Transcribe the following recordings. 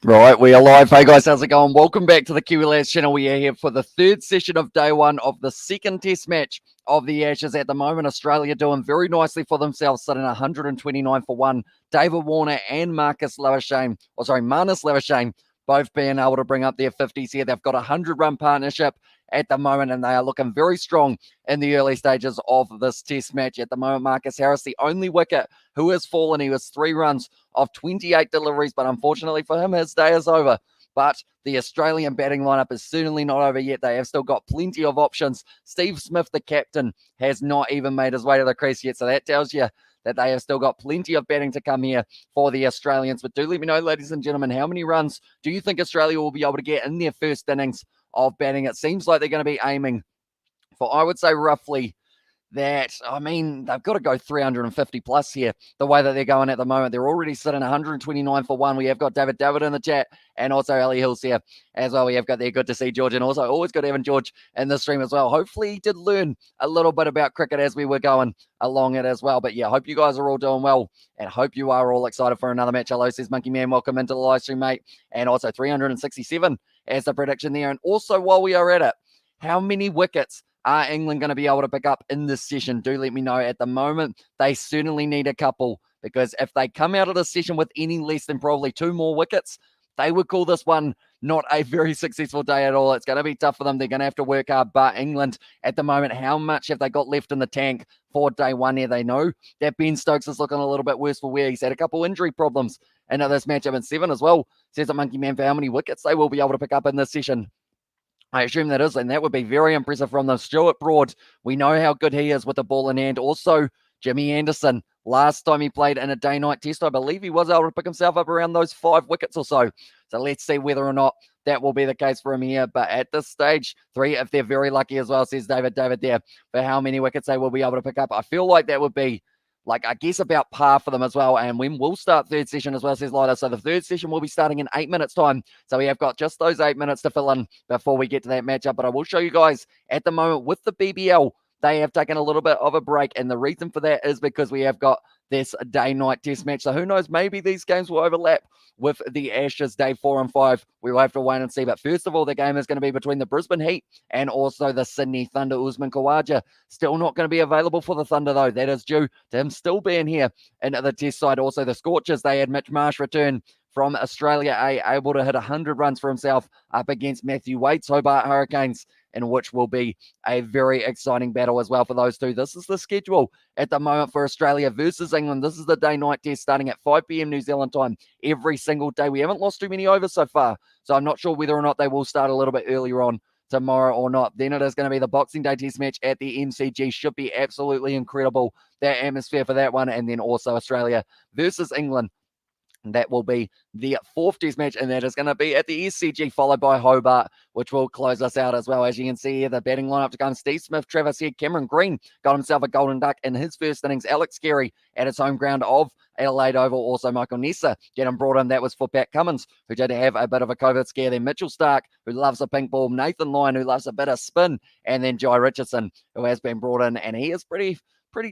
Right, we are live. Hey guys, how's it going? Welcome back to the QLS channel. We are here for the third session of day one of the second test match of the Ashes. At the moment, Australia doing very nicely for themselves, sitting 129 for one. David Warner and Marnus Labuschagne, both being able to bring up their 50s here. They've got a 100-run partnership at the moment, and they are looking very strong in the early stages of this test match. At the moment, Marcus Harris, the only wicket who has fallen. He was 3 runs of 28 deliveries, but unfortunately for him, his day is over. But the Australian batting lineup is certainly not over yet. They have still got plenty of options. Steve Smith, the captain, has not even made his way to the crease yet, so that tells you that they have still got plenty of batting to come here for the Australians. But do let me know, ladies and gentlemen, how many runs do you think Australia will be able to get in their first innings of batting? It seems like they're going to be aiming for, I would say, roughly that, they've got to go 350 plus here, the way that they're going at the moment. They're already sitting 129 for one. We have got David in the chat, and also Ali Hills here as well. We have got there. Good to see George, and also always good having George in the stream as well. Hopefully he did learn a little bit about cricket as we were going along it as well. But yeah, hope you guys are all doing well, and hope you are all excited for another match. Hello, says Monkey Man. Welcome into the live stream, mate. And also 367 as the prediction there. And also, while we are at it, how many wickets are England going to be able to pick up in this session? Do let me know. At the moment, they certainly need a couple, because if they come out of the session with any less than probably 2 more wickets, they would call this one not a very successful day at all. It's going to be tough for them. They're going to have to work hard. But England, at the moment, how much have they got left in the tank for day one here? They know that Ben Stokes is looking a little bit worse for wear. He's had a couple injury problems in this matchup in 7 as well. Says a Monkey Man for how many wickets they will be able to pick up in this session. I assume that is, and that would be very impressive from them. Stuart Broad, we know how good he is with the ball in hand. Also, Jimmy Anderson, last time he played in a day-night test, I believe he was able to pick himself up around those 5 wickets or so. So let's see whether or not that will be the case for him here. But at this stage, 3, if they're very lucky as well, says David there, for how many wickets they will be able to pick up. I feel like that would be, I guess, about par for them as well. And when we'll start third session as well, says Lida. So the third session will be starting in 8 minutes time. So we have got just those 8 minutes to fill in before we get to that matchup. But I will show you guys at the moment with the BBL, they have taken a little bit of a break. And the reason for that is because we have got this day-night test match. So who knows, maybe these games will overlap with the Ashes day 4 and 5. We will have to wait and see. But first of all, the game is going to be between the Brisbane Heat and also the Sydney Thunder. Usman Khawaja still not going to be available for the Thunder, though. That is due to him still being here in the test side. Also, the Scorchers, they had Mitch Marsh return from Australia A, able to hit 100 runs for himself up against Matthew Waite's Hobart Hurricanes, in which will be a very exciting battle as well for those two. This is the schedule at the moment for Australia versus England. This is the day-night test starting at 5 p.m. New Zealand time every single day. We haven't lost too many overs so far, so I'm not sure whether or not they will start a little bit earlier on tomorrow or not. Then it is going to be the Boxing Day test match at the MCG. Should be absolutely incredible, that atmosphere for that one. And then also Australia versus England. That will be the 4th test match, and that is going to be at the SCG, followed by Hobart, which will close us out as well. As you can see here, the batting lineup to come: Steve Smith, Travis Head, Cameron Green got himself a golden duck in his first innings. Alex Carey at his home ground of Adelaide Oval. Also, Michael Nessa getting brought in. That was for Pat Cummins, who did have a bit of a COVID scare. Then Mitchell Stark, who loves a pink ball. Nathan Lyon, who loves a bit of spin. And then Jai Richardson, who has been brought in, and he is pretty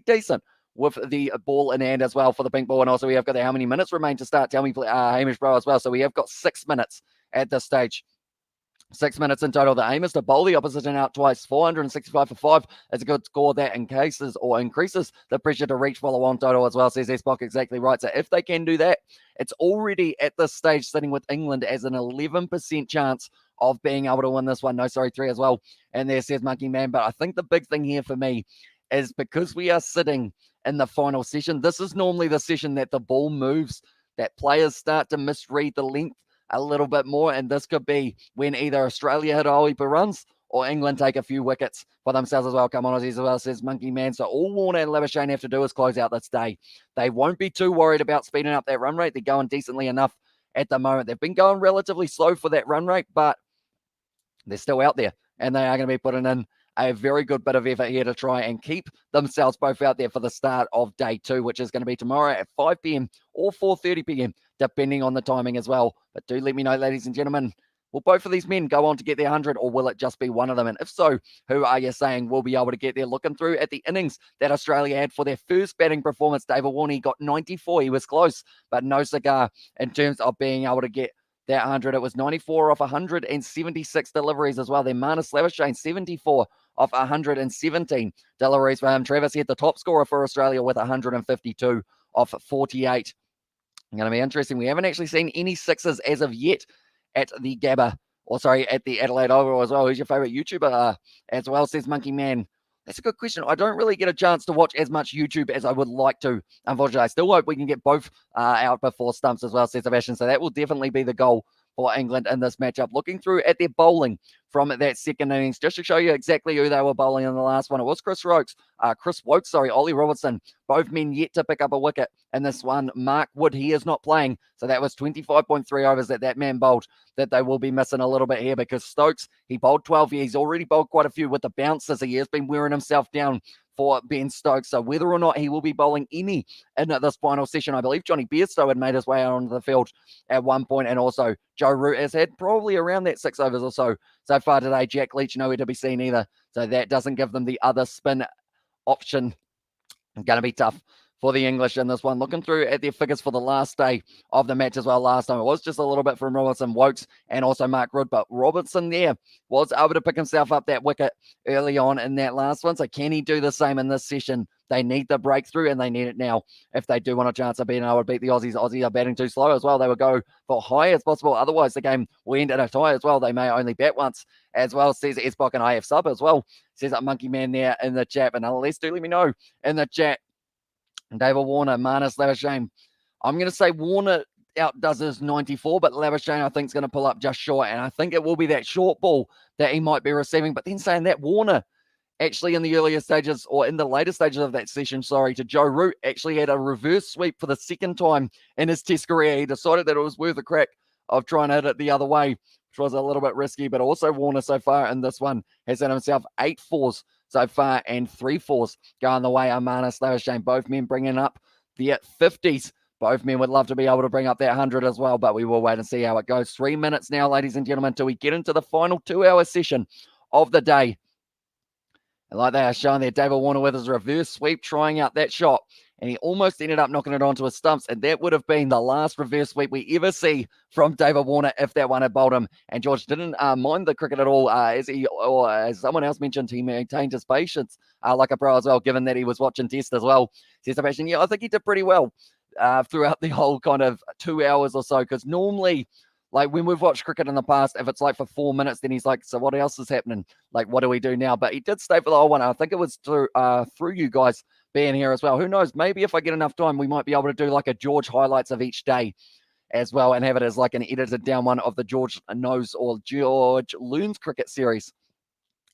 decent with the ball in hand as well for the pink ball. And also we have got the how many minutes remain to start. Tell me, Hamish Bro, as well. So we have got 6 minutes at this stage. 6 minutes in total. The aim is to bowl the opposition out twice. 465 for 5 is a good score. That increases the pressure to reach follow-on total as well, says Spock. Exactly right. So if they can do that, it's already at this stage sitting with England as an 11% chance of being able to win this one. No, sorry, 3 as well. And there says Monkey Man. But I think the big thing here for me is because we are sitting in the final session, this is normally the session that the ball moves, that players start to misread the length a little bit more, and this could be when either Australia hit a whole heap of runs or England take a few wickets for themselves as well. Come on, Aussies as well, says Monkey Man. So all Warner and Labuschagne have to do is close out this day. They won't be too worried about speeding up that run rate. They're going decently enough at the moment. They've been going relatively slow for that run rate, but they're still out there, and they are going to be putting in a very good bit of effort here to try and keep themselves both out there for the start of day 2, which is going to be tomorrow at 5 p.m. or 4:30 p.m., depending on the timing as well. But do let me know, ladies and gentlemen, will both of these men go on to get their 100, or will it just be one of them? And if so, who are you saying will be able to get there? Looking through at the innings that Australia had for their first batting performance, David Warner got 94. He was close, but no cigar in terms of being able to get that 100. It was 94 off 176 deliveries as well. Then Marnus Labuschagne, 74 off 117 deliveries for him. Travis Head, the top scorer for Australia with 152 off 48. Going to be interesting. We haven't actually seen any sixes as of yet at the at the Adelaide Oval as well. Who's your favourite YouTuber as well, says Monkey Man? That's a good question. I don't really get a chance to watch as much YouTube as I would like to. Unfortunately, I still hope we can get both out before stumps as well, says Sebastian. So that will definitely be the goal for England in this matchup. Looking through at their bowling from that second innings, just to show you exactly who they were bowling in the last one. It was Chris Wokes, Ollie Robertson, both men yet to pick up a wicket in this one. Mark Wood, he is not playing, so that was 25.3 overs that man bowled that they will be missing a little bit here, because Stokes, he bowled 12. He's already bowled quite a few with the bounces. He has been wearing himself down for Ben Stokes. So whether or not he will be bowling any in this final session, I believe Johnny Bairstow had made his way out onto the field at one point, and also Joe Root has had probably around that 6 overs or so far today. Jack Leach nowhere to be seen either, so that doesn't give them the other spin option. Going to be tough for the English in this one. Looking through at their figures for the last day of the match as well. Last time it was just a little bit from Robertson, Wokes, and also Mark Wood, but Robertson there was able to pick himself up that wicket early on in that last one. So can he do the same in this session? They need the breakthrough, and they need it now if they do want a chance of being able to beat the Aussies. Aussies are batting too slow as well. They will go for high as possible. Otherwise, the game will end in a tie as well. They may only bat once as well, says Esbok and IF Sub as well. Says that Monkey Man there in the chat. But nonetheless, do let me know in the chat. David Warner, Marnus Labuschagne. I'm going to say Warner outdoes his 94, but Labuschagne I think is going to pull up just short, and I think it will be that short ball that he might be receiving. But then saying that, Warner actually in the earlier stages, or in the later stages of that session, to Joe Root, actually had a reverse sweep for the second time in his test career. He decided that it was worth a crack of trying to hit it the other way, which was a little bit risky. But also Warner so far in this one has had himself 8 fours so far, and 3 fours going the way of Marnus Labuschagne. Both men bringing up the 50s. Both men would love to be able to bring up that 100 as well, but we will wait and see how it goes. 3 minutes now, ladies and gentlemen, till we get into the final 2-hour session of the day. And like they are showing there, David Warner with his reverse sweep, trying out that shot. And he almost ended up knocking it onto his stumps. And that would have been the last reverse sweep we ever see from David Warner if that one had bowled him. And George didn't mind the cricket at all. As someone else mentioned, he maintained his patience like a pro as well, given that he was watching test as well. Says Sebastian, yeah, I think he did pretty well throughout the whole kind of 2 hours or so. Because normally, like when we've watched cricket in the past, if it's like for 4 minutes, then he's like, so what else is happening? Like, what do we do now? But he did stay for the whole one. I think it was through you guys being here as well. Who knows? Maybe if I get enough time, we might be able to do like a George highlights of each day as well, and have it as like an edited down one of the George Knows or George Loons cricket series.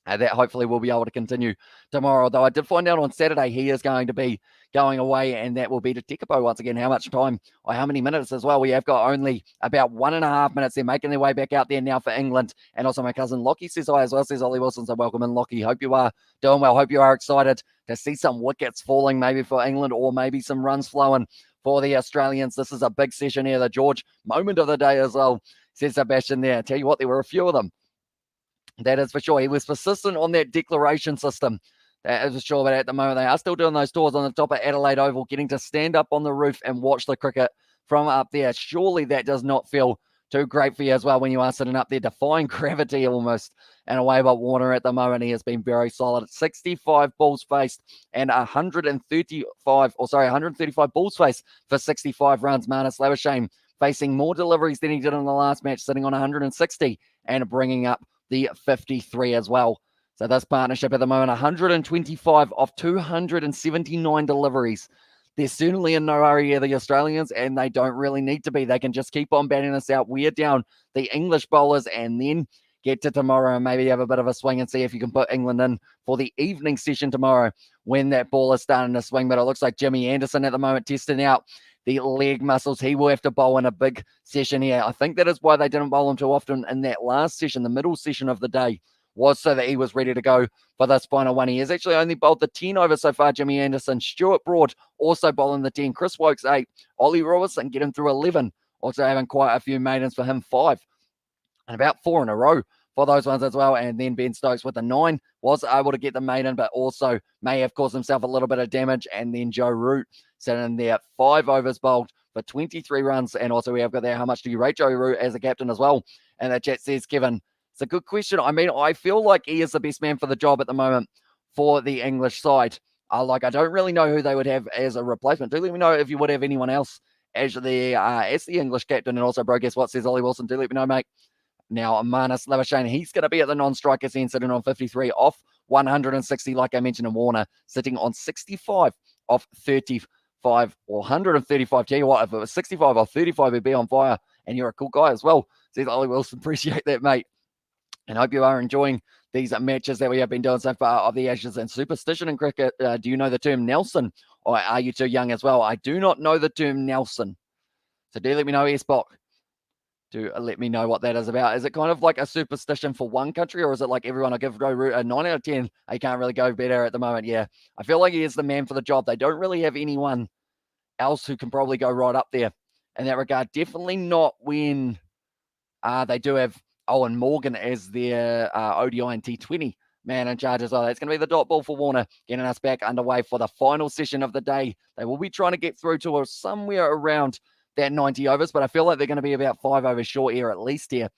That hopefully we'll be able to continue tomorrow. Although I did find out on Saturday he is going to be going away, and that will be to Tekapo once again. How much time or how many minutes as well? We have got only about 1.5 minutes. They're making their way back out there now for England. And also my cousin Lockie says hi as well, says Ollie Wilson. So welcome in, Lockie. Hope you are doing well. Hope you are excited to see some wickets falling maybe for England, or maybe some runs flowing for the Australians. This is a big session here. The George moment of the day as well, says Sebastian there. I tell you what, there were a few of them. That is for sure. He was persistent on that declaration system. That is for sure. But at the moment, they are still doing those tours on the top of Adelaide Oval, getting to stand up on the roof and watch the cricket from up there. Surely that does not feel too great for you as well when you are sitting up there, defying gravity almost in a way. But Warner at the moment, he has been very solid. 65 balls faced and 135 balls faced for 65 runs. Marnus Labuschagne facing more deliveries than he did in the last match, sitting on 160 and bringing up the 53 as well. So this partnership at the moment, 125 of 279 deliveries. They're certainly in no hurry here, the Australians, and they don't really need to be. They can just keep on batting this out, wear down the English bowlers, and then get to tomorrow and maybe have a bit of a swing and see if you can put England in for the evening session tomorrow when that ball is starting to swing. But it looks like Jimmy Anderson at the moment testing out the leg muscles. He will have to bowl in a big session here. I think that is why they didn't bowl him too often in that last session, the middle session of the day, was so that he was ready to go for this final one. He has actually only bowled the 10 over so far, Jimmy Anderson. Stuart Broad also bowling the 10. Chris Wokes 8. Ollie Robertson getting through 11. Also having quite a few maidens for him, 5. And about 4 in a row for those ones as well. And then Ben Stokes with the 9 was able to get the maiden, but also may have caused himself a little bit of damage. And then Joe Root sitting there, 5 overs bowled for 23 runs. And also we have got there, how much do you rate Joe Root as a captain as well? And the chat says, Kevin, it's a good question. I mean, I feel like he is the best man for the job at the moment for the English side. I don't really know who they would have as a replacement. Do let me know if you would have anyone else as the English captain. And also, bro, guess what, says Ollie Wilson. Do let me know, mate. Now, Marnus Labuschagne, he's going to be at the non-strikers end, sitting on 53 off 160, like I mentioned, in Warner, sitting on 65 off 35 or 135. Tell you what, if it was 65 off 35, he'd be on fire. And you're a cool guy as well, says Ollie Wilson. Appreciate that, mate. And hope you are enjoying these matches that we have been doing so far of the Ashes. And superstition in cricket, do you know the term Nelson? Or are you too young as well? I do not know the term Nelson. So do let me know, Spock. Do let me know what that is about. Is it kind of like a superstition for one country, or is it like everyone will give Joe Root a 9 out of 10? He can't really go better at the moment. Yeah, I feel like he is the man for the job. They don't really have anyone else who can probably go right up there in that regard. Definitely not when they do have Owen Morgan as their ODI and T20 man in charge as well. That's going to be the dot ball for Warner, getting us back underway for the final session of the day. They will be trying to get through to somewhere around that 90 overs, but I feel like they're going to be about 5 overs short here, at least here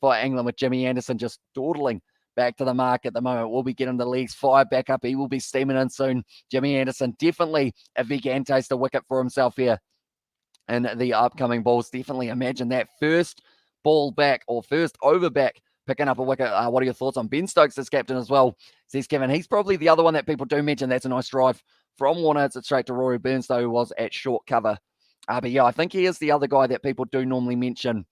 for England, with Jimmy Anderson just dawdling back to the mark at the moment. We'll be getting the legs 5 back up. He will be steaming in soon. Jimmy Anderson, definitely, if he can taste a wicket for himself here in the upcoming balls, definitely imagine that first ball back or first over back picking up a wicket. What are your thoughts on Ben Stokes as captain as well? Says Kevin. He's probably the other one that people do mention. That's a nice drive from Warner. It's straight to Rory Burns, though, who was at short cover. But yeah, I think he is the other guy that people do normally mention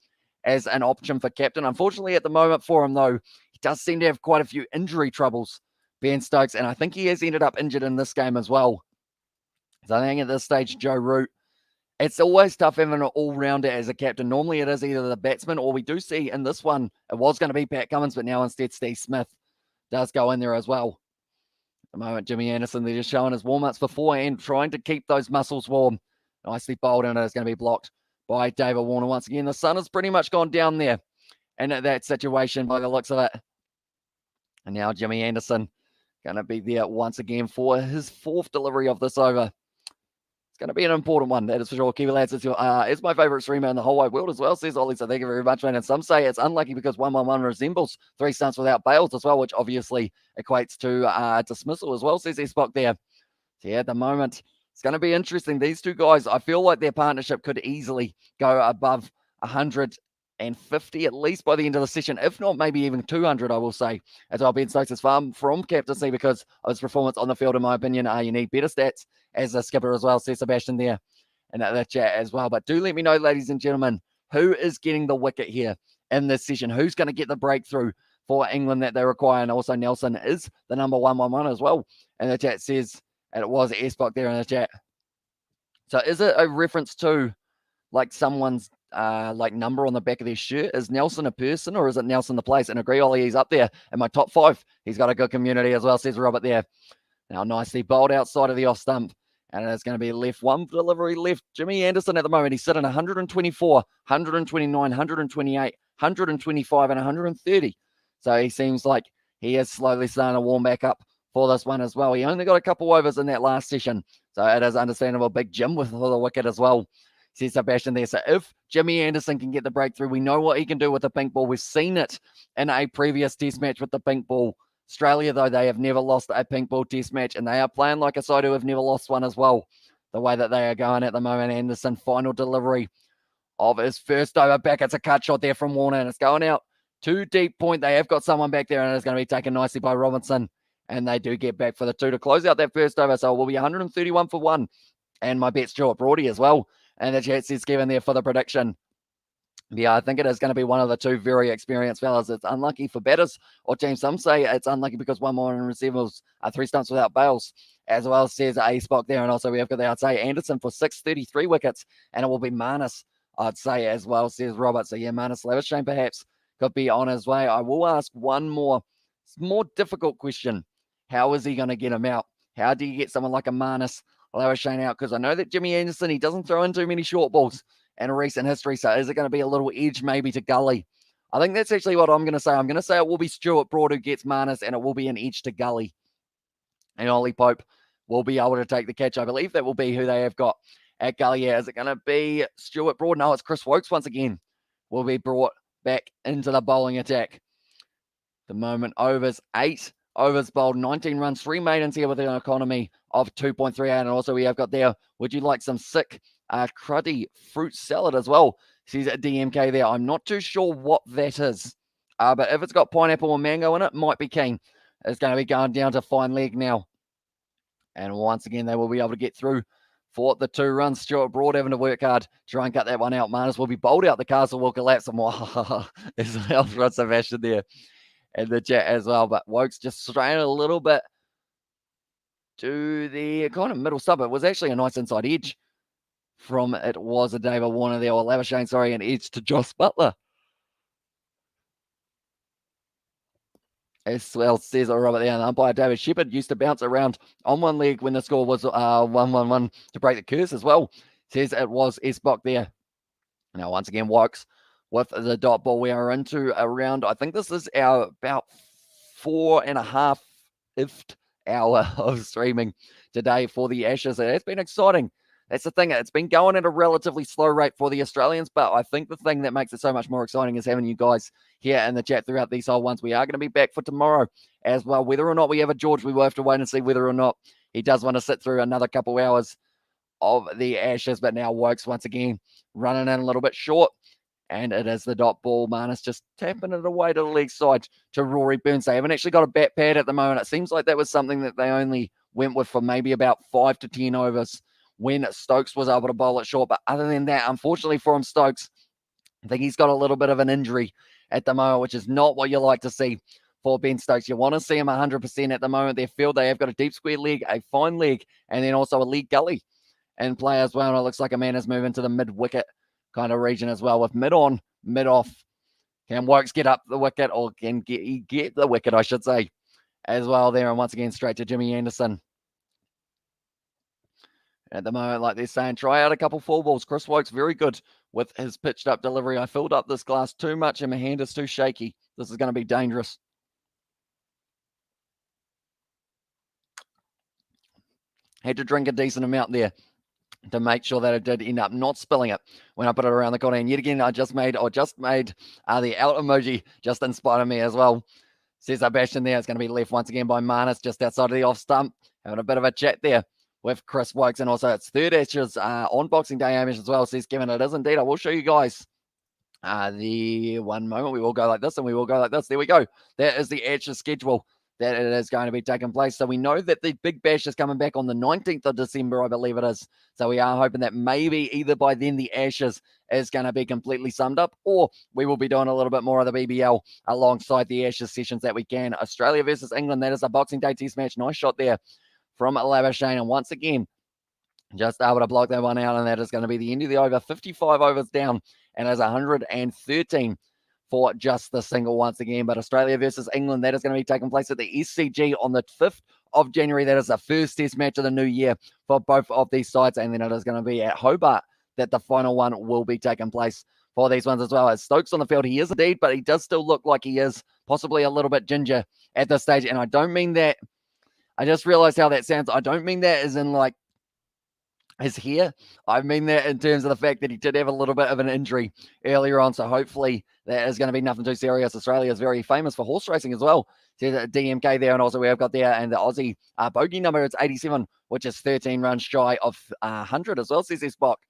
as an option for captain. Unfortunately, at the moment for him, though, he does seem to have quite a few injury troubles, Ben Stokes, and I think he has ended up injured in this game as well. So I think at this stage, Joe Root, it's always tough having an all-rounder as a captain. Normally it is either the batsman, or we do see in this one, it was going to be Pat Cummins, but now instead Steve Smith does go in there as well. At the moment, Jimmy Anderson, they're just showing his warm-ups beforehand, trying to keep those muscles warm. Nicely bowled, and it's going to be blocked by David Warner once again. The sun has pretty much gone down there in that situation by the looks of it. And now Jimmy Anderson going to be there once again for his 4th delivery of this over. It's going to be an important one, that is for sure. Kiwi lads, it's my favourite streamer in the whole wide world as well, says Ollie. So thank you very much, man. And some say it's unlucky because 111 resembles 3 stunts without bails as well, which obviously equates to dismissal as well, says Spock there. So yeah, at the moment, it's going to be interesting. These two guys, I feel like their partnership could easily go above 150 at least by the end of the session, if not maybe even 200, I will say. As well, Ben Stokes is far from captaincy because of his performance on the field, in my opinion. You need better stats as a skipper as well, says Sebastian there in that chat as well. But do let me know, ladies and gentlemen, who is getting the wicket here in this session? Who's going to get the breakthrough for England that they require? And also Nelson is the number 111 as well. And the chat says, and it was Spock there in the chat. So is it a reference to like someone's like number on the back of their shirt? Is Nelson a person, or is it Nelson the place? And agree, Ollie, he's up there in my top 5. He's got a good community as well, says Robert there. Now nicely bowled outside of the off stump. And it's going to be left, 1 delivery left. Jimmy Anderson at the moment, he's sitting 124, 129, 128, 125, and 130. So he seems like he is slowly starting to warm back up for this one as well. He only got a couple overs in that last session. So it is understandable. Big Jim with the wicket as well, says Sebastian there. So if Jimmy Anderson can get the breakthrough, we know what he can do with the pink ball. We've seen it in a previous test match with the pink ball. Australia, though, they have never lost a pink ball test match, and they are playing like a side who have never lost one as well, the way that they are going at the moment. Anderson, final delivery of his first over back. It's a cut shot there from Warner, and it's going out to deep point. They have got someone back there, and it's going to be taken nicely by Robinson, and they do get back for the 2 to close out that first over. So it will be 131 for 1, and my bet Stuart Brody as well. And the chat says Kevin there for the prediction. Yeah, I think it is going to be one of the 2 very experienced fellas. It's unlucky for batters or teams. Some say it's unlucky because 1 more in receivers, 3 stumps without bails, as well, says A Spock there. And also we have got the, I'd say, Anderson for 633 wickets, and it will be Marnus, I'd say, as well, says Robert. So yeah, Marnus Labuschagne perhaps could be on his way. I will ask one more difficult question. How is he going to get him out? How do you get someone like a Marnus Labuschagne out? Because I know that Jimmy Anderson, he doesn't throw in too many short balls in recent history. So is it going to be a little edge maybe to Gully? I think that's actually what I'm going to say. I'm going to say it will be Stuart Broad who gets Marnus, and it will be an edge to Gully. And Ollie Pope will be able to take the catch. I believe that will be who they have got at gully here. Is it going to be Stuart Broad? No, it's Chris Wokes once again. Will be brought back into the bowling attack. The moment overs 8 overs bowled, 19 runs, 3 maidens here with an economy of 2.38. And also we have got there, would you like some sick cruddy fruit salad as well? She's at DMK there. I'm not too sure what that is. But if it's got pineapple or mango in it, might be keen. It's going to be going down to fine leg now. And once again, they will be able to get through for the 2 runs. Stuart Broad having to work hard to try and cut that one out. Marnus will be bowled out. The castle will collapse. And there's an Alfred Sebastian there in the chat as well. But Wokes just straying a little bit to the kind of middle sub. It was actually a nice inside edge from it was a David Warner there, or Labuschagne, sorry, an edge to Josh Butler. As well says Robert there, and umpire David Shepherd used to bounce around on one leg when the score was 1-1-1 to break the curse as well. Says it was S-Bok there. Now, once again, Wokes with the dot ball. We are into around, I think this is our about 4.5th hour of streaming today for the Ashes. It's been exciting. That's the thing. It's been going at a relatively slow rate for the Australians, but I think the thing that makes it so much more exciting is having you guys here in the chat throughout these whole ones. We are going to be back for tomorrow as well. Whether or not we have a George, we will have to wait and see whether or not he does want to sit through another couple hours of the Ashes. But now Wokes once again running in a little bit short. And it is the dot ball. Marnus just tapping it away to the leg side to Rory Burns. They haven't actually got a bat pad at the moment. It seems like that was something that they only went with for maybe about 5 to 10 overs when Stokes was able to bowl it short. But other than that, unfortunately for him, Stokes, I think he's got a little bit of an injury at the moment, which is not what you like to see for Ben Stokes. You want to see him 100% at the moment. Their field, they have got a deep square leg, a fine leg, and then also a leg gully in play as well. And it looks like a man is moving to the mid-wicket kind of region as well with mid-on, mid-off. Can Wokes get up the wicket, or can get the wicket, I should say, as well there. And once again, straight to Jimmy Anderson. At the moment, like they're saying, try out a couple full balls. Chris Wokes very good with his pitched up delivery. I filled up this glass too much and my hand is too shaky. This is going to be dangerous. Had to drink a decent amount there to make sure that it did end up not spilling it when I put it around the corner. And yet again, I just made the out emoji just in spite of me as well. Says Sebastian there. It's going to be left once again by Marnus just outside of the off stump. Having a bit of a chat there with Chris Wokes, and also it's third Ashes on Boxing Day Amish as well, says Kevin. It is indeed. I will show you guys the one moment. We will go like this and we will go like this. There we go. That is the Ashes schedule that it is going to be taking place. So we know that the Big Bash is coming back on the 19th of December, I believe it is. So we are hoping that maybe either by then the Ashes is going to be completely summed up, or we will be doing a little bit more of the BBL alongside the Ashes sessions that we can. Australia versus England, that is a Boxing Day Test match. Nice shot there from Labuschagne, and once again, just able to block that one out, and that is going to be the end of the over. 55 overs down, and there's 113 for just the single once again. But Australia versus England, that is going to be taking place at the SCG on the 5th of January. That is the first test match of the new year for both of these sides, and then it is going to be at Hobart that the final one will be taking place for these ones as well. As Stokes on the field, he is indeed, but he does still look like he is possibly a little bit ginger at this stage, and I don't mean that. I just realized how that sounds. I don't mean that as in like his hair. I mean that in terms of the fact that he did have a little bit of an injury earlier on. So hopefully that is going to be nothing too serious. Australia is very famous for horse racing as well. So DMK there, and also we have got there, and the Aussie bogey number, it's 87, which is 13 runs shy of 100 as well, says S-Bok.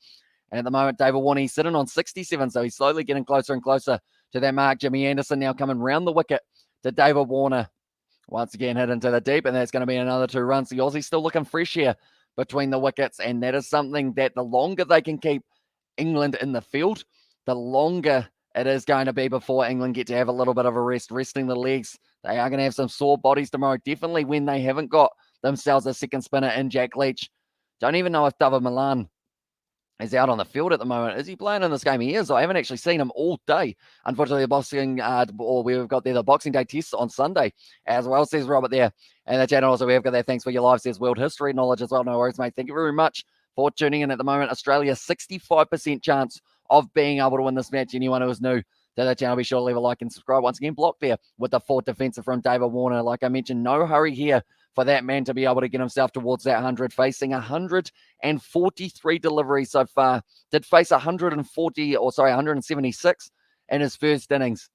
And at the moment, David Warner, he's sitting on 67, so he's slowly getting closer and closer to that mark. Jimmy Anderson now coming round the wicket to David Warner. Once again, hit into the deep, and that's going to be another 2 runs. The Aussie's still looking fresh here between the wickets, and that is something that the longer they can keep England in the field, the longer it is going to be before England get to have a little bit of a rest, resting the legs. They are going to have some sore bodies tomorrow, definitely when they haven't got themselves a second spinner in Jack Leach. Don't even know if David Milan is out on the field at the moment. Is he playing in this game? He is. I haven't actually seen him all day. Unfortunately, we've got there the Boxing Day tests on Sunday as well, says Robert there. And the channel also, we have got there. Thanks for your live, says World History Knowledge as well. No worries, mate. Thank you very much for tuning in at the moment. Australia, 65% chance of being able to win this match. Anyone who is new to the channel, be sure to leave a like and subscribe. Once again, blocked there with the 4th defensive from David Warner. Like I mentioned, no hurry here for that man to be able to get himself towards that 100, facing 143 deliveries so far. Did face 176 in his first innings.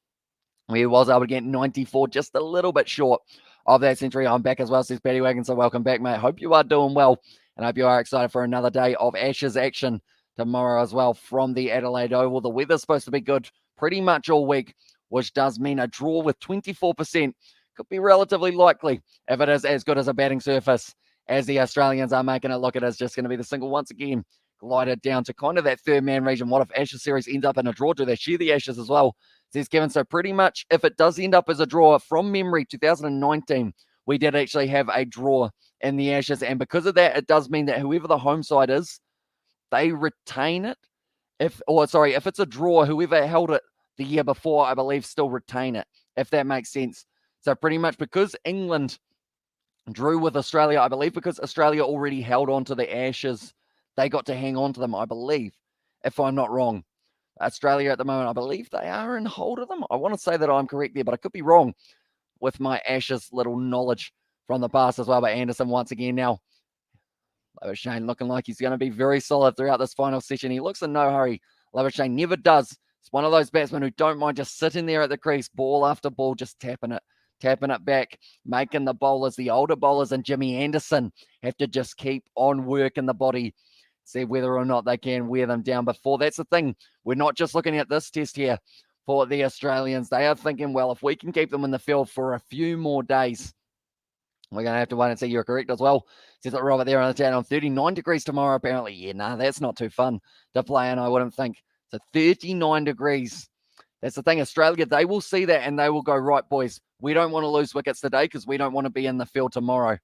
He was able to get 94, just a little bit short of that century. I'm back as well, says Paddy Wagon. So welcome back, mate. Hope you are doing well, and I hope you are excited for another day of Ashes action tomorrow as well from the Adelaide Oval. The weather's supposed to be good pretty much all week, which does mean a draw with 24% could be relatively likely if it is as good as a batting surface as the Australians are making it look. It is just going to be the single once again glided down to kind of that third man region. What if Ashes series ends up in a draw? Do they share the Ashes as well? Says Kevin. So pretty much if it does end up as a draw, from memory, 2019, we did actually have a draw in the Ashes. And because of that, it does mean that whoever the home side is, they retain it. If it's a draw, whoever held it the year before, I believe, still retain it, if that makes sense. So pretty much because England drew with Australia, I believe because Australia already held on to the Ashes, they got to hang on to them, I believe, if I'm not wrong. Australia at the moment, I believe they are in hold of them. I want to say that I'm correct there, but I could be wrong with my Ashes little knowledge from the past as well. But Anderson once again now. Labuschagne looking like he's going to be very solid throughout this final session. He looks in no hurry. Labuschagne never does. It's one of those batsmen who don't mind just sitting there at the crease, ball after ball, just tapping it back, making the bowlers, the older bowlers and Jimmy Anderson, have to just keep on working the body, see whether or not they can wear them down before. That's the thing. We're not just looking at this test here for the Australians. They are thinking, well, if we can keep them in the field for a few more days, we're going to have to wait and see. You're correct as well. Says it Robert there on the chat. On 39 degrees tomorrow, apparently. Yeah, nah, that's not too fun to play in, I wouldn't think. So 39 degrees. That's the thing. Australia, they will see that and they will go, right, boys, we don't want to lose wickets today because we don't want to be in the field tomorrow,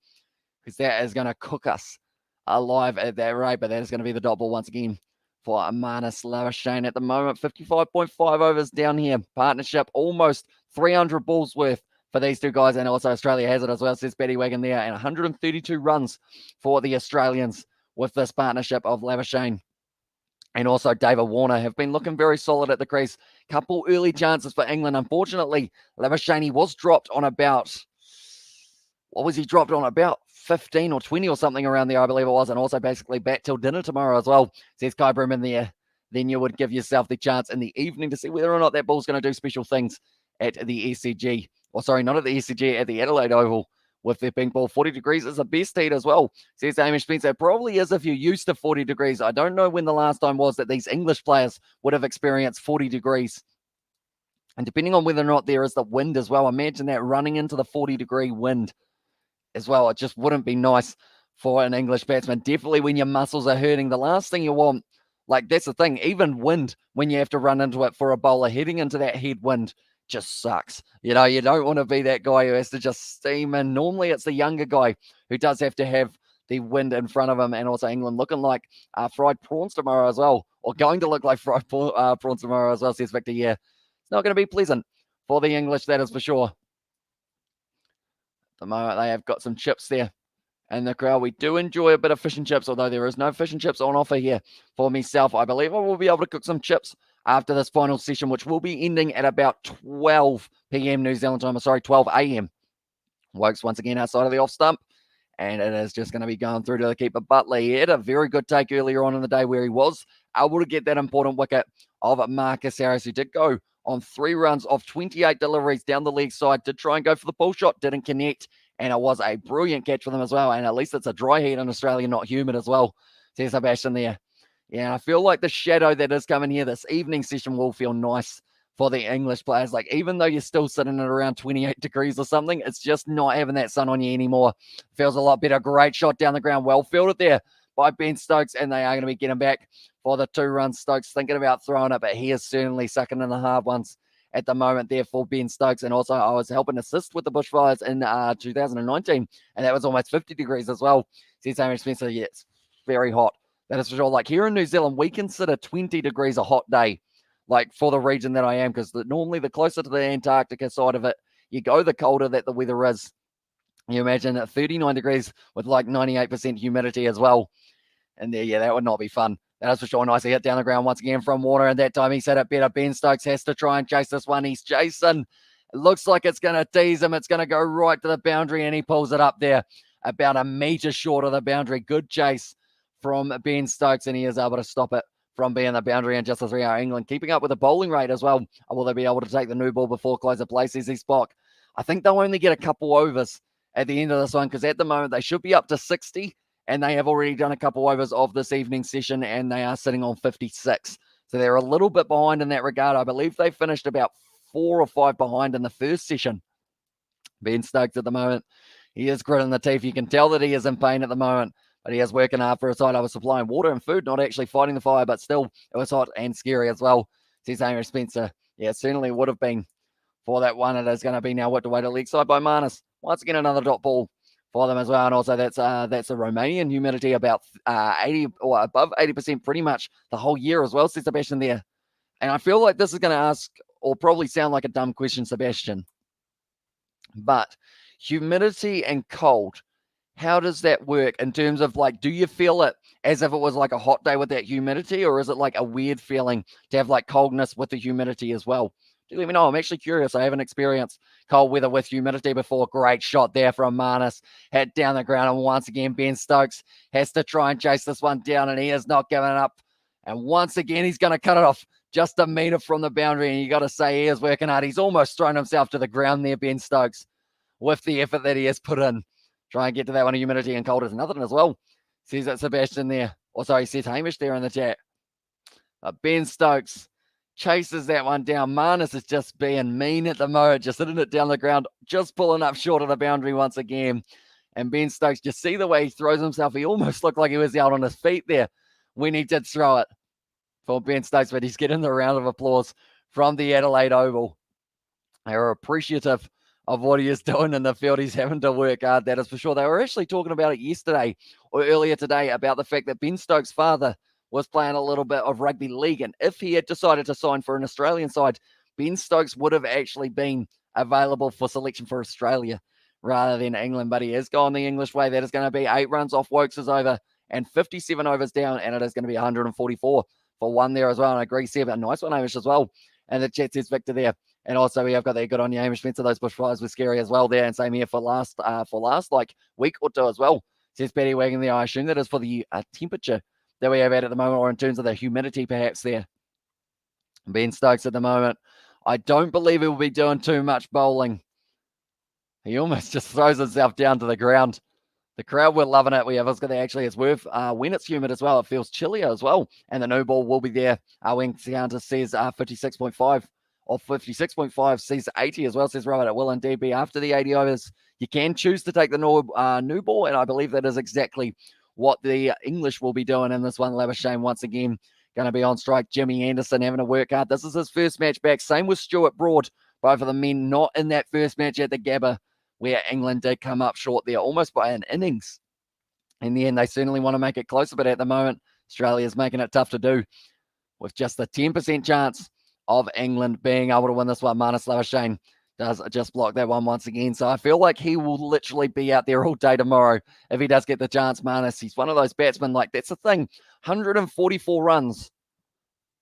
because that is going to cook us alive at that rate. But that is going to be the dot ball once again for Marnus Labuschagne at the moment. 55.5 overs down here. Partnership almost 300 balls worth for these two guys, and also Australia has it as well, says Paddy Wagon there, and 132 runs for the Australians with this partnership of Labuschagne and also David Warner have been looking very solid at the crease. Couple early chances for England. Unfortunately, Labuschagne was dropped on about, what was he dropped on? About 15 or 20 or something around there, I believe it was, and also basically back till dinner tomorrow as well, says Kai Broom in there. Then you would give yourself the chance in the evening to see whether or not that ball's going to do special things at the SCG. Or sorry, not at the SCG, at the Adelaide Oval with their pink ball. 40 degrees is the best heat as well, says Amish Spencer. Probably is if you're used to 40 degrees. I don't know when the last time was that these English players would have experienced 40 degrees. And depending on whether or not there is the wind as well, imagine that running into the 40-degree wind as well. It just wouldn't be nice for an English batsman. Definitely when your muscles are hurting. The last thing you want, like that's the thing, even wind, when you have to run into it for a bowler, heading into that headwind just sucks. You know, you don't want to be that guy who has to just steam in. Normally it's the younger guy who does have to have the wind in front of him. And also England looking like fried prawns tomorrow as well, or going to look like fried prawns tomorrow as well, says Victor. Yeah, it's not going to be pleasant for the English, that is for sure. At the moment they have got some chips there in the crowd. We do enjoy a bit of fish and chips, although there is no fish and chips on offer here for myself. I believe I will be able to cook some chips after this final session, which will be ending at about 12 p.m. New Zealand time. Sorry, 12 a.m. Wokes once again outside of the off stump, and it is just going to be going through to the keeper. Butler, he had a very good take earlier on in the day where he was able to get that important wicket of Marcus Harris, who did go on 3 runs off 28 deliveries down the leg side, did try and go for the pull shot, didn't connect, and it was a brilliant catch for them as well. And at least it's a dry heat in Australia, not humid as well, says Sebastian there. Yeah, I feel like the shadow that is coming here this evening session will feel nice for the English players. Like, even though you're still sitting at around 28 degrees or something, it's just not having that sun on you anymore. Feels a lot better. Great shot down the ground. Well fielded there by Ben Stokes, and they are going to be getting back for the 2 runs. Stokes thinking about throwing it, but he is certainly sucking in the hard ones at the moment there for Ben Stokes. And also, I was helping assist with the bushfires in 2019, and that was almost 50 degrees as well. Says Amish Spencer, yeah, it's very hot. That is for sure. Like here in New Zealand, we consider 20 degrees a hot day, like for the region that I am, because normally the closer to the Antarctica side of it you go, the colder that the weather is. You imagine 39 degrees with like 98% humidity as well. And there, yeah, that would not be fun. That is for sure. Nicely hit down the ground once again from Warner, and that time he said it better. Ben Stokes has to try and chase this one. He's chasing. It looks like it's going to tease him. It's going to go right to the boundary, and he pulls it up there. about a metre short of the boundary. Good chase from Ben Stokes, and he is able to stop it from being the boundary in just a 3-hour England. Keeping up with the bowling rate as well. Will they be able to take the new ball before close of play, says Spock? I think they'll only get a couple overs at the end of this one, because at the moment they should be up to 60, and they have already done a couple overs of this evening's session, and they are sitting on 56. So they're a little bit behind in that regard. I believe they finished about 4 or 5 behind in the first session. Ben Stokes at the moment, he is gritting the teeth. You can tell that he is in pain at the moment, but he is working hard for a side. I was supplying water and food, not actually fighting the fire, but still, it was hot and scary as well, says Hamish Spencer. Yeah, it certainly would have been for that one. It is going to be now whipped away to leg side by Marnus. Once again, another dot ball for them as well. And also that's a Romanian humidity, about 80 or above 80% pretty much the whole year as well, says Sebastian there. And I feel like this is going to ask, or probably sound like a dumb question, Sebastian, but humidity and cold, how does that work in terms of, like, do you feel it as if it was like a hot day with that humidity, or is it like a weird feeling to have like coldness with the humidity as well? Do let me know. I'm actually curious. I haven't experienced cold weather with humidity before. Great shot there from Marnus. Hit down the ground, and once again, Ben Stokes has to try and chase this one down, and he is not giving up. And once again, he's going to cut it off just a metre from the boundary, and you got to say he is working hard. He's almost thrown himself to the ground there, Ben Stokes, with the effort that he has put in. Try and get to that one. Humidity and cold is nothing as well, says that Sebastian there. Or sorry, says Hamish there in the chat. Ben Stokes chases that one down. Marnus is just being mean at the moment, just hitting it down the ground, just pulling up short of the boundary once again. And Ben Stokes, just see the way he throws himself. He almost looked like he was out on his feet there when he did throw it for Ben Stokes, but he's getting the round of applause from the Adelaide Oval. They are appreciative of what he is doing in the field. He's having to work hard, that is for sure. They were actually talking about it yesterday or earlier today about the fact that Ben Stokes' father was playing a little bit of rugby league, and if he had decided to sign for an Australian side, Ben Stokes would have actually been available for selection for Australia rather than England, but he is going the English way. That is going to be 8 runs off Wokes' over and 57 overs down, and it is going to be 144 for one there as well. And I agree, Seb, a nice one, Hamish, as well. And the chat says Victor there. And also we have got that good on you, Hamish Spencer. Those bushfires were scary as well there. And same here for last like week or two as well, says Betty wagging there. I assume that is for the temperature that we have at the moment, or in terms of the humidity perhaps there. Ben Stokes at the moment, I don't believe he will be doing too much bowling. He almost just throws himself down to the ground. The crowd were loving it. We have got that actually. It's worth when it's humid as well. It feels chillier as well. And the no ball will be there. Our wing counter says 56.5 or 56.5 says 80 as well, says Robert. It will indeed be after the 80 overs. You can choose to take the new ball, and I believe that is exactly what the English will be doing in this one. Labuschagne once again going to be on strike. Jimmy Anderson having to work hard. This is his first match back. Same with Stuart Broad. Both of the men not in that first match at the Gabba, where England did come up short there, almost by an innings. In the end, they certainly want to make it closer, but at the moment, Australia's making it tough to do, with just a 10% chance of England being able to win this one. Marnus Labuschagne does just block that one once again. So I feel like he will literally be out there all day tomorrow if he does get the chance. Marnus, he's one of those batsmen, like, that's the thing. 144 runs.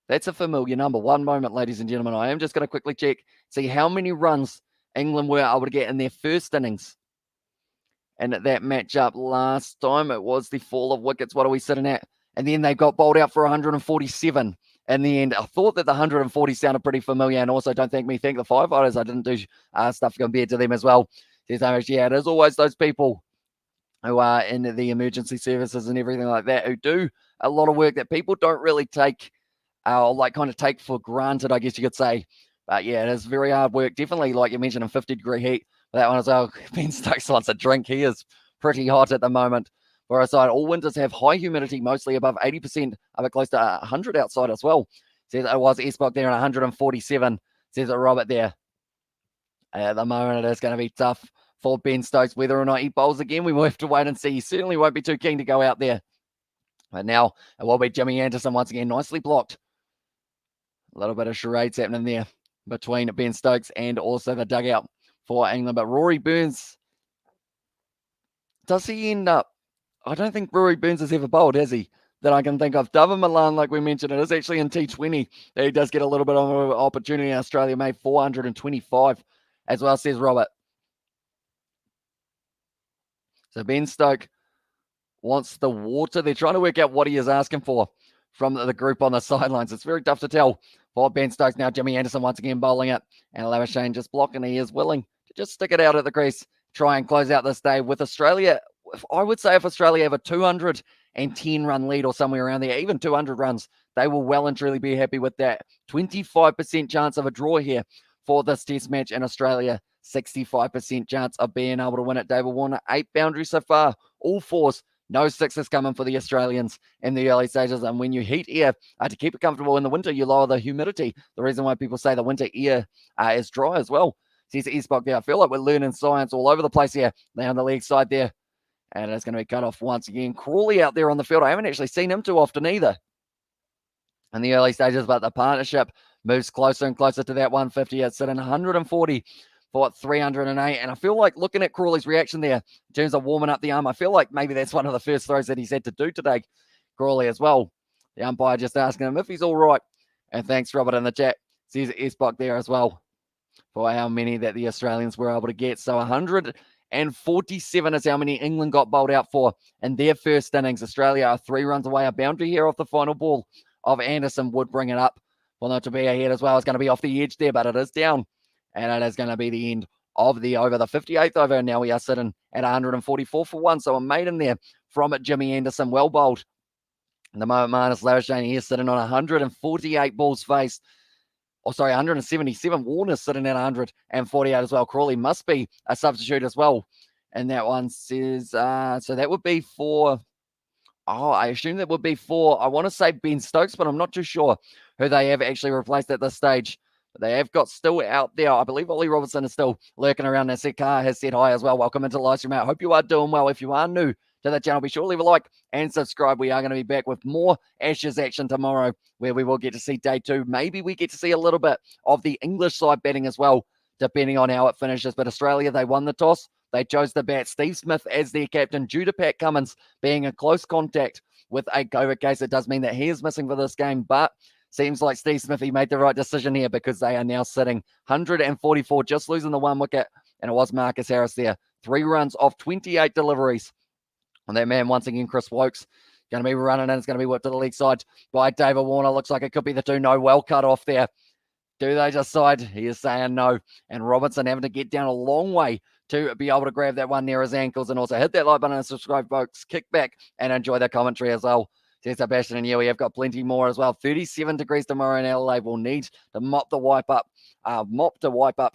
That's a familiar number. One moment, ladies and gentlemen. I am just going to quickly check, see how many runs England were able to get in their first innings. And at that matchup last time, it was the fall of wickets. What are we sitting at? And then they got bowled out for 147 in the end. I thought that the 140 sounded pretty familiar. And also, don't thank me, thank the firefighters. I didn't do stuff compared to them as well. Yeah, it is always those people who are in the emergency services and everything like that who do a lot of work that people don't really take, take for granted, I guess you could say. But yeah, it is very hard work. Definitely, like you mentioned, in 50-degree heat. That one as well. Ben Stokes wants a drink. He is pretty hot at the moment for our side. All winters have high humidity, mostly above 80%, up close to 100 outside as well. Says it was Spock there at 147. Says it Robert there. At the moment, it is going to be tough for Ben Stokes. Whether or not he bowls again, we will have to wait and see. He certainly won't be too keen to go out there. But now it will be Jimmy Anderson once again, nicely blocked. A little bit of charades happening there between Ben Stokes and also the dugout for England. But Rory Burns, does he end up? I don't think Rory Burns has ever bowled, has he? That I can think of. David Milan, like we mentioned, it is actually in T20 that he does get a little bit of an opportunity. Australia made 425 as well, says Robert. So Ben Stokes wants the water. They're trying to work out what he is asking for from the group on the sidelines. It's very tough to tell for Ben Stokes. Now Jimmy Anderson once again bowling it, and Labuschagne just blocking. He is willing to just stick it out at the crease, try and close out this day with Australia. I would say if Australia have a 210-run lead or somewhere around there, even 200 runs, they will well and truly be happy with that. 25% chance of a draw here for this test match in Australia. 65% chance of being able to win it. David Warner, 8 boundaries so far, all 4s. No 6s coming for the Australians in the early stages. And when you heat air to keep it comfortable in the winter, you lower the humidity. The reason why people say the winter air is dry as well. Says Eastbrook there. I feel like we're learning science all over the place here. They're on the leg side there. And it's going to be cut off once again. Crawley out there on the field. I haven't actually seen him too often either in the early stages, but the partnership moves closer and closer to that 150. It's sitting 140 for 308. And I feel like looking at Crawley's reaction there in terms of warming up the arm, I feel like maybe that's one of the first throws that he's had to do today, Crawley as well. The umpire just asking him if he's all right. And thanks, Robert, in the chat. Says Esbok there as well for how many that the Australians were able to get. So 147 is how many England got bowled out for in their first innings. Australia are 3 runs away. A boundary here off the final ball of Anderson would bring it up. Well, not to be ahead as well. It's going to be off the edge there, but it is down. And it is going to be the end of the over, the 58th over. And now we are sitting at 144 for 1. So a maiden there from it, Jimmy Anderson, well bowled. And the moment Marnus Labuschagne here sitting on 148 balls faced. 177. Warner's sitting at 148 as well. Crawley must be a substitute as well. And that one says, so that would be for, I assume that would be for, I want to say Ben Stokes, but I'm not too sure who they have actually replaced at this stage. But they have got still out there. I believe Ollie Robertson is still lurking around. And Sekar has said hi as well. Welcome into the live stream. I hope you are doing well. If you are new to the channel, be sure to leave a like and subscribe. We are going to be back with more Ashes action tomorrow, where we will get to see day 2. Maybe we get to see a little bit of the English side batting as well, depending on how it finishes. But Australia, they won the toss. They chose to bat Steve Smith as their captain due to Pat Cummins being in close contact with a COVID case. It does mean that he is missing for this game, but seems like Steve Smith, he made the right decision here, because they are now sitting 144, just losing the 1 wicket. And it was Marcus Harris there. 3 runs off 28 deliveries. And that man, once again, Chris Wokes, going to be running in. It's going to be whipped to the leg side by David Warner. Looks like it could be the 2-no. Well cut off there. Do they decide? He is saying no. And Robertson having to get down a long way to be able to grab that one near his ankles. And also hit that like button and subscribe, folks. Kick back and enjoy the commentary as well. There's Sebastian, and yeah, we have got plenty more as well. 37 degrees tomorrow in Adelaide. We'll need to mop to wipe up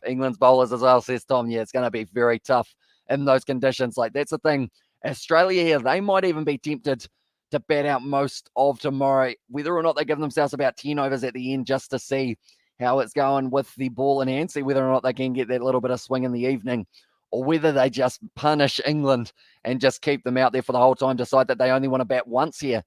England's bowlers as well, says Tom. Yeah, it's going to be very tough in those conditions. Like, that's the thing. Australia here, they might even be tempted to bat out most of tomorrow, whether or not they give themselves about 10 overs at the end just to see how it's going with the ball in hand, see whether or not they can get that little bit of swing in the evening, or whether they just punish England and just keep them out there for the whole time, decide that they only want to bat once here.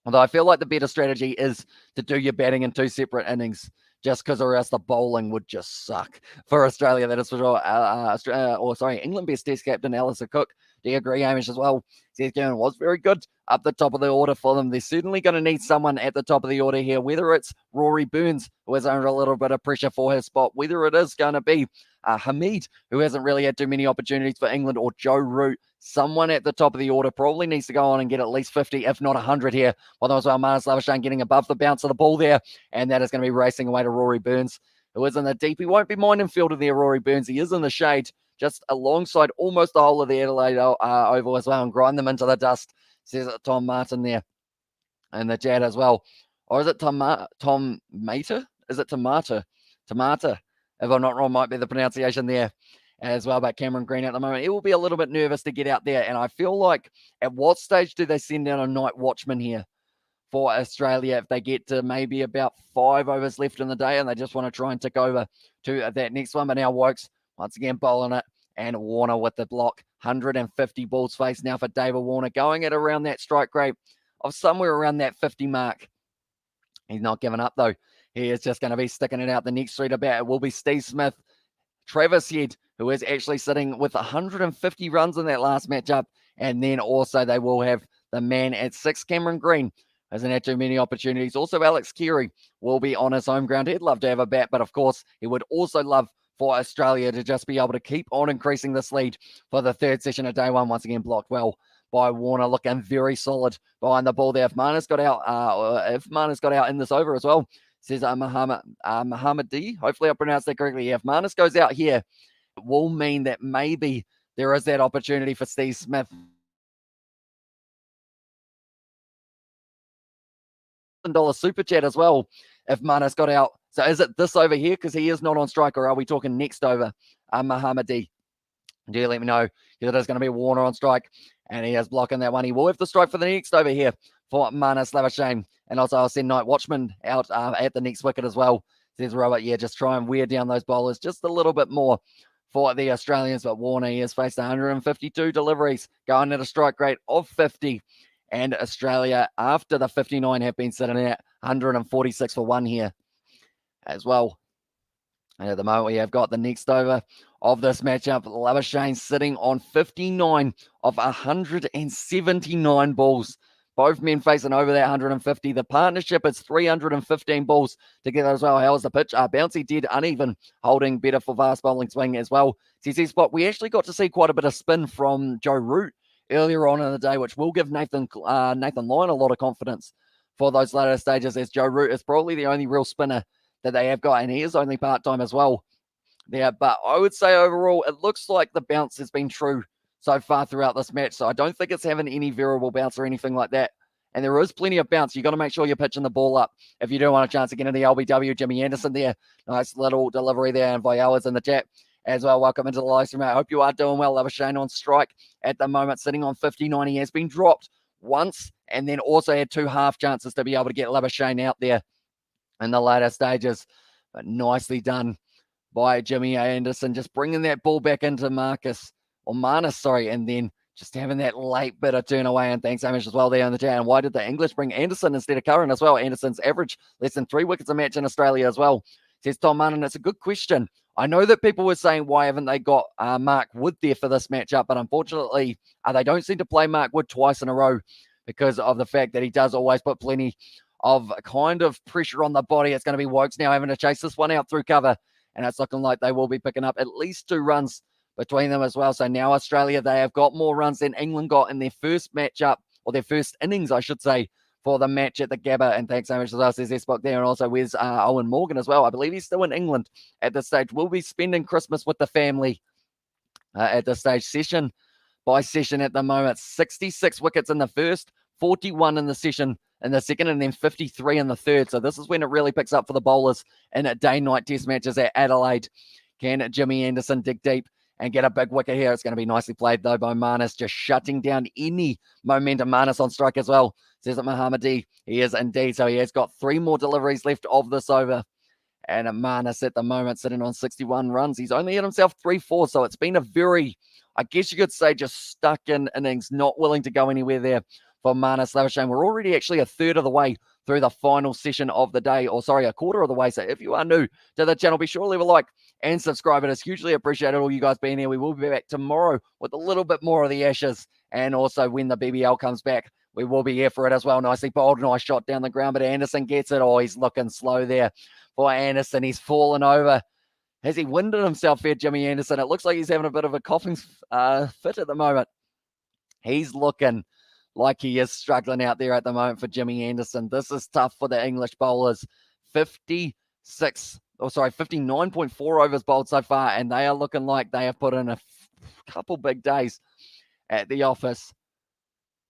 Although I feel like the better strategy is to do your batting in 2 separate innings, just because or else the bowling would just suck for Australia. That is for sure. England best test captain Alistair Cook. Do you agree, Hamish, as well? Seth Gavin was very good up the top of the order for them. They're certainly going to need someone at the top of the order here, whether it's Rory Burns, who is under a little bit of pressure for his spot, whether it is going to be Hamid, who hasn't really had too many opportunities for England, or Joe Root. Someone at the top of the order probably needs to go on and get at least 50, if not 100 here. Although as well, Marnus Labuschagne getting above the bounce of the ball there, and that is going to be racing away to Rory Burns, who is in the deep. He won't be minding fielder there, Rory Burns. He is in the shade, just alongside almost the whole of the Adelaide Oval as well, and grind them into the dust, says Tom Martin there in the chat as well. Or is it Tom Mater? Is it Tomata? Tomata, if I'm not wrong, might be the pronunciation there as well. But Cameron Green at the moment, he will be a little bit nervous to get out there. And I feel like, at what stage do they send down a night watchman here for Australia if they get to maybe about 5 overs left in the day and they just want to try and tick over to that next one? But now Wokes once again bowling it, and Warner with the block. 150 balls faced now for David Warner, going at around that strike rate of somewhere around that 50 mark. He's not giving up though. He is just going to be sticking it out. The next 3 to bat, it will be Steve Smith, Travis Head, who is actually sitting with 150 runs in that last matchup. And then also they will have the man at 6, Cameron Green. Hasn't had too many opportunities. Also, Alex Carey will be on his home ground. He'd love to have a bat, but of course, he would also love for Australia to just be able to keep on increasing this lead for the third session of day one. Once again, blocked well by Warner, looking very solid behind the ball there. If Mana's got out in this over as well, says Mohammadi. Hopefully I pronounced that correctly. If Manus goes out here, it will mean that maybe there is that opportunity for Steve Smith. $1 super chat as well if Manus got out. So is it this over here? Because he is not on strike, or are we talking next over? Mohammadi. Do let me know. It is going to be Warner on strike, and he is blocking that one. He will have to strike for the next over here for Manus Labuschagne. And also I'll send Night Watchman out at the next wicket as well. Says Robert, yeah, just try and wear down those bowlers just a little bit more for the Australians. But Warner, he has faced 152 deliveries, going at a strike rate of 50. And Australia, after the 59, have been sitting at 146 for one here as well. And at the moment, we have got the next over of this matchup. Labuschagne sitting on 59 of 179 balls. Both men facing over that 150. The partnership is 315 balls together as well. How's the pitch? Bouncy, dead, uneven, holding better for fast bowling swing as well. CC spot. We actually got to see quite a bit of spin from Joe Root earlier on in the day, which will give Nathan Lyon a lot of confidence for those later stages, as Joe Root is probably the only real spinner that they have got, and he is only part-time as well there. But I would say overall, it looks like the bounce has been true so far throughout this match, so I don't think it's having any variable bounce or anything like that. And there is plenty of bounce. You've got to make sure you're pitching the ball up if you do want a chance to get into the LBW. Jimmy Anderson there. Nice little delivery there, and Viola's in the chat as well. Welcome into the live stream. I hope you are doing well. Labuschagne on strike at the moment, sitting on 59. He has been dropped once and then also had 2 half chances to be able to get Labuschagne out there in the later stages. But nicely done by Jimmy Anderson, just bringing that ball back into Manus, and then just having that late bit of turn away. And thanks so much as well there in the chat. And why did the English bring Anderson instead of Curran as well? Anderson's average less than 3 wickets a match in Australia as well, says Tom Martin. It's a good question. I know that people were saying, why haven't they got Mark Wood there for this matchup? But unfortunately, they don't seem to play Mark Wood twice in a row because of the fact that he does always put plenty of kind of pressure on the body. It's going to be Wokes now having to chase this one out through cover, and it's looking like they will be picking up at least 2 runs between them as well. So now Australia, they have got more runs than England got in their first matchup, or their first innings, I should say, for the match at the Gabba. And thanks so much as well, says S-Book there. And also where's Owen Morgan as well. I believe he's still in England at this stage. We'll be spending Christmas with the family at this stage, session by session at the moment. 66 wickets in the first, 41 in the session in the second, and then 53 in the third. So this is when it really picks up for the bowlers in a day-night test matches at Adelaide. Can Jimmy Anderson dig deep and get a big wicket here? It's going to be nicely played, though, by Manus, just shutting down any momentum. Manus on strike as well, says it Mohammadi. He is indeed. So he has got 3 more deliveries left of this over. And Manus at the moment sitting on 61 runs. He's only hit himself 3-4. So it's been a very, I guess you could say, just stuck in innings, not willing to go anywhere there for Manus Labuschagne. We're already actually a third of the way through the final session of the day, or sorry, a quarter of the way. So if you are new to the channel, be sure to leave a like and subscribe. It is hugely appreciated, all you guys being here. We will be back tomorrow with a little bit more of the Ashes, and also when the BBL comes back, we will be here for it as well. Nicely bowled, nice shot down the ground, but Anderson gets it. Oh, he's looking slow there for Anderson. He's fallen over. Has he winded himself here, Jimmy Anderson? It looks like he's having a bit of a coughing fit at the moment. He's looking like he is struggling out there at the moment for Jimmy Anderson. This is tough for the English bowlers. 59.4 overs bowled so far, and they are looking like they have put in a couple big days at the office.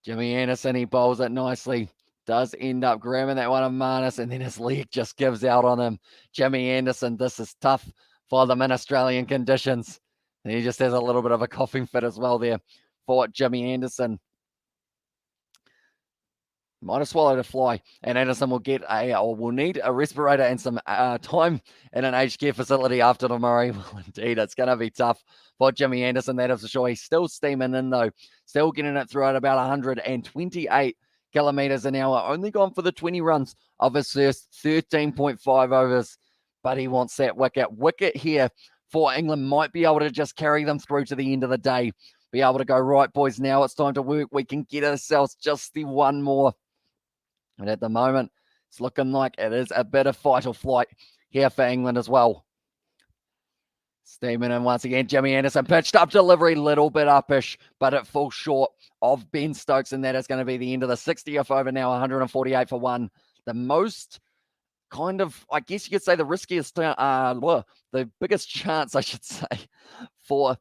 Jimmy Anderson, he bowls it nicely. Does end up grabbing that one of Manus, and then his leg just gives out on him. Jimmy Anderson, this is tough for them in Australian conditions. And he just has a little bit of a coughing fit as well there for Jimmy Anderson. Might have swallowed a fly, and Anderson will will need a respirator and some time in an aged care facility after tomorrow. Well, indeed, it's going to be tough for Jimmy Anderson, that is for sure. He's still steaming in, though. Still getting it through at about 128 kilometers an hour. Only gone for the 20 runs of his first 13.5 overs, but he wants that wicket. Wicket here for England might be able to just carry them through to the end of the day. Be able to go, right, boys, now it's time to work. We can get ourselves just the one more. And at the moment, it's looking like it is a bit of fight or flight here for England as well. Steaming in once again. Jimmy Anderson pitched up delivery, little bit uppish, but it falls short of Ben Stokes, and that is going to be the end of the 60th over now, 148 for one. The most kind of, I guess you could say, the riskiest, the biggest chance, I should say, for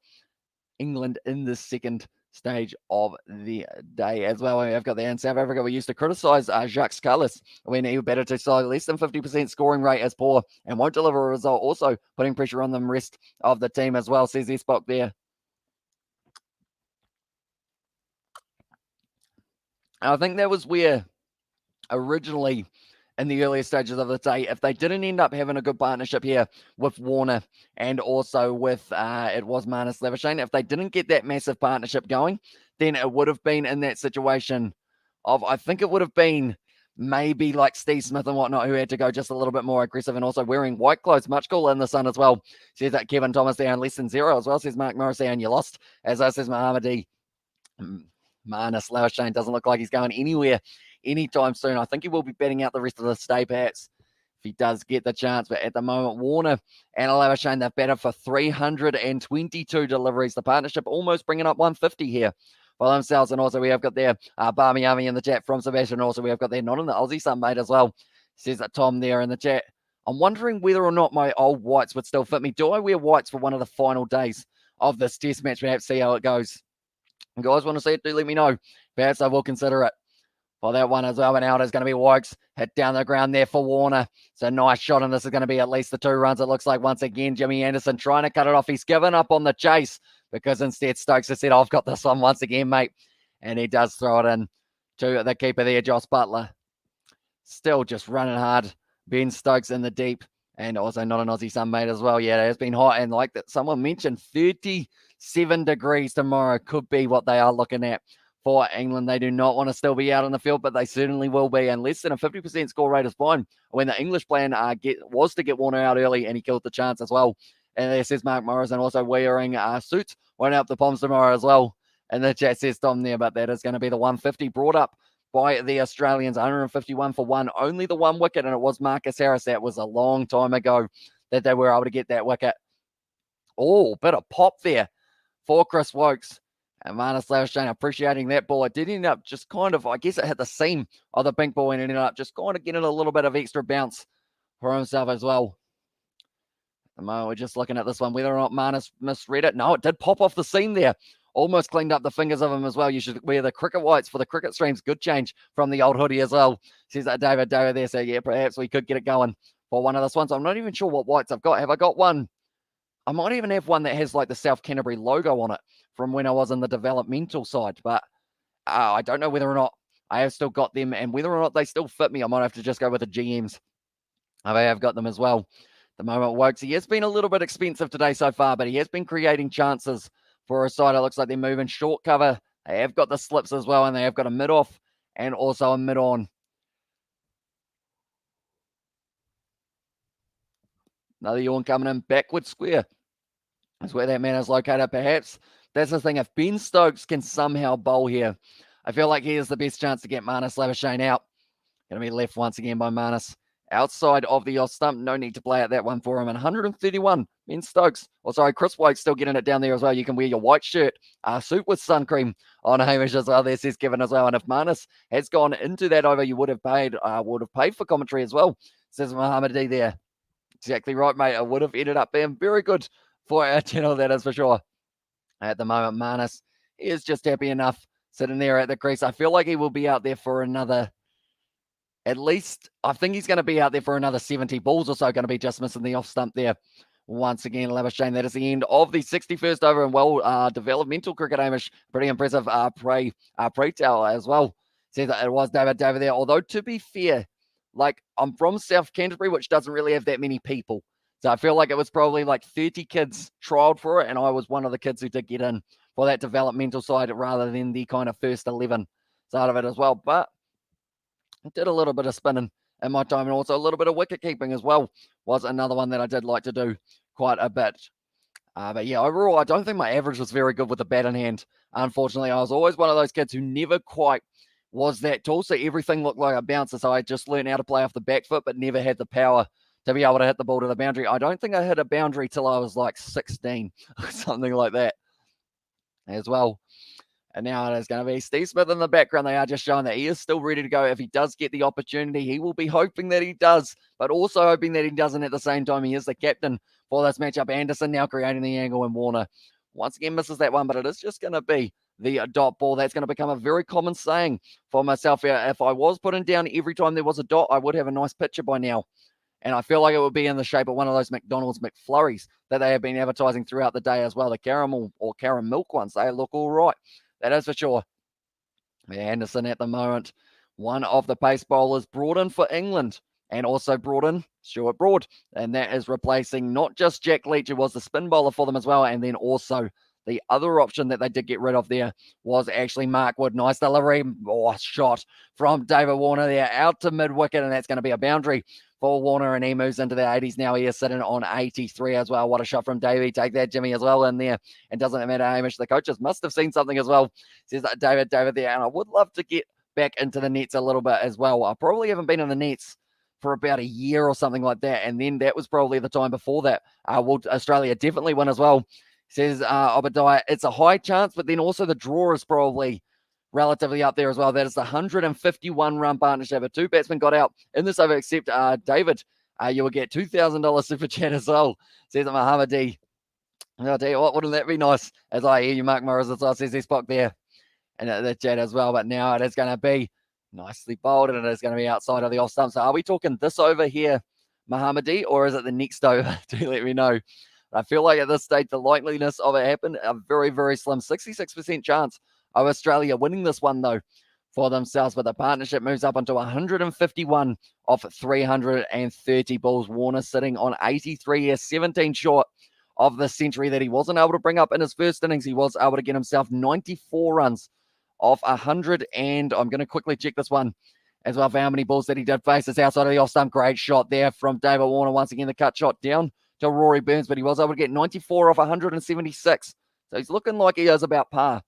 England in the second stage of the day as well. I've got there in South Africa. We used to criticise Jacques Scarlett when he batted to side less than 50% scoring rate as poor and won't deliver a result. Also putting pressure on the rest of the team as well, says Spock there. And I think that was where originally in the earlier stages of the day, if they didn't end up having a good partnership here with Warner and also with, it was Marnus Labuschagne, if they didn't get that massive partnership going, then it would have been in that situation of, I think it would have been maybe like Steve Smith and whatnot, who had to go just a little bit more aggressive and also wearing white clothes, much cooler in the sun as well. Says that Kevin Thomas down less than zero as well, says Mark Morris, and you lost. As I says Mohammadi, Marnus Labuschagne doesn't look like he's going anywhere anytime soon. I think he will be betting out the rest of the stay, perhaps, if he does get the chance. But at the moment, Warner and Labuschagne, they've batted for 322 deliveries. The partnership almost bringing up 150 here for themselves. And also we have got there Barmiami in the chat from Sebastian. Also we have got there not in the Aussie Sunmate as well, says that Tom there in the chat. I'm wondering whether or not my old whites would still fit me. Do I wear whites for one of the final days of this test match? Perhaps see how it goes. You guys want to see it? Do let me know. Perhaps I will consider it for that one as well. And out is going to be Wokes. Hit down the ground there for Warner. It's a nice shot, and this is going to be at least the 2 runs. It looks like once again Jimmy Anderson trying to cut it off. He's given up on the chase because instead Stokes has said, I've got this one once again, mate. And he does throw it in to the keeper there, Josh Butler. Still just running hard. Ben Stokes in the deep. And also not an Aussie sunmate as well. Yeah, it has been hot. And like that, someone mentioned 37 degrees tomorrow could be what they are looking at for England. They do not want to still be out on the field, but they certainly will be. And less than a 50% score rate is fine. When the English plan was to get Warner out early, and he killed the chance as well. And there says Mark Morris, and also wearing suits. Won't help the Poms tomorrow as well. And the chat says Tom there, but that is going to be the 150 brought up by the Australians, 151 for one, only the 1 wicket, and it was Marcus Harris. That was a long time ago that they were able to get that wicket. Oh, bit of pop there for Chris Wokes. And Marnus Labuschagne appreciating that ball. It did end up just kind of, I guess it hit the seam of the pink ball and it ended up just kind of getting a little bit of extra bounce for himself as well. At the moment, we're just looking at this one, whether or not Marnus misread it. No, it did pop off the seam there. Almost cleaned up the fingers of him as well. You should wear the cricket whites for the cricket streams. Good change from the old hoodie as well. Says that David Doe there. So, yeah, perhaps we could get it going for one of this ones. I'm not even sure what whites I've got. Have I got one? I might even have one that has like the South Canterbury logo on it from when I was in the developmental side. But I don't know whether or not I have still got them and whether or not they still fit me. I might have to just go with the GMs. I have got them as well. At the moment, Wokes, he has been a little bit expensive today so far, but he has been creating chances for a side. It looks like they're moving short cover. They have got the slips as well, and they have got a mid-off and also a mid-on. Another yawn coming in. Backward square is where that man is located, perhaps. That's the thing. If Ben Stokes can somehow bowl here, I feel like he has the best chance to get Marnus Labuschagne out. Going to be left once again by Marnus. Outside of the off stump, no need to play out that one for him. And 131, Ben Stokes. Oh, sorry, Chris White still getting it down there as well. You can wear your white shirt, suit with sun cream on Hamish as well. There says Kevin as well. And if Marnus has gone into that over, you would have paid for commentary as well. Says Mohammadi there. Exactly right, mate. It would have ended up being very good for our channel, that is for sure. At the moment, Marnus is just happy enough sitting there at the crease. I feel like he will be out there for another, at least, I think he's going to be out there for another 70 balls or so, going to be just missing the off stump there. Once again, Labuschagne, that is the end of the 61st over in developmental cricket, Hamish. Pretty impressive pre-tower as well. Says that it was David Dover there. Although, to be fair, like, I'm from South Canterbury, which doesn't really have that many people. So I feel like it was probably like 30 kids trialed for it, and I was one of the kids who did get in for that developmental side rather than the kind of first 11 side of it as well. But I did a little bit of spinning in my time, and also a little bit of wicket keeping as well was another one that I did like to do quite a bit. But yeah, overall, I don't think my average was very good with the bat in hand. Unfortunately, I was always one of those kids who never quite was that tall, so everything looked like a bouncer. So I just learned how to play off the back foot, but never had the power to be able to hit the ball to the boundary. I don't think I hit a boundary till I was like 16 or something like that as well. And now it is going to be Steve Smith in the background. They are just showing that he is still ready to go. If he does get the opportunity, he will be hoping that he does, but also hoping that he doesn't at the same time. He is the captain for this matchup. Anderson now creating the angle, and Warner once again misses that one, but it is just going to be the dot ball. That's going to become a very common saying for myself. If I was putting down every time there was a dot, I would have a nice picture by now. And I feel like it would be in the shape of one of those McDonald's McFlurries that they have been advertising throughout the day as well. The caramel or caramel milk ones, they look all right. That is for sure. Anderson at the moment, one of the pace bowlers brought in for England, and also brought in Stuart Broad. And that is replacing not just Jack Leach, who was the spin bowler for them as well, and then also the other option that they did get rid of there was actually Mark Wood. Nice delivery, shot from David Warner there out to mid-wicket, and that's going to be a boundary for Warner, and he moves into the 80s now. He is sitting on 83 as well. What a shot from Davey. Take that, Jimmy, as well in there. It doesn't matter, Hamish. The coaches must have seen something as well. Says David there, and I would love to get back into the nets a little bit as well. I probably haven't been in the nets for about a year or something like that, and then that was probably the time before that. Will Australia definitely win as well? Says Obadiah, it's a high chance, but then also the draw is probably relatively up there as well. That is the 151 run partnership. But two batsmen got out in this over, except David. You will get $2,000 super chat as well, says Mohammadi. I'll tell you what, wouldn't that be nice? As I hear you, Mark Morris as well, says he's Spock there in the chat as well. But now it is going to be nicely bowled, and it is going to be outside of the off stump. So are we talking this over here, Mohammadi, or is it the next over? Do let me know. I feel like at this stage, the likeliness of it happened, a very, very slim 66% chance of Australia winning this one, though, for themselves. But the partnership moves up onto 151 off 330 balls. Warner sitting on 83 here, 17 short of the century that he wasn't able to bring up in his first innings. He was able to get himself 94 runs off 100. And I'm going to quickly check this one as well for how many balls that he did face. It's outside of the off stump. Great shot there from David Warner. Once again, the cut shot down to Rory Burns, but he was able to get 94 off 176. So he's looking like he is about par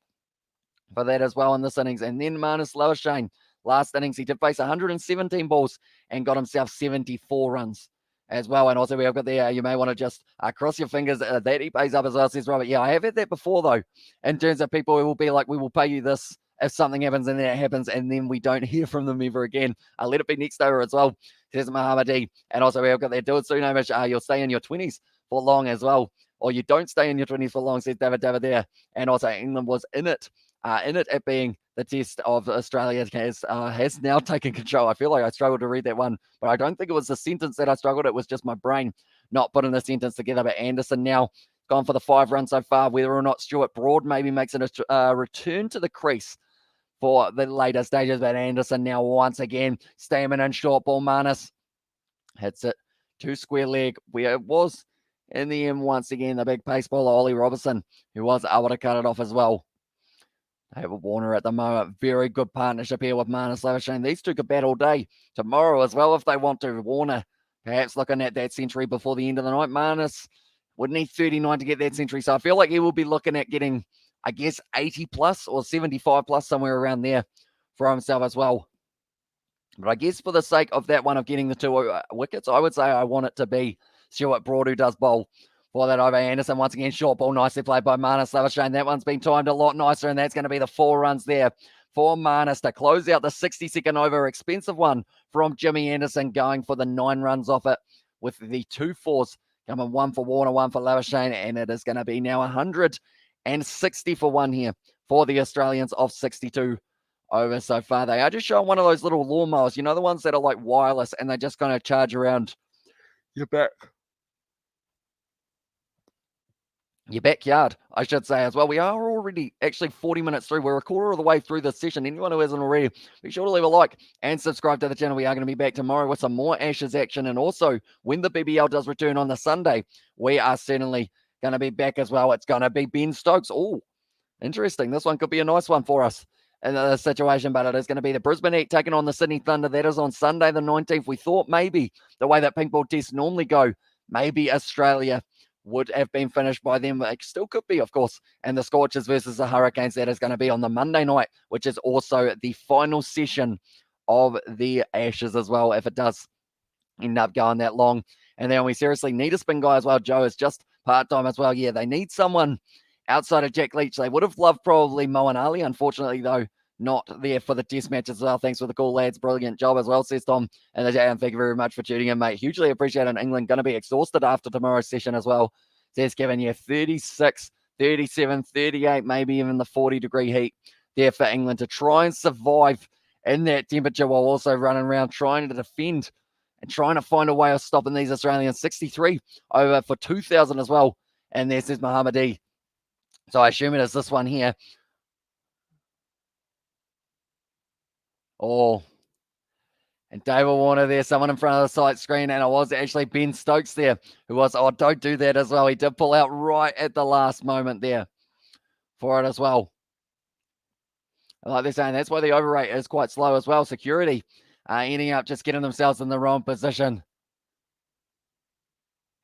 for that as well in this innings. And then Marnus Labuschagne, last innings, he did face 117 balls and got himself 74 runs as well. And also we have got there, you may want to just cross your fingers that he pays up as well, says Robert. Yeah, I have had that before, though, in terms of people who will be like, we will pay you this if something happens, and then it happens, and then we don't hear from them ever again. Let it be next over as well, says Mohammadi. And also we have got there, do it soon, Hamish. You'll stay in your 20s for long as well, or you don't stay in your 20s for long, says David there. And also England was in it at being the test of Australia has now taken control. I feel like I struggled to read that one, but I don't think it was the sentence that I struggled. It was just my brain not putting the sentence together. But Anderson now gone for the 5 runs so far. Whether or not Stuart Broad maybe makes a return to the crease for the later stages. But Anderson now once again staying in short ball. Marnus hits it to square leg where it was in the end. Once again, the big pace bowler, Ollie Robertson, who was able to cut it off as well. David Warner at the moment, very good partnership here with Marnus Labuschagne. These two could bat all day tomorrow as well if they want to. Warner perhaps looking at that century before the end of the night. Marnus would need 39 to get that century. So I feel like he will be looking at getting, I guess, 80 plus or 75 plus, somewhere around there for himself as well. But I guess for the sake of that one of getting the 2 wickets, I would say I want it to be Stuart Broad who does bowl for that over. Anderson once again, short ball, nicely played by Marnus Labuschagne. That one's been timed a lot nicer, and that's going to be the 4 runs there for Marnus to close out the 62nd over. Expensive one from Jimmy Anderson, going for the 9 runs off it with the 2 4s coming, 1 for Warner, 1 for Labuschagne, and it is going to be now 160 for 1 here for the Australians of 62 over so far. They are just showing one of those little lawnmowers, you know, the ones that are like wireless, and they just kind of charge around your back. Your backyard, I should say as well. We are already actually 40 minutes through. We're a quarter of the way through this session. Anyone who hasn't already, be sure to leave a like and subscribe to the channel. We are going to be back tomorrow with some more Ashes action. And also, when the BBL does return on the Sunday, we are certainly going to be back as well. It's going to be Ben Stokes. Oh, interesting. This one could be a nice one for us in the situation, but it is going to be the Brisbane Heat taking on the Sydney Thunder. That is on Sunday the 19th. We thought maybe the way that pink ball tests normally go, maybe Australia would have been finished by them. It still could be, of course. And the Scorchers versus the Hurricanes, that is going to be on the Monday night, which is also the final session of the Ashes as well, if it does end up going that long. And then we seriously need a spin guy as well. Joe is just part-time as well. Yeah, they need someone outside of Jack Leach. They would have loved probably Moeen Ali. Unfortunately, though, not there for the test match as well. Thanks for the call, lads. Brilliant job as well, says Tom. And thank you very much for tuning in, mate. Hugely appreciated. England going to be exhausted after tomorrow's session as well. Says Kevin, yeah, 36, 37, 38, maybe even the 40-degree heat there for England to try and survive in that temperature while also running around trying to defend and trying to find a way of stopping these Australians. 63 over for 2,000 as well. And there says Mohammadi. So I assume it is this one here. Oh, and David Warner there, someone in front of the sight screen, and it was actually Ben Stokes there who was, oh, don't do that as well. He did pull out right at the last moment there for it as well. And like they're saying, that's why the over rate is quite slow as well. Security ending up just getting themselves in the wrong position.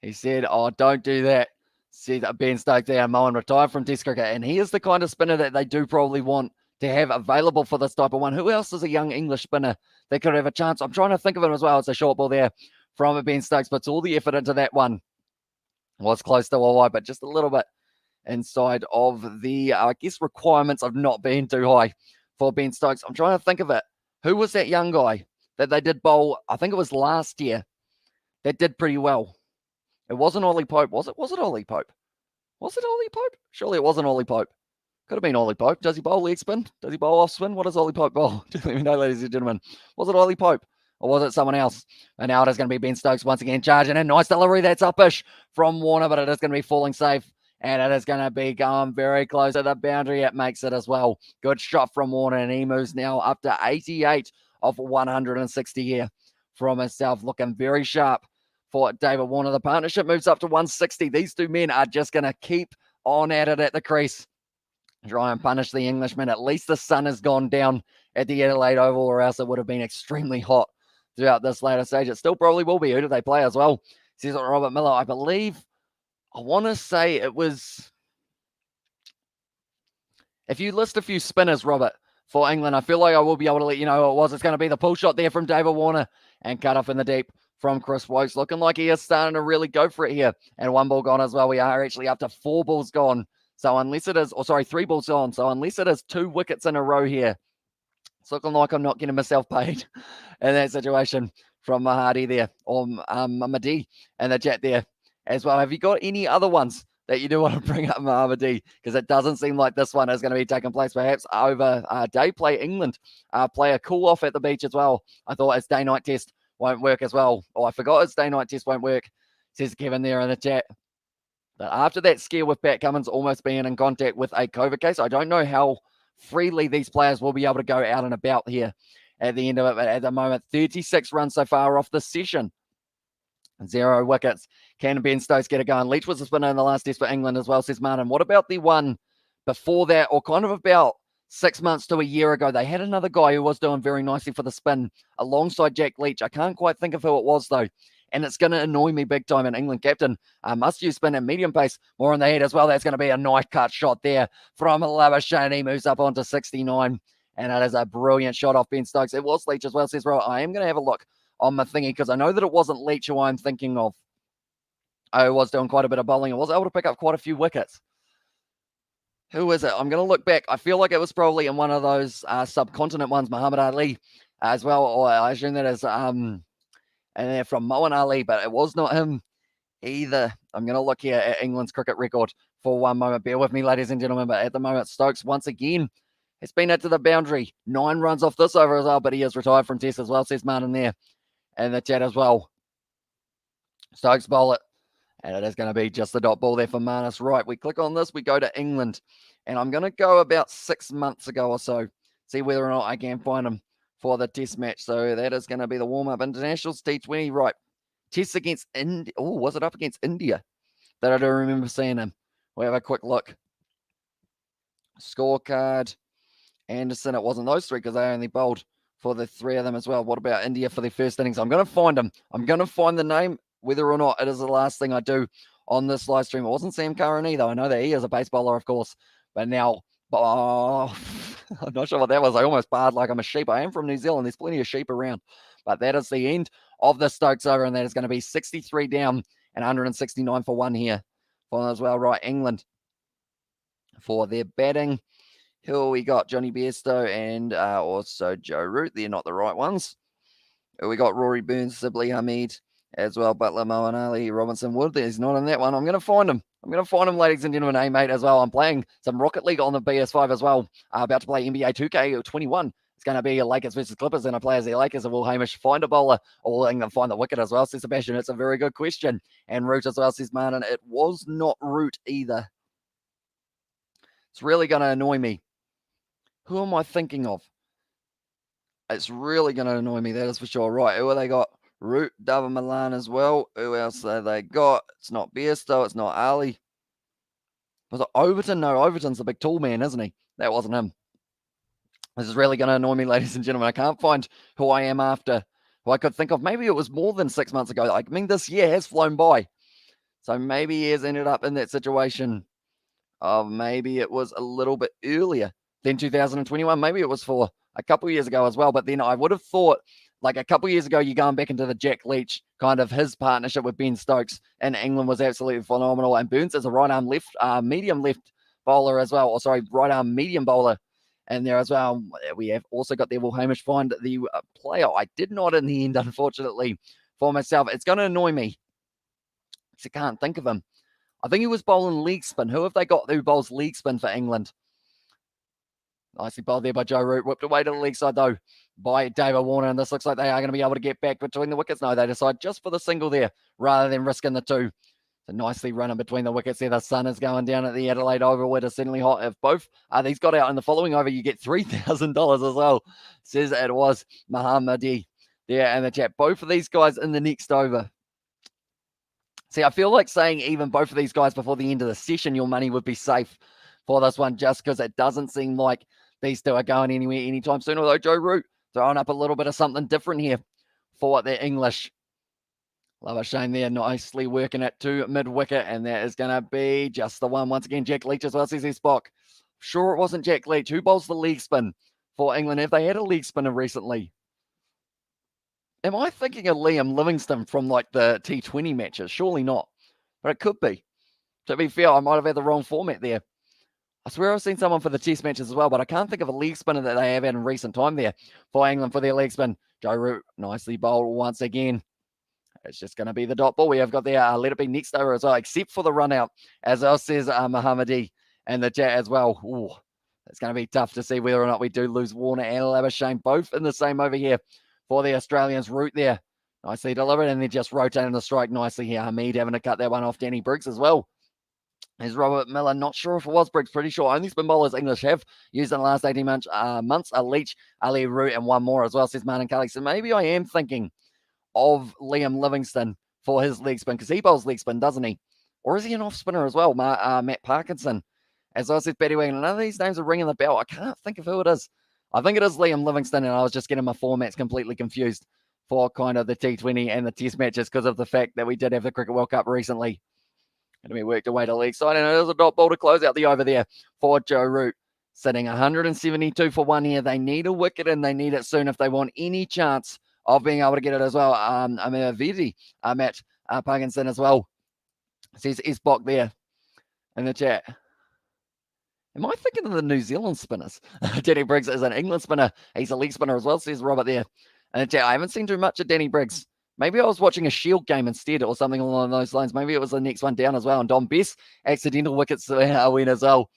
He said, oh, don't do that. Said Ben Stokes there, Moeen retired from Test cricket, and he is the kind of spinner that they do probably want to have available for this type of one. Who else is a young English spinner that could have a chance? I'm trying to think of it as well. It's a short ball there from Ben Stokes, but all the effort into that one was close to a wide, but just a little bit inside of the, I guess, requirements of not being too high for Ben Stokes. I'm trying to think of it. Who was that young guy that they did bowl? I think it was last year that did pretty well. It wasn't Ollie Pope, was it? Was it Ollie Pope? Was it Ollie Pope? Surely it wasn't Ollie Pope. Could have been Ollie Pope. Does he bowl leg spin? Does he bowl off spin? What does Ollie Pope bowl? Let me know, ladies and gentlemen. Was it Ollie Pope? Or was it someone else? And now it is going to be Ben Stokes once again charging in. Nice delivery. That's uppish from Warner, but it is going to be falling safe. And it is going to be going very close to the boundary. It makes it as well. Good shot from Warner, and he moves now up to 88 of 160 here from himself. Looking very sharp for David Warner. The partnership moves up to 160. These two men are just going to keep on at it at the crease. Try and punish the Englishman. At least the sun has gone down at the Adelaide Oval, or else it would have been extremely hot throughout this later stage. It still probably will be. Who do they play as well? Says Robert Miller. I believe, I want to say it was, if you list a few spinners, Robert, for England, I feel like I will be able to let you know who it was. It's going to be the pull shot there from David Warner and cut off in the deep from Chris Wokes. Looking like he is starting to really go for it here. And one ball gone as well. We are actually up to 4 balls gone. So unless it is, 3 balls gone. So unless it is 2 wickets in a row here, it's looking like I'm not getting myself paid in that situation from Mahadi there, or Mahdi in the chat there as well. Have you got any other ones that you do want to bring up, Mahdi? Because it doesn't seem like this one is going to be taking place perhaps over day play. England play a cool off at the beach as well. I thought its day-night test won't work as well. Oh, I forgot its day-night test won't work, says Kevin there in the chat. But after that scare with Pat Cummins almost being in contact with a COVID case, I don't know how freely these players will be able to go out and about here at the end of it. But at the moment, 36 runs so far off the session. 0 wickets. Can Ben Stokes get it going? Leach was a spinner in the last test for England as well, says Martin. What about the one before that, or kind of about 6 months to a year ago? They had another guy who was doing very nicely for the spin alongside Jack Leach. I can't quite think of who it was, though. And it's going to annoy me big time. An England captain must use spin and medium pace more on the head as well. That's going to be a nice cut shot there from Labuschagne. He moves up onto 69. And it is a brilliant shot off Ben Stokes. It was Leach as well, says Robert. I am going to have a look on my thingy because I know that it wasn't Leach who I'm thinking of. I was doing quite a bit of bowling. I was able to pick up quite a few wickets. Who is it? I'm going to look back. I feel like it was probably in one of those subcontinent ones, Muhammad Ali as well. Or I assume that is and they're from Moeen Ali, but it was not him either. I'm going to look here at England's cricket record for one moment. Bear with me, ladies and gentlemen. But at the moment, Stokes once again has been into the boundary. 9 runs off this over as well, but he is retired from Test as well, says Martin there in the chat as well. Stokes bowl it, and it is going to be just the dot ball there for Marnus. Right, we click on this, we go to England, and I'm going to go about 6 months ago or so, see whether or not I can find him for the test match. So that is going to be the warm-up. Internationals T20, right. Tests against India. Oh, was it up against India that I don't remember seeing him? We'll have a quick look. Scorecard. Anderson, it wasn't those 3 because they only bowled for the 3 of them as well. What about India for their first innings? I'm going to find him. I'm going to find the name, whether or not it is the last thing I do on this live stream. It wasn't Sam Curran either. I know that he is a base bowler, of course. But now, I'm not sure what that was. I almost barred like I'm a sheep. I am from New Zealand. There's plenty of sheep around. But that is the end of the Stokes over, and that is going to be 63 down and 169 for one here. For as well, right, England for their batting. Here we got Johnny Bairstow and also Joe Root. They're not the right ones. We got Rory Burns, Sibley Hamid, as well, Butler, Moeen Ali, Robinson Wood. He's not in that one. I'm going to find him. Ladies and gentlemen, hey, mate, as well. I'm playing some Rocket League on the PS5 as well. About to play NBA 2K21. It's going to be Lakers versus Clippers, and I play as the Lakers. Will Hamish find a bowler, or will England find the wicket as well? Says Sebastian. It's a very good question. And Root as well, says Martin. It was not Root either. It's really going to annoy me. Who am I thinking of? It's really going to annoy me, that is for sure. Right, who have they got? Root, Dava Milan as well. Who else have they got? It's not Bairstow, it's not Ali. Was it Overton? No, Overton's the big tall man, isn't he? That wasn't him. This is really going to annoy me, ladies and gentlemen. I can't find who I am after, who I could think of. Maybe it was more than 6 months ago. I mean, this year has flown by. So maybe he has ended up in that situation of maybe it was a little bit earlier than 2021. Maybe it was for a couple of years ago as well. But then I would have thought, like a couple of years ago, you're going back into the Jack Leach, kind of his partnership with Ben Stokes in England was absolutely phenomenal. And Burns is a right-arm medium left bowler as well. Or sorry, right-arm medium bowler in there as well. We have also got there, Will Hamish find the player. I did not in the end, unfortunately, for myself. It's going to annoy me because I can't think of him. I think he was bowling leg spin. Who have they got who bowls leg spin for England? Nicely bowled there by Joe Root. Whipped away to the leg side, though, by David Warner. And this looks like they are going to be able to get back between the wickets. No, they decide just for the single there rather than risking the two. So nicely running between the wickets there. The sun is going down at the Adelaide Oval, where it's certainly hot. If both these got out in the following over, you get $3,000 as well. Says it was Mohammadi there in the chat. Both of these guys in the next over. See, I feel like saying even both of these guys before the end of the session, your money would be safe for this one, just because it doesn't seem like these two are going anywhere anytime soon. Although Joe Root throwing up a little bit of something different here for the English. Labuschagne there, nicely working it to mid-wicket, and that is going to be just the one. Once again, Jack Leach as well, says Spock. Sure it wasn't Jack Leach. Who bowls the leg spin for England? Have they had a leg spinner recently? Am I thinking of Liam Livingstone from like the T20 matches? Surely not, but it could be. To be fair, I might have had the wrong format there. I swear I've seen someone for the test matches as well, but I can't think of a leg spinner that they have had in recent time there for England for their leg spin. Joe Root, nicely bowled once again. It's just going to be the dot ball. We have got there, let it be next over as well, except for the run out, as well says Mohammadi and the chat as well. Ooh, it's going to be tough to see whether or not we do lose Warner and Labuschagne, both in the same over here for the Australians. Root there, nicely delivered, and then just rotating the strike nicely here. Hamid having to cut that one off. Danny Briggs as well. Is Robert Miller, not sure if it was Briggs, pretty sure only spin bowlers English have used in the last 18 months. A Leach, Ali Root, and one more as well, says Martin Kelly. So maybe I am thinking of Liam Livingstone for his leg spin, because he bowls leg spin, doesn't he? Or is he an off spinner as well? Matt Parkinson, as well says Betty Wang. None of these names are ringing the bell. I can't think of who it is. I think it is Liam Livingstone, and I was just getting my formats completely confused for kind of the T20 and the test matches because of the fact that we did have the Cricket World Cup recently. And we worked away to leg side, and it is a dot ball to close out the over there for Joe Root. Sitting 172 for one here. They need a wicket, and they need it soon if they want any chance of being able to get it as well. Matt Parkinson as well. Says Isbok there in the chat. Am I thinking of the New Zealand spinners? Danny Briggs is an England spinner. He's a leg spinner as well, says Robert there in the chat. I haven't seen too much of Danny Briggs. Maybe I was watching a Shield game instead or something along those lines. Maybe it was the next one down as well. And Dom Bess, accidental wickets win as well.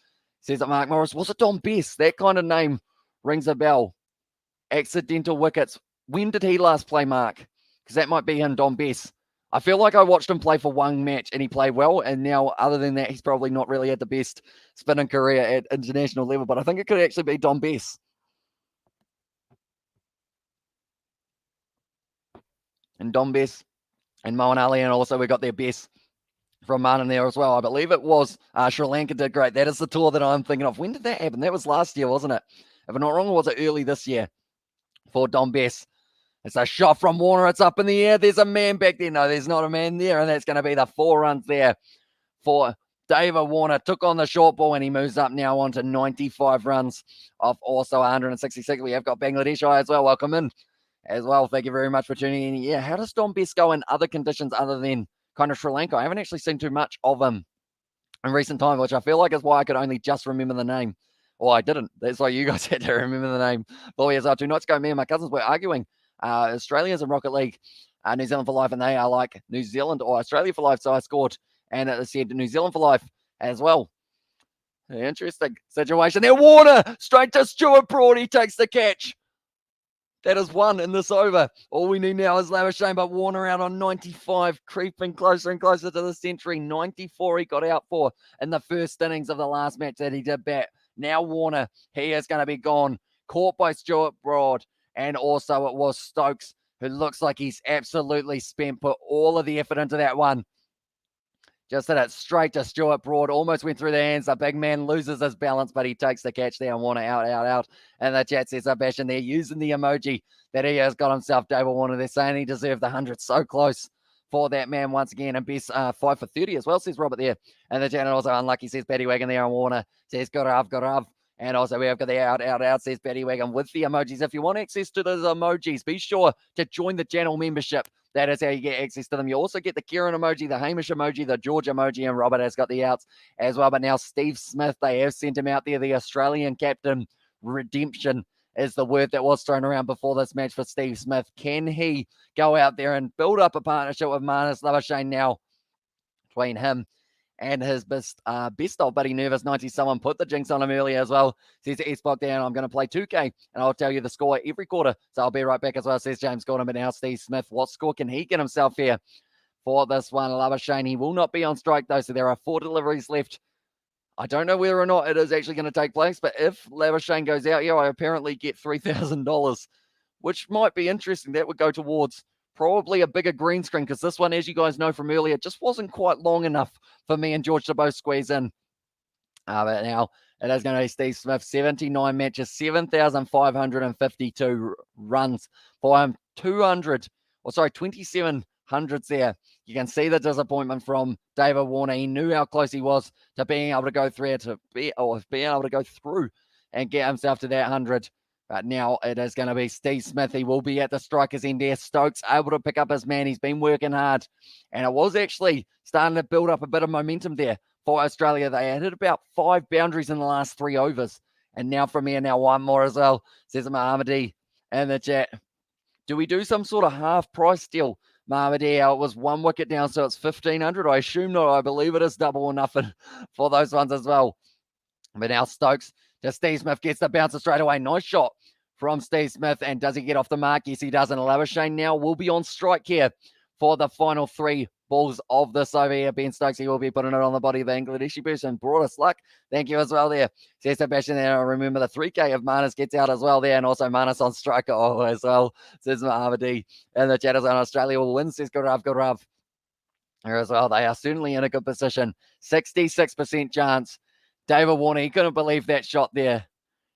Says that Mark Morris. Was it Dom Bess? That kind of name rings a bell. Accidental wickets. When did he last play, Mark? Because that might be him, Dom Bess. I feel like I watched him play for one match and he played well. And now, other than that, he's probably not really had the best spinning career at international level. But I think it could actually be Dom Bess. And Dom Bess and Moeen Ali, and also we got their Bess from Martin there as well. I believe it was Sri Lanka did great. That is the tour that I'm thinking of. When did that happen? That was last year, wasn't it? If I'm not wrong, or was it early this year for Dom Bess? It's a shot from Warner. It's up in the air. There's a man back there. No, there's not a man there, and that's going to be the 4 runs there for David Warner. Took on the short ball, and he moves up now on to 95 runs off also 166. We have got Bangladesh as well. Welcome in. as well. Thank you very much for tuning in. Yeah, how does Don Best go in other conditions other than kind of Sri Lanka? I haven't actually seen too much of him in recent time, which I feel like is why I could only just remember the name. Well, I didn't. That's why you guys had to remember the name. But yes, 2 nights ago, me and my cousins were arguing. Australians in Rocket League, New Zealand for life, and they are like New Zealand or Australia for life. So I scored, and it said New Zealand for life as well. Interesting situation there. Warner straight to Stuart Broad. He takes the catch. That is 1 in this over. All we need now is Labuschagne, but Warner out on 95, creeping closer and closer to the century. 94 he got out for in the first innings of the last match that he did bat. Now Warner, he is going to be gone. Caught by Stuart Broad. And also it was Stokes, who looks like he's absolutely spent, put all of the effort into that one. Just hit it straight to Stuart Broad. Almost went through the hands. The big man loses his balance, but he takes the catch there. And Warner out. And the chat says, Sebastian there using the emoji that he has got himself, David Warner. They're saying he deserved the 100. So close for that man once again. And Best 5 for 30 as well, says Robert there. And the chat also unlucky, says Paddy Wagon there. And Warner says, got up. And also we have got the out, says Paddy Wagon with the emojis. If you want access to those emojis, be sure to join the channel membership. That is how you get access to them. You also get the Kieran emoji, the Hamish emoji, the George emoji, and Robert has got the outs as well. But now Steve Smith, they have sent him out there. The Australian captain, redemption is the word that was thrown around before this match for Steve Smith. Can he go out there and build up a partnership with Marnus Labuschagne now between him and his best old buddy Nervous 90? Someone put the jinx on him earlier as well. Says Xbox down, I'm going to play 2K and I'll tell you the score every quarter. So I'll be right back as well, says James Gordon. But now Steve Smith, what score can he get himself here for this one? Labuschagne, he will not be on strike though. So there are 4 deliveries left. I don't know whether or not it is actually going to take place, but if Labuschagne goes out here, I apparently get $3,000, which might be interesting. That would go towards probably a bigger green screen, because this one, as you guys know from earlier, just wasn't quite long enough for me and George to both squeeze in. But now it is going to be Steve Smith, 79 matches, 7,552 runs for him, 27 hundreds there. You can see the disappointment from David Warner. He knew how close he was to being able to go through and get himself to that 100. But now it is going to be Steve Smith. He will be at the striker's end there. Stokes able to pick up his man. He's been working hard. And it was actually starting to build up a bit of momentum there for Australia. They had hit about 5 boundaries in the last 3 overs. And now from here, now 1 more as well, says Mohammadi in the chat. Do we do some sort of half price deal? Mohammadi, it was 1 wicket down, so it's 1,500. I assume not. I believe it is double or nothing for those ones as well. But now Stokes, just Steve Smith gets the bouncer straight away. Nice shot from Steve Smith. And does he get off the mark? Yes, he does. And Labuschagne now will be on strike here for the final 3 balls of this over here. Ben Stokes, he will be putting it on the body of the Bangladeshi person. Brought us luck. Thank you as well there. Says Sebastian there. Remember the 3K of Marnus gets out as well there. And also Marnus on strike as well. Says Mohammadi. And the chat is on Australia will win. Says Gurav. Here as well. They are certainly in a good position. 66% chance. David Warner, he couldn't believe that shot there.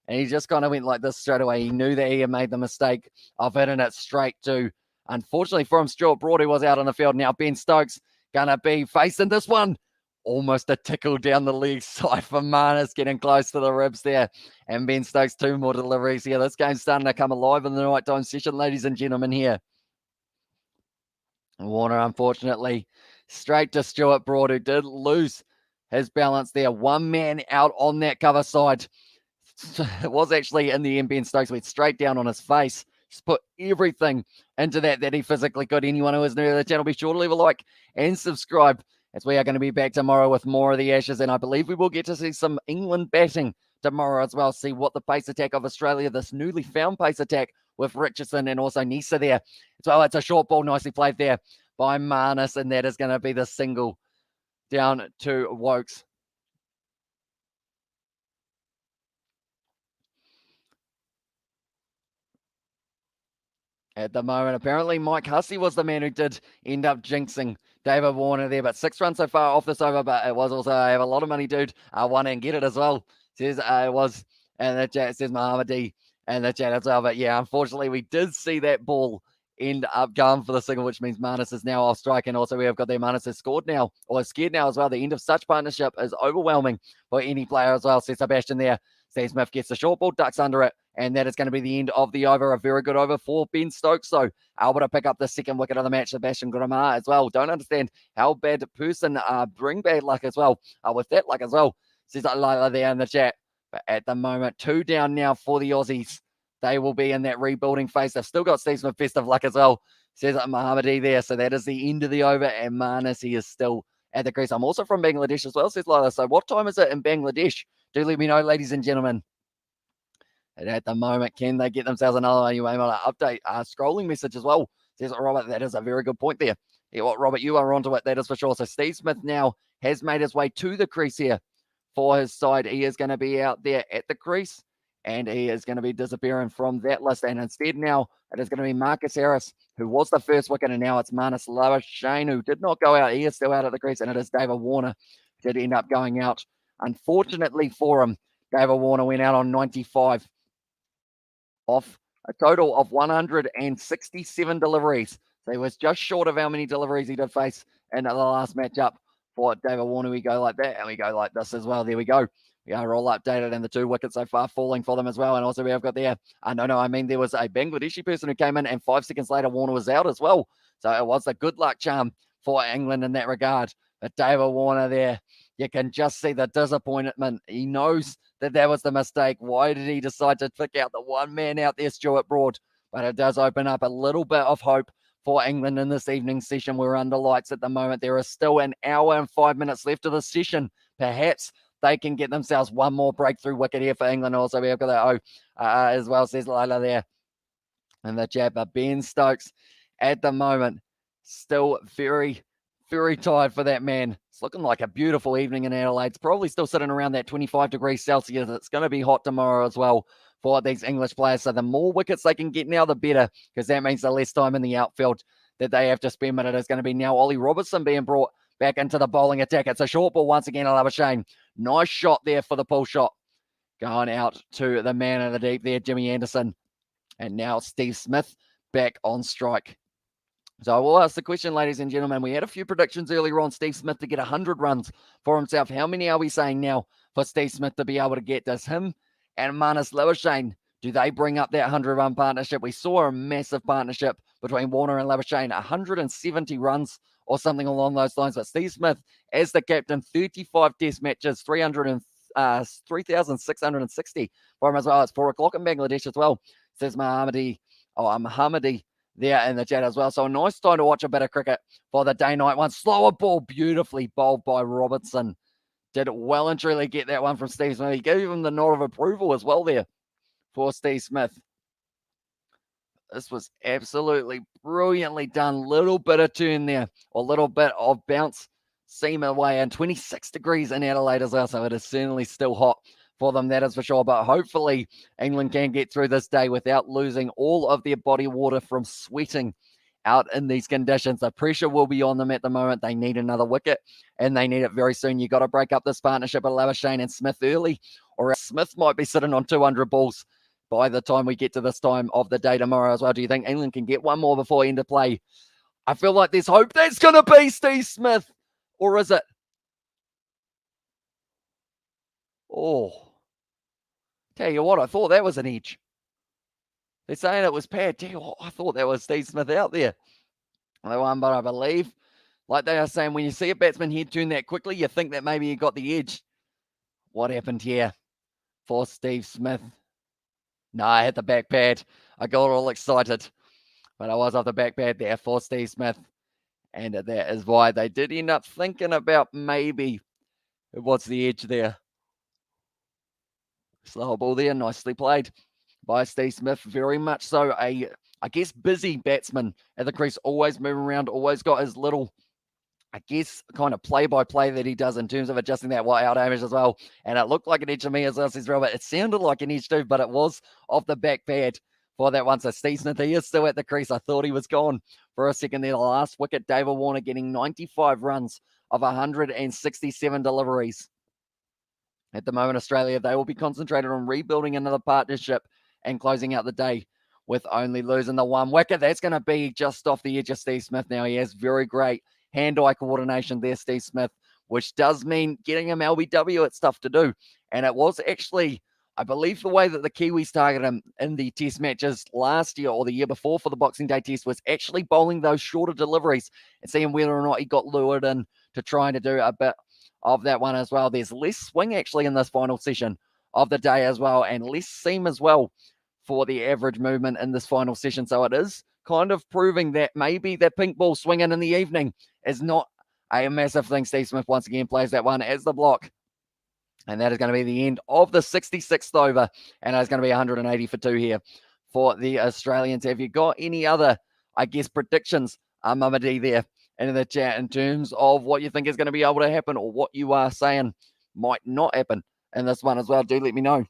And he just kind of went like this straight away. He knew that he had made the mistake of hitting it straight to, unfortunately for him, Stuart Broad, who was out on the field. Now Ben Stokes going to be facing this one. Almost a tickle down the leg side for Marnus, getting close to the ribs there. And Ben Stokes, 2 more deliveries here. This game's starting to come alive in the night time session, ladies and gentlemen, here. Warner, unfortunately, straight to Stuart Broad, who did lose his balance there. 1 man out on that cover side. It was actually in the end, Ben Stokes went straight down on his face. Just put everything into that he physically could. Anyone who is new to the channel, be sure to leave a like and subscribe, as we are going to be back tomorrow with more of the Ashes. And I believe we will get to see some England batting tomorrow as well. See what the pace attack of Australia, this newly found pace attack with Richardson and also Nisa there. So it's a short ball, nicely played there by Marnus. And that is going to be the single down to Wokes. At the moment, apparently Mike Hussey was the man who did end up jinxing David Warner there, but 6 runs so far off this over, but it was also, I have a lot of money, dude. 1 and get it as well. Says it was, and the chat says Mohammadi and the chat as well. But yeah, unfortunately, we did see that ball end up going for the single, which means Marnus is now off strike. And also we have got there, Marnus has scored now, or scared now as well. The end of such partnership is overwhelming for any player as well. Says Sebastian there. Steve Smith gets the short ball, ducks under it, And that is going to be the end of the over. A very good over for Ben Stokes, so able to pick up the second wicket of the match. Sebastian Grimar as well. Don't understand how bad a person bring bad luck as well. With that luck as well, says Lila there in the chat. But at the moment, 2 down now for the Aussies. They will be in that rebuilding phase. They've still got Steve Smith best of luck as well, says Mohammadi there. So that is the end of the over, and Manasi is still at the crease. I'm also from Bangladesh as well, says Lila. So what time is it in Bangladesh? Do let me know, ladies and gentlemen. And at the moment, can they get themselves another one? You may want to update scrolling message as well. Says Robert, that is a very good point there. Yeah, what, Robert, you are onto it. That is for sure. So Steve Smith now has made his way to the crease here for his side. He is going to be out there at the crease, and he is going to be disappearing from that list. And instead now, it is going to be Marcus Harris, who was the first wicket, and now it's Marnus Labuschagne, who did not go out. He is still out at the crease, and it is David Warner who did end up going out. Unfortunately for him, David Warner went out on 95 off a total of 167 deliveries. So he was just short of how many deliveries he did face in the last matchup for David Warner. We go like that, and we go like this as well. There we go. We are all updated, and the 2 wickets so far falling for them as well. And also we have got there, there was a Bangladeshi person who came in, and 5 seconds later, Warner was out as well. So it was a good luck charm for England in that regard. But David Warner there, you can just see the disappointment. He knows that was the mistake. Why did he decide to pick out the one man out there, Stuart Broad? But it does open up a little bit of hope for England in this evening's session. We're under lights at the moment. There is still an hour and 5 minutes left of the session. Perhaps they can get themselves one more breakthrough wicket here for England. Also, we have got that as well, says Lila there. And the jab, Ben Stokes at the moment still very, very tired for that man. It's looking like a beautiful evening in Adelaide. It's probably still sitting around that 25 degrees Celsius. It's going to be hot tomorrow as well for these English players. So the more wickets they can get now, the better, because that means the less time in the outfield that they have to spend. But it is going to be now Ollie Robertson being brought back into the bowling attack. It's a short ball once again, Labuschagne. Nice shot there for the pull shot. Going out to the man in the deep there, Jimmy Anderson. And now Steve Smith back on strike. So I will ask the question, ladies and gentlemen. We had a few predictions earlier on. Steve Smith to get 100 runs for himself. How many are we saying now for Steve Smith to be able to get? Does him and Marnus Labuschagne, do they bring up that 100-run partnership? We saw a massive partnership between Warner and Labuschagne, 170 runs or something along those lines. But Steve Smith, as the captain, 35 test matches, 3,660 for him as well. It's 4 o'clock in Bangladesh as well, says Mohammadi there in the chat as well. So a nice time to watch a bit of cricket for the day-night one. Slower ball, beautifully bowled by Robertson. Did well and truly get that one from Steve Smith. He gave him the nod of approval as well there for Steve Smith. This was absolutely brilliantly done. Little bit of turn there, or little bit of bounce seam away, and 26 degrees in Adelaide as well. So it is certainly still hot for them, that is for sure. But hopefully England can get through this day without losing all of their body water from sweating out in these conditions. The pressure will be on them at the moment. They need another wicket, and they need it very soon. You got to break up this partnership of Labuschagne and Smith early, or Smith might be sitting on 200 balls by the time we get to this time of the day tomorrow as well. Do you think England can get one more before end of play? I feel like there's hope that's going to be Steve Smith, or is it? Oh, tell you what, I thought that was an edge. They're saying it was Pat. Tell you what, I thought that was Steve Smith out there. They won, but I believe, like they are saying, when you see a batsman head turn that quickly, you think that maybe he got the edge. What happened here for Steve Smith? No, I hit the back pad. I got all excited, but I was off the back pad there for Steve Smith. And that is why they did end up thinking about maybe what's the edge there. Slow ball there, nicely played by Steve Smith. Very much so I guess, busy batsman at the crease, always moving around, always got his little, I guess, kind of play-by-play that he does in terms of adjusting that out damage as well. And it looked like an edge to me as well, says Robert. It sounded like an edge too, but it was off the back pad for that one. So Steve Smith, he is still at the crease. I thought he was gone for a second there. The last wicket, David Warner getting 95 runs of 167 deliveries. At the moment, Australia, they will be concentrated on rebuilding another partnership and closing out the day with only losing the one wicket. That's going to be just off the edge of Steve Smith now. He has very great hand-eye coordination there, Steve Smith, which does mean getting him LBW, it's tough to do. And it was actually I believe the way that the Kiwis targeted him in the test matches last year or the year before for the Boxing Day test was actually bowling those shorter deliveries and seeing whether or not he got lured in to trying to do a bit of that one as well. There's less swing actually in this final session of the day as well, and less seam as well for the average movement in this final session. So it is kind of proving that maybe that pink ball swinging in the evening is not a massive thing. Steve Smith once again plays that one as the block. And that is going to be the end of the 66th over. And it's going to be 180 for 2 here for the Australians. Have you got any other, I guess, predictions, Mama D, there in the chat in terms of what you think is going to be able to happen or what you are saying might not happen in this one as well? Do let me know.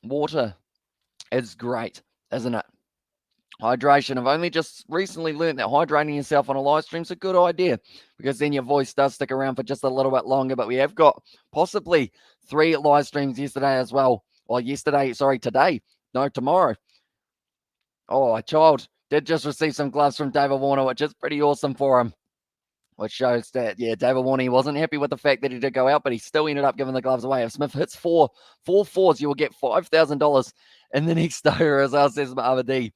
Water is great, isn't it? Hydration. I've only just recently learned that hydrating yourself on a live stream is a good idea because then your voice does stick around for just a little bit longer. But we have got possibly 3 live streams yesterday as well. Or today. No, tomorrow. Oh, a child did just receive some gloves from David Warner, which is pretty awesome for him. Which shows that, yeah, David Warner, he wasn't happy with the fact that he did go out, but he still ended up giving the gloves away. If Smith hits four fours, you will get $5,000 in the next over, as well, says Mama D.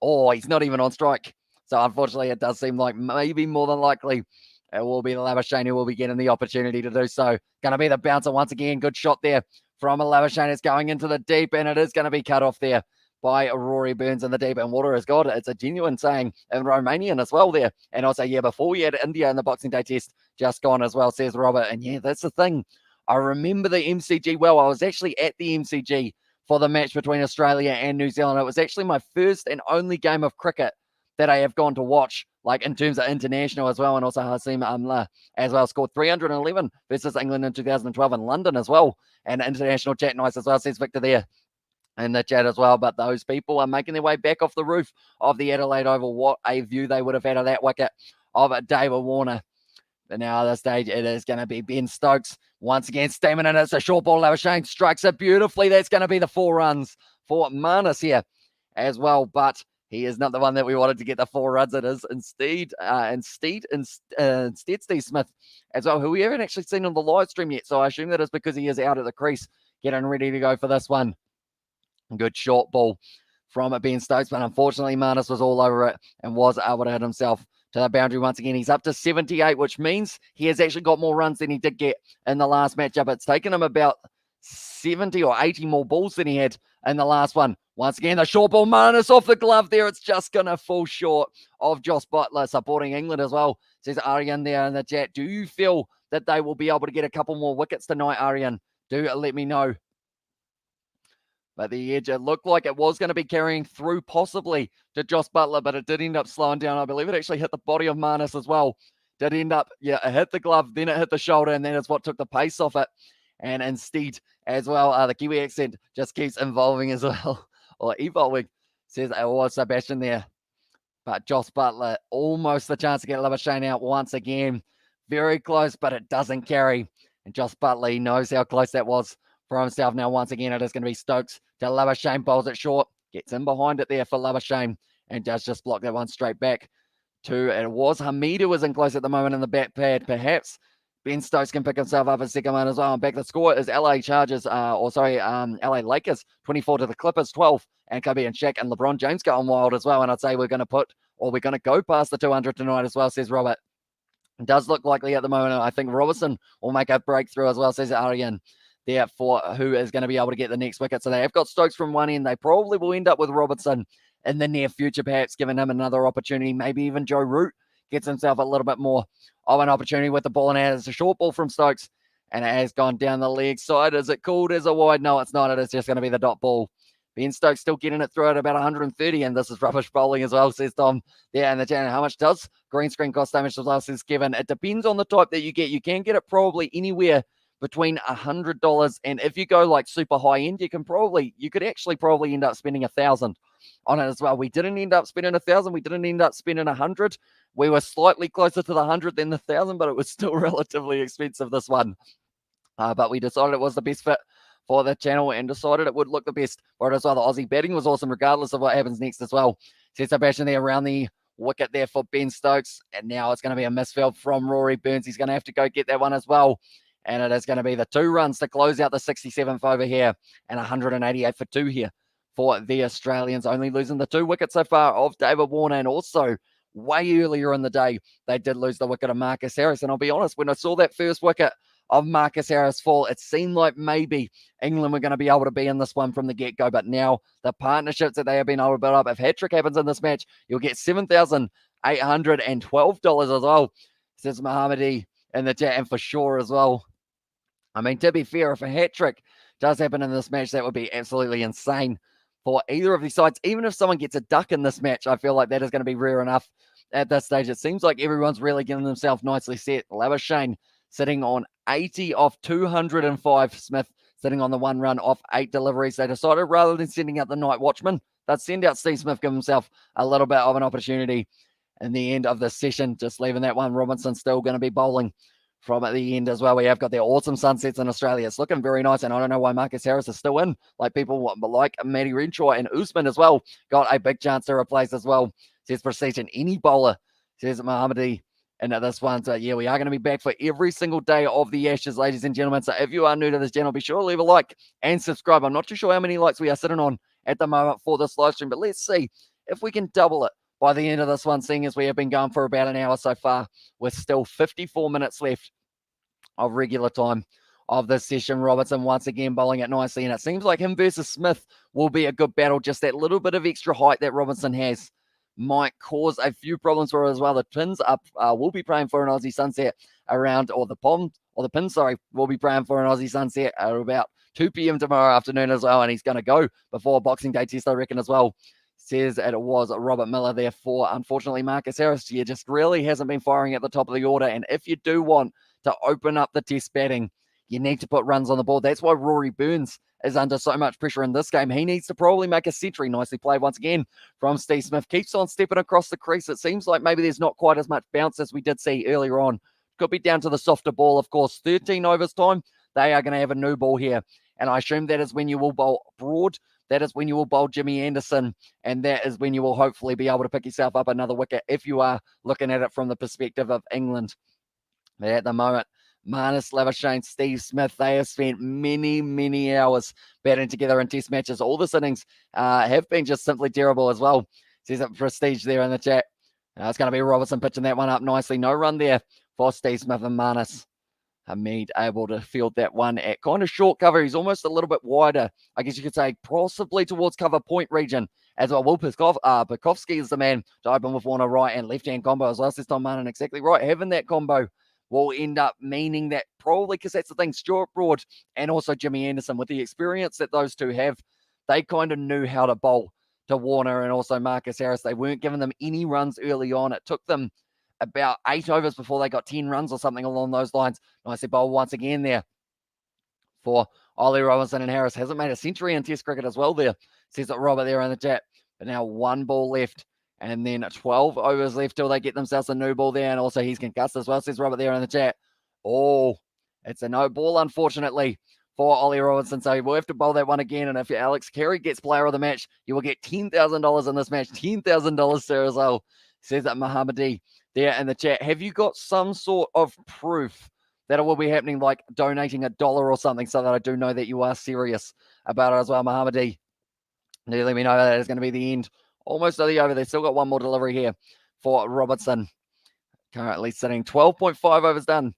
Oh, he's not even on strike. So unfortunately, it does seem like maybe more than likely it will be the Labuschagne who will be getting the opportunity to do so. Going to be the bouncer once again. Good shot there from a Labuschagne. It's going into the deep, and it is going to be cut off there by Rory Burns in the deep. And water is God. It's a genuine saying in Romanian as well there. And also, yeah, before we had India in the Boxing Day test, just gone as well, says Robert. And yeah, that's the thing. I remember the MCG well. I was actually at the MCG for the match between Australia and New Zealand. It was actually my first and only game of cricket that I have gone to watch, like in terms of international as well. And also Hasim Amla as well scored 311 versus England in 2012 in London as well. And international chat nice as well, says Victor there in the chat as well. But those people are making their way back off the roof of the Adelaide Oval. What a view they would have had of that wicket of David Warner. But now at this stage, it is going to be Ben Stokes once again steaming in. It's a short ball. Labuschagne strikes it beautifully. That's going to be the 4 runs for Marnus here as well. But he is not the one that we wanted to get the 4 runs. It is instead Steve Smith as well, who we haven't actually seen on the live stream yet. So I assume that is because he is out at the crease getting ready to go for this one. Good short ball from Ben Stokes, but unfortunately Marnus was all over it and was able to hit himself to the boundary once again. He's up to 78, which means he has actually got more runs than he did get in the last matchup. It's taken him about 70 or 80 more balls than he had in the last one. Once again, the short ball, Marnus off the glove there. It's just going to fall short of Josh Butler supporting England as well, says Aryan there in the chat. Do you feel that they will be able to get a couple more wickets tonight, Aryan? Do let me know. But the edge, it looked like it was going to be carrying through possibly to Josh Butler, but it did end up slowing down. I believe it actually hit the body of Marnus as well. Did end up, it hit the glove, then it hit the shoulder, and then it's what took the pace off it. And instead, as well, the Kiwi accent just keeps evolving as well, or evolving, says it was Sebastian there. But Josh Butler, almost the chance to get Labuschagne out once again. Very close, but it doesn't carry. And Josh Butler, he knows how close that was for himself. Now, once again, it is going to be Stokes to Labuschagne, bowls it short, gets in behind it there for Labuschagne, and does just block that one straight back to, it was Hamid who was in close at the moment in the back pad. Perhaps Ben Stokes can pick himself up a second one as well. And back the score is LA Lakers 24 to the Clippers 12, and Kobe and Shaq and LeBron James going wild as well. And I'd say we're going to go past the 200 tonight as well, says Robert. It does look likely at the moment. I think Robertson will make a breakthrough as well, says Aryan. There for who is going to be able to get the next wicket. So they have got Stokes from one end. They probably will end up with Robertson in the near future, perhaps giving him another opportunity. Maybe even Joe Root gets himself a little bit more of an opportunity with the ball in hand. It's a short ball from Stokes, and it has gone down the leg side. Is it called as a wide? No, it's not. It is just going to be the dot ball. Ben Stokes still getting it through at about 130, and this is rubbish bowling as well, says Tom there in the channel. How much does green screen cost damage as well, says Kevin? It depends on the type that you get. You can get it probably anywhere between $100, and if you go like super high end, you could actually probably end up spending $1,000 on it as well. We didn't end up spending $1,000. We didn't end up spending $100. We were slightly closer to the 100 than the 1,000, but it was still relatively expensive, this one. But we decided it was the best fit for the channel and decided it would look the best for it as well. The Aussie betting was awesome, regardless of what happens next as well. Says Sebastian there around the wicket there for Ben Stokes. And now it's going to be a misfield from Rory Burns. He's going to have to go get that one as well. And it is going to be the 2 runs to close out the 67th over here, and 188 for 2 here for the Australians, only losing the 2 wickets so far of David Warner. And also, way earlier in the day, they did lose the wicket of Marcus Harris. And I'll be honest, when I saw that first wicket of Marcus Harris fall, it seemed like maybe England were going to be able to be in this one from the get-go. But now the partnerships that they have been able to build up, if hat-trick happens in this match, you'll get $7,812 as well, says Mohammadi in the chat, and for sure as well. I mean, to be fair, if a hat-trick does happen in this match, that would be absolutely insane for either of these sides. Even if someone gets a duck in this match, I feel like that is going to be rare enough at this stage. It seems like everyone's really getting themselves nicely set. Labuschagne sitting on 80 off 205. Smith sitting on the 1 run off 8 deliveries. They decided rather than sending out the night watchman, they'd send out Steve Smith, give himself a little bit of an opportunity in the end of the session, just leaving that one. Robinson still going to be bowling from at the end as well. We have got their awesome sunsets in Australia. It's looking very nice, and I don't know why Marcus Harris is still in. Like people like Matty Renshaw and Usman as well got a big chance to replace as well. Says Precision, any bowler, says Mohammadi. And this one, so yeah, we are going to be back for every single day of the Ashes, ladies and gentlemen. So if you are new to this channel, be sure to leave a like and subscribe. I'm not too sure how many likes we are sitting on at the moment for this live stream, but let's see if we can double it by the end of this one, seeing as we have been going for about an hour so far, with still 54 minutes left of regular time of this session. Robertson once again bowling it nicely, and it seems like him versus Smith will be a good battle. Just that little bit of extra height that Robinson has might cause a few problems for her as well. The Pins up will be praying for an Aussie sunset around, or the Pins, will be praying for an Aussie sunset at about 2 p.m. tomorrow afternoon as well, and he's going to go before Boxing Day test, I reckon, as well. Says it was Robert Miller there for, unfortunately, Marcus Harris. He just really hasn't been firing at the top of the order, and if you do want to open up the test batting, you need to put runs on the board. That's why Rory Burns is under so much pressure in this game. He needs to probably make a century. Nicely played once again from Steve Smith. Keeps on stepping across the crease. It seems like maybe there's not quite as much bounce as we did see earlier on. Could be down to the softer ball, of course. 13 overs time. They are going to have a new ball here, and I assume that is when you will bowl Broad. That is when you will bowl Jimmy Anderson, and that is when you will hopefully be able to pick yourself up another wicket if you are looking at it from the perspective of England. But at the moment, Marnus, Labuschagne, Steve Smith, they have spent many, many hours batting together in test matches. All this innings have been just simply terrible as well. Says it Prestige there in the chat. It's going to be Robertson pitching that one up nicely. No run there for Steve Smith and Marnus. Hamid able to field that one at kind of short cover. He's almost a little bit wider, I guess you could say, possibly towards cover point region as well. Will Pekovsky is the man to open with Warner right and left-hand combo as well. Says Tom Martin, exactly right. Having that combo will end up meaning that probably, because that's the thing, Stuart Broad and also Jimmy Anderson, with the experience that those two have, they kind of knew how to bowl to Warner and also Marcus Harris. They weren't giving them any runs early on. It took them about 8 overs before they got 10 runs or something along those lines. Nicely bowled once again there for Ollie Robinson, and Harris hasn't made a century in Test cricket as well there, says it Robert there in the chat. But now 1 ball left, and then 12 overs left till they get themselves a new ball there, and also he's concussed as well, says Robert there in the chat. Oh, it's a no ball, unfortunately, for Ollie Robinson, so he will have to bowl that one again, and if Alex Carey gets player of the match, you will get $10,000 in this match. $10,000, sir, as well, says that Mohammadi there in the chat. Have you got some sort of proof that it will be happening, like donating $1 or something, so that I do know that you are serious about it as well, Mohammadi? Do let me know that is going to be the end almost of the over. They've still got one more delivery here for Robertson. Currently sitting 12.5 overs done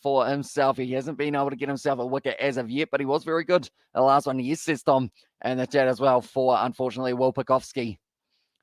for himself. He hasn't been able to get himself a wicket as of yet, but he was very good. The last one, yes, says Tom, and the chat as well for, unfortunately, Will Pekovsky.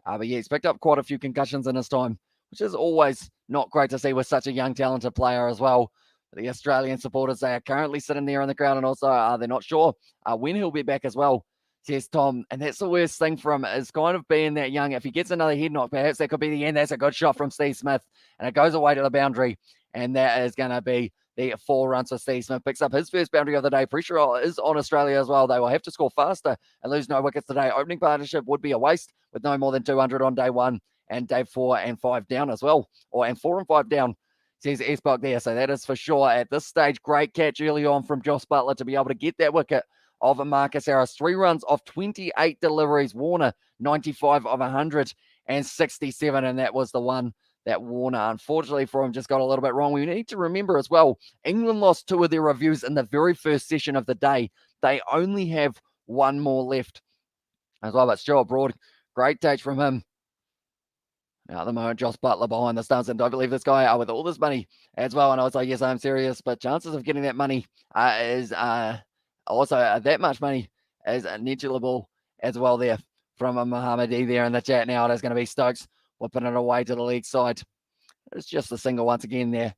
But yeah, he's picked up quite a few concussions in his time, which is always not great to see with such a young, talented player as well. The Australian supporters, they are currently sitting there in the crowd, and also they're not sure when he'll be back as well, says Tom. And that's the worst thing for him, is kind of being that young. If he gets another head knock, perhaps that could be the end. That's a good shot from Steve Smith, and it goes away to the boundary, and that is going to be the 4 runs for Steve Smith. Picks up his first boundary of the day. Pressure is on Australia as well. They will have to score faster and lose no wickets today. Opening partnership would be a waste with no more than 200 on day 1 and day 4 and 5 down as well, and 4 and 5 down, says S-Buck there. So that is for sure at this stage. Great catch early on from Josh Butler to be able to get that wicket of Marcus Harris. 3 runs off 28 deliveries. Warner, 95 of 100. and 67, and that was the one that Warner, unfortunately for him, just got a little bit wrong. We need to remember as well, England lost 2 of their reviews in the very first session of the day. They only have 1 more left as well, but Stuart Broad, great touch from him. Now at the moment, Josh Butler behind the stumps, and don't believe this guy with all this money as well. And I was like, yes, I'm serious, but chances of getting that money is also that much money is negligible as well there from Mohammadi there in the chat. Now it is going to be Stokes whipping it away to the leg side. It's just a single once again there.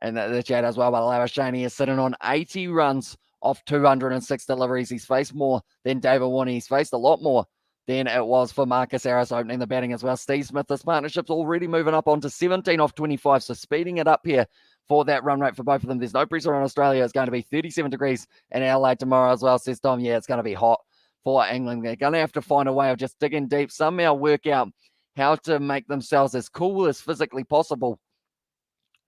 And the chat as well, but Labuschagne is sitting on 80 runs off 206 deliveries. He's faced more than David Warner. He's faced a lot more than it was for Marcus Harris opening the batting as well. Steve Smith, this partnership's already moving up onto 17 off 25, so speeding it up here for that run rate for both of them. There's no pressure on Australia. It's going to be 37 degrees in Adelaide tomorrow as well, says Tom. Yeah, it's going to be hot for England. They're going to have to find a way of just digging deep, somehow work out how to make themselves as cool as physically possible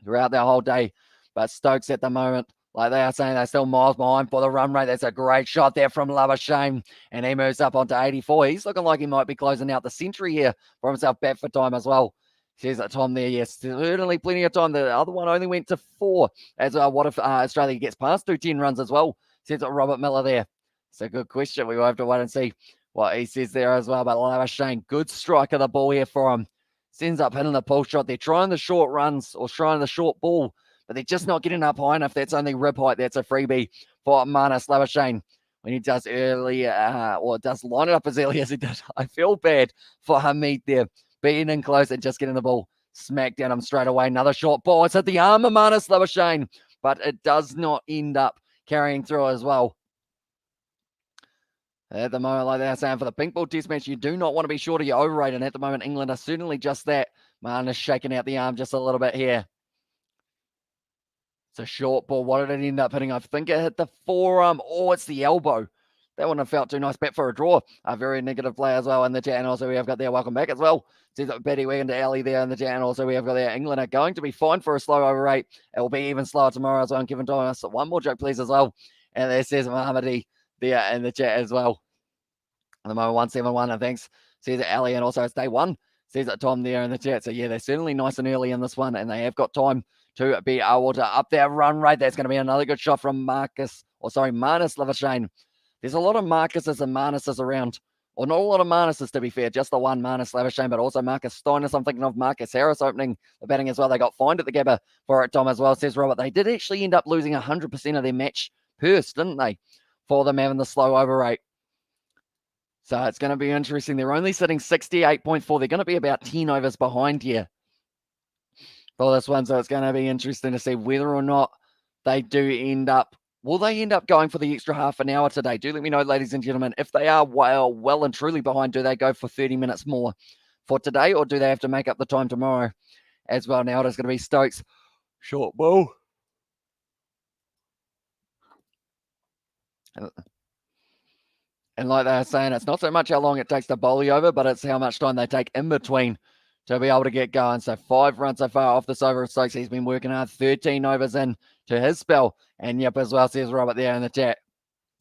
throughout their whole day. But Stokes at the moment, like they are saying, they're still miles behind for the run rate. That's a great shot there from Labuschagne, and he moves up onto 84. He's looking like he might be closing out the century here for himself. Bat for time as well. Says that Tom there, yes, certainly plenty of time. The other one only went to 4 as well. What if Australia gets past 210 runs as well? Says Robert Miller there. It's a good question. We will have to wait and see what he says there as well. But Labuschagne, good strike of the ball here for him. Sends up hitting the pull shot. They're trying the short runs or trying the short ball, but they're just not getting up high enough. That's only rib height. That's a freebie for Marnus Labuschagne when he does early, or does line it up as early as he did. I feel bad for Hamid there, being in close and just getting the ball smacked down him straight away. Another short ball. It's at the arm of Marnus Labuschagne, but it does not end up carrying through as well. At the moment, like they're saying, for the pink ball test match, you do not want to be short of your overrate. And at the moment, England are certainly just that. Marnus shaking out the arm just a little bit here. It's a short ball. What did it end up hitting? I think it hit the forearm. Oh, it's the elbow. That wouldn't have felt too nice. Bet for a draw. A very negative play as well in the chat. And also we have got there, welcome back as well. Seems like Betty Wagon to Ali there in the chat. And also we have got there, England are going to be fine for a slow overrate. It will be even slower tomorrow as well. And Kevin Thomas, one more joke please as well. And there says Mohammadi there in the chat as well. At the moment, 171, and thanks. Says Ali, and also it's day 1. Says that Tom there in the chat. So yeah, they're certainly nice and early in this one, and they have got time to be able to up their run rate. That's going to be another good shot from Marnus Labuschagne. There's a lot of Marcuses and Marnuses around, or not a lot of Marnuses to be fair, just the one Marnus Labuschagne, but also Marcus Steiner. I'm thinking of Marcus Harris opening the batting as well. They got fined at the Gabba for it, Tom, as well, says Robert. They did actually end up losing 100% of their match purse, didn't they, for them having the slow overrate. So it's going to be interesting. They're only sitting 68.4. They're going to be about 10 overs behind here for this one. So it's going to be interesting to see whether or not they do end up. Will they end up going for the extra half an hour today? Do let me know, ladies and gentlemen. If they are well and truly behind, do they go for 30 minutes more for today, or do they have to make up the time tomorrow as well? Now it is going to be Stokes. Short ball. And like they were saying, it's not so much how long it takes to bowl you over, but it's how much time they take in between to be able to get going. So 5 runs so far off this over of Stokes. He's been working hard, 13 overs in to his spell. And yep, as well, says Robert there in the chat.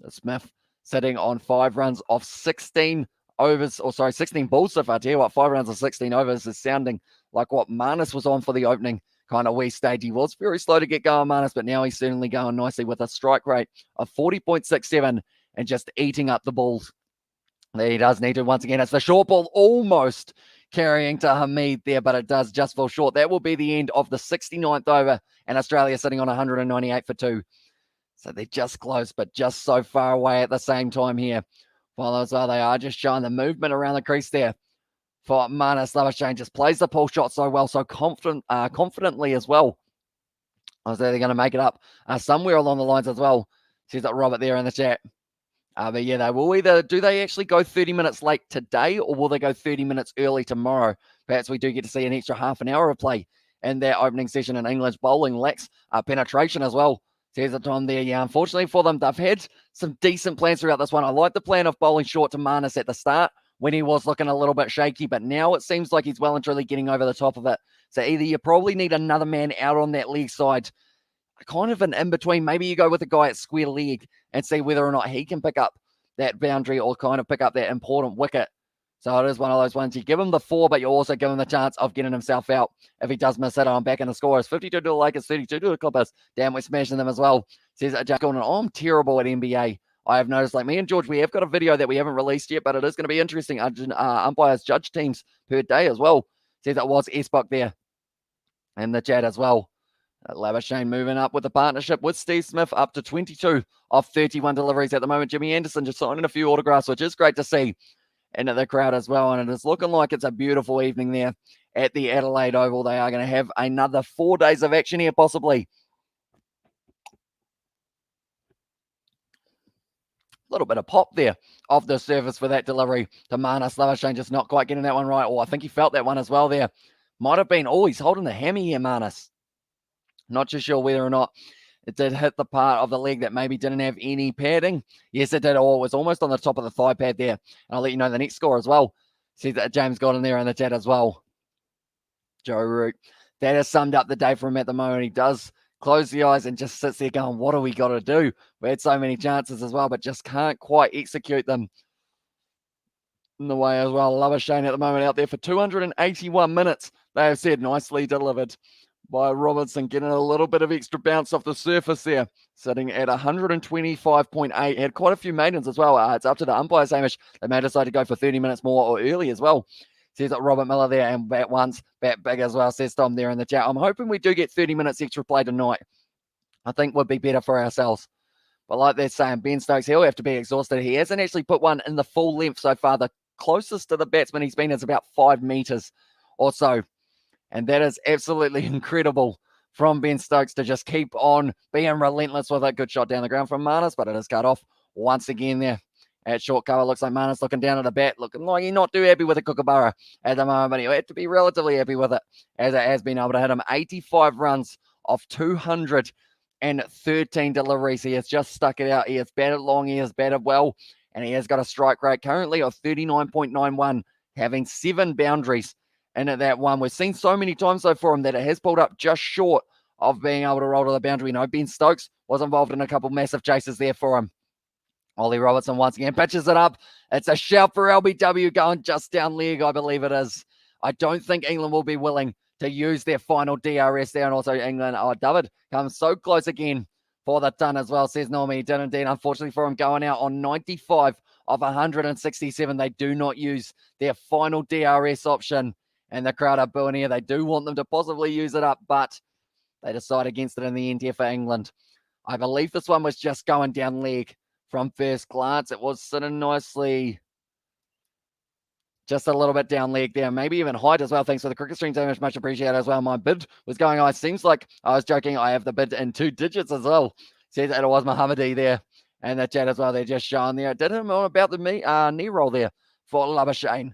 Smith sitting on 5 runs off 16 overs, 16 balls so far. I tell you what, 5 runs of 16 overs is sounding like what Marnus was on for the opening kind of wee stage. He was very slow to get going, Marnus, but now he's certainly going nicely with a strike rate of 40.67. And just eating up the balls. There he does need to once again. It's the short ball almost carrying to Hamid there, but it does just fall short. That will be the end of the 69th over, and Australia sitting on 198 for 2. So they're just close, but just so far away at the same time here. While as well, they are just showing the movement around the crease there for Marnus Labuschagne. Just plays the pull shot so well, so confidently as well. I was there, they're going to make it up somewhere along the lines as well. Says that Robert there in the chat. But yeah, they will either, do they actually go 30 minutes late today, or will they go 30 minutes early tomorrow? Perhaps we do get to see an extra half an hour of play in their opening session, and England's bowling lacks penetration as well. Says the Tom there. Yeah, unfortunately for them, they've had some decent plans throughout this one. I like the plan of bowling short to Marnus at the start when he was looking a little bit shaky, but now it seems like he's well and truly getting over the top of it. So either you probably need another man out on that leg side, kind of an in-between. Maybe you go with a guy at square leg and see whether or not he can pick up that boundary or kind of pick up that important wicket So it is one of those ones. You give him the 4, but you also give him the chance of getting himself out if he does miss it. I'm back in the score. It's 52 to the Lakers, 32 to the Clippers. Damn, we're smashing them as well. Says Jack Gordon, I'm terrible at NBA. I have noticed, like me and George, we have got a video that we haven't released yet, but it is going to be interesting. Umpires judge teams per day as well. Says it was S-Buck there in the chat as well. Labuschagne moving up with the partnership with Steve Smith up to 22 of 31 deliveries at the moment. Jimmy Anderson just signing a few autographs, which is great to see into the crowd as well. And it is looking like it's a beautiful evening there at the Adelaide Oval. They are going to have another 4 days of action here, possibly. A little bit of pop there off the surface for that delivery to Marnus. Labuschagne just not quite getting that one right. Oh, I think he felt that one as well there. Might have been, he's holding the hammy here, Marnus. Not too sure whether or not it did hit the part of the leg that maybe didn't have any padding. Yes, it did. It was almost on the top of the thigh pad there. And I'll let you know the next score as well. See that James got in there in the chat as well. Joe Root. That has summed up the day for him at the moment. He does close the eyes and just sits there going, what do we got to do? We had so many chances as well, but just can't quite execute them in the way as well. Labuschagne at the moment out there for 281 minutes. They have said nicely delivered by Robertson, getting a little bit of extra bounce off the surface there, sitting at 125.8. Had quite a few maidens as well. It's up to the umpires, Hamish. They may decide to go for 30 minutes more or early as well. Says Robert Miller there, and bat once, bat big as well, says Tom there in the chat. I'm hoping we do get 30 minutes extra play tonight. I think would be better for ourselves. But like they're saying, Ben Stokes, he'll have to be exhausted. He hasn't actually put one in the full length so far. The closest to the batsman he's been is about 5 meters or so. And that is absolutely incredible from Ben Stokes to just keep on being relentless with a good shot down the ground from Marnus, but it is cut off once again there at short cover. Looks like Marnus looking down at the bat, looking like he's not too happy with the Kookaburra at the moment, but he'll have to be relatively happy with it, as it has been able to hit him 85 runs off 213 deliveries. He has just stuck it out. He has batted long, he has batted well, and he has got a strike rate currently of 39.91, having 7 boundaries. And at that one, we've seen so many times though for him that it has pulled up just short of being able to roll to the boundary. No, Ben Stokes was involved in a couple massive chases there for him. Ollie Robertson once again pitches it up. It's a shout for LBW going just down leg, I believe it is. I don't think England will be willing to use their final DRS there. And also England, David comes so close again for the ton as well, says Normie. He did indeed, unfortunately for him, going out on 95 of 167. They do not use their final DRS option. And the crowd are booing here. They do want them to possibly use it up, but they decide against it in the end here for England. I believe this one was just going down leg from first glance. It was sitting nicely, just a little bit down leg there. Maybe even height as well. Thanks for the cricket stream, so much appreciated as well. My bid was going on. It seems like I was joking. I have the bid in 2 digits as well. Says it was Mohammadi there. And the chat as well. They're just showing there. It did him on about the knee roll there for Labuschagne.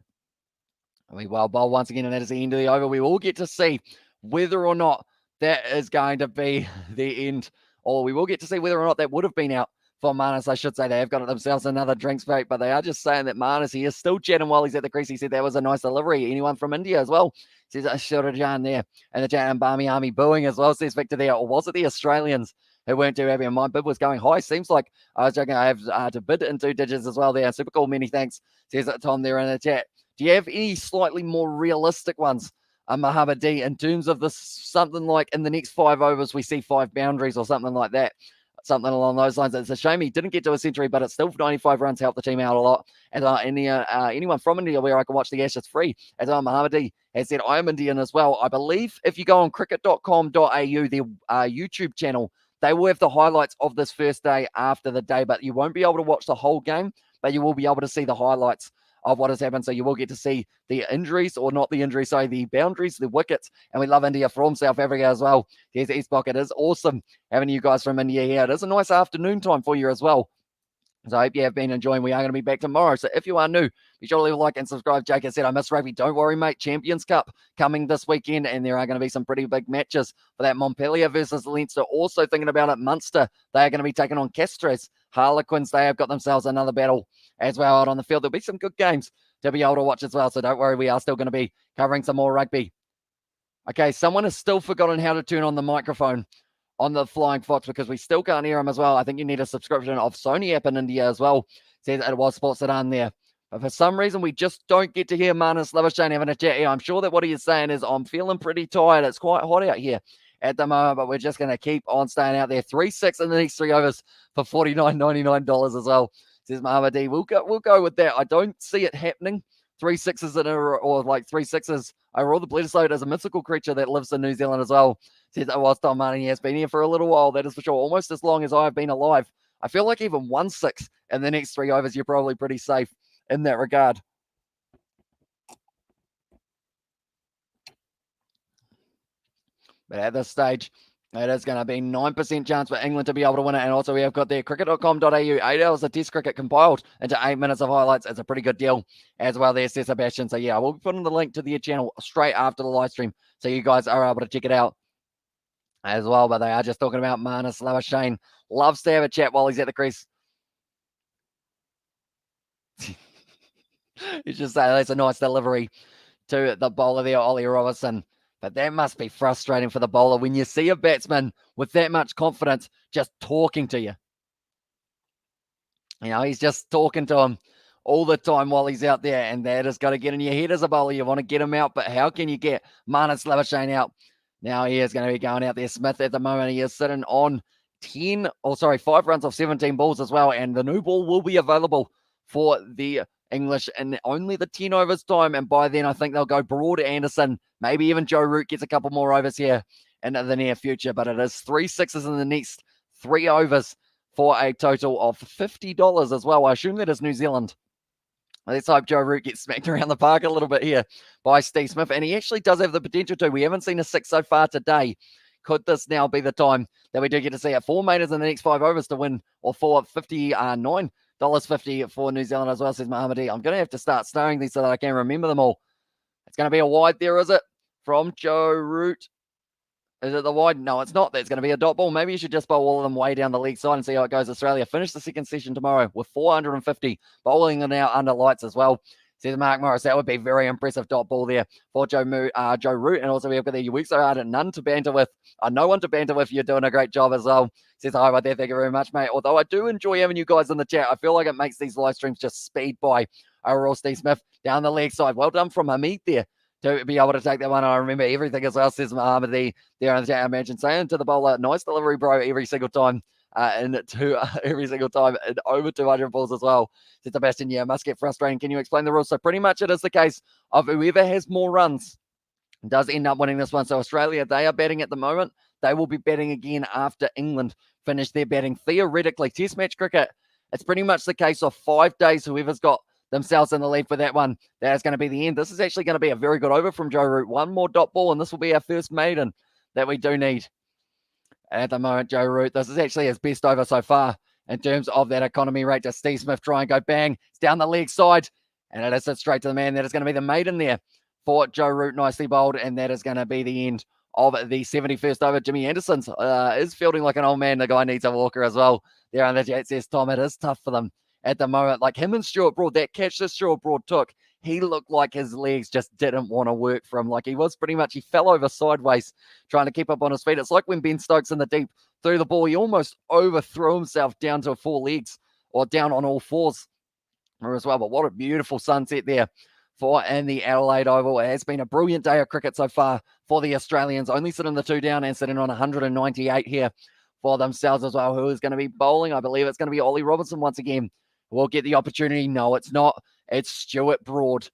We well bowl once again, and that is the end of the over. We will get to see whether or not that is going to be the end, or we will get to see whether or not that would have been out for Marnus. I should say they have got themselves another drinks break, but they are just saying that Marnus, he is still chatting while he's at the crease. He said that was a nice delivery. Anyone from India as well? Says Shurajan there, and the chat and Barmy Army booing as well, says Victor there. Or was it the Australians who weren't too happy? And my bid was going high. Seems like I was joking. I have to bid in 2 digits as well there. Super cool. Many thanks, says Tom there in the chat. Do you have any slightly more realistic ones, Muhammad D, in terms of this, something like in the next 5 overs, we see 5 boundaries or something like that? Something along those lines. It's a shame he didn't get to a century, but it's still 95 runs, helped the team out a lot. And anyone from India where I can watch the Ashes free, as Muhammad D has said, I am Indian as well. I believe if you go on cricket.com.au, their YouTube channel, they will have the highlights of this first day after the day, but you won't be able to watch the whole game, but you will be able to see the highlights of what has happened. So you will get to see the injuries, or not the injuries, sorry, the boundaries, the wickets. And we love India from South Africa as well. Here's Eastbock. It is awesome having you guys from India here. It is a nice afternoon time for you as well. So I hope you have been enjoying. We are going to be back tomorrow. So if you are new, be sure to leave a like and subscribe. Jake has said, I miss rugby. Don't worry, mate. Champions Cup coming this weekend, and there are going to be some pretty big matches for that. Montpellier versus Leinster. Also thinking about it, Munster. They are going to be taking on Castres. Harlequins, they have got themselves another battle as well out on the field. There'll be some good games to be able to watch as well. So don't worry, we are still going to be covering some more rugby. Okay, someone has still forgotten how to turn on the microphone on the Flying Fox, because we still can't hear him as well. I think you need a subscription of Sony app in India as well. Says it was Sports Sedan there. But for some reason, we just don't get to hear Marnus Labuschagne having a chat here. I'm sure that what he is saying is, I'm feeling pretty tired. It's quite hot out here at the moment, but we're just going to keep on staying out there. 3-6 in the next 3 overs for $49.99 as well, says Muhammad D. We'll go with that. I don't see it happening. 3 6s in a, or like 3 6s overall. The Bledisloe is a mythical creature that lives in New Zealand as well. Says, whilst Tom Martin has been here for a little while, that is for sure. Almost as long as I've been alive. I feel like even 1-6 in the next 3 overs, you're probably pretty safe in that regard. But at this stage, it is going to be 9% chance for England to be able to win it. And also we have got there cricket.com.au, 8 hours of test cricket compiled into 8 minutes of highlights. It's a pretty good deal as well there, says Sebastian. So yeah, we'll be putting the link to their channel straight after the live stream, so you guys are able to check it out as well. But they are just talking about Marnus Labuschagne. Loves to have a chat while he's at the crease. He's just saying that's a nice delivery to the bowler there, Ollie Robertson. But that must be frustrating for the bowler when you see a batsman with that much confidence just talking to you. You know, he's just talking to him all the time while he's out there, and that has got to get in your head as a bowler. You want to get him out, but how can you get Marnus Labuschagne out? Now he is going to be going out there. Smith at the moment, he is sitting on 5 runs off 17 balls as well, and the new ball will be available for the English in only the 10 overs time, and by then I think they'll go Broad, Anderson, maybe even Joe Root gets a couple more overs here in the near future. But it is 3 6s in the next 3 overs for a total of $50 as well. I assume that is New Zealand. Let's hope Joe Root gets smacked around the park a little bit here by Steve Smith, and he actually does have the potential to. We haven't seen a 6 so far today. Could this now be the time that we do get to see it? 4 meters in the next 5 overs to win, or for $59.50 for New Zealand as well, says Muhammad E. I'm going to have to start starring these so that I can remember them all. It's going to be a wide there, is it? From Joe Root. Is it the wide? No, it's not. That's going to be a dot ball. Maybe you should just bowl all of them way down the leg side and see how it goes. Australia finish the second session tomorrow with 450. Bowling are now under lights as well, says Mark Morris. That would be very impressive dot ball there for Joe Root. And also we have got there, you work so hard and none to banter with. No one to banter with. You're doing a great job as well, says hi about there. Thank you very much, mate. Although I do enjoy having you guys in the chat. I feel like it makes these live streams just speed by. Overall, Steve Smith down the leg side. Well done from Hamid there to be able to take that one. I remember everything as well, says Muhammad there on the chat. I imagine saying to the bowler, nice delivery, bro, every single time. Every single time, and over 200 balls as well. Says Sebastian, yeah, must get frustrating. Can you explain the rules? So pretty much it is the case of whoever has more runs does end up winning this one. So Australia, they are batting at the moment. They will be batting again after England finish their batting. Theoretically, Test match cricket, it's pretty much the case of 5 days. Whoever's got themselves in the lead for that one, that's going to be the end. This is actually going to be a very good over from Joe Root. One more dot ball, and this will be our first maiden that we do need at the moment. Joe Root, this is actually his best over so far in terms of that economy rate. Does Steve Smith try and go bang? It's down the leg side, and it is hit straight to the man. That is going to be the maiden there for Joe Root, nicely bowled, and that is going to be the end of the 71st over. Jimmy Anderson is fielding like an old man. The guy needs a walker as well. There on the chat says, Tom, it is tough for them at the moment. Like him and Stuart Broad, that catch that Stuart Broad took, he looked like his legs just didn't want to work for him. Like he was pretty much, he fell over sideways trying to keep up on his feet. It's like when Ben Stokes in the deep threw the ball, he almost overthrew himself down to 4 legs or down on all 4s as well. But what a beautiful sunset there for in the Adelaide Oval. It has been a brilliant day of cricket so far for the Australians, only sitting the 2 down and sitting on 198 here for themselves as well. Who is going to be bowling? I believe it's going to be Ollie Robertson once again. Will get the opportunity. No, it's not. It's Stuart Broad.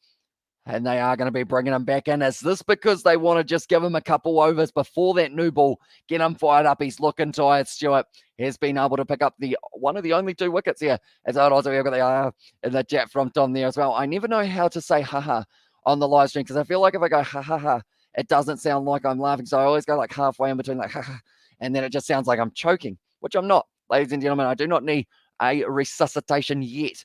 And they are going to be bringing him back in. Is this because they want to just give him a couple overs before that new ball, get him fired up? He's looking tired. Stuart has been able to pick up one of the only 2 wickets here. As I also have got the in the chat from Tom there as well. I never know how to say haha on the live stream because I feel like if I go ha ha ha, it doesn't sound like I'm laughing. So I always go like halfway in between like ha ha, and then it just sounds like I'm choking, which I'm not. Ladies and gentlemen, I do not need a resuscitation yet.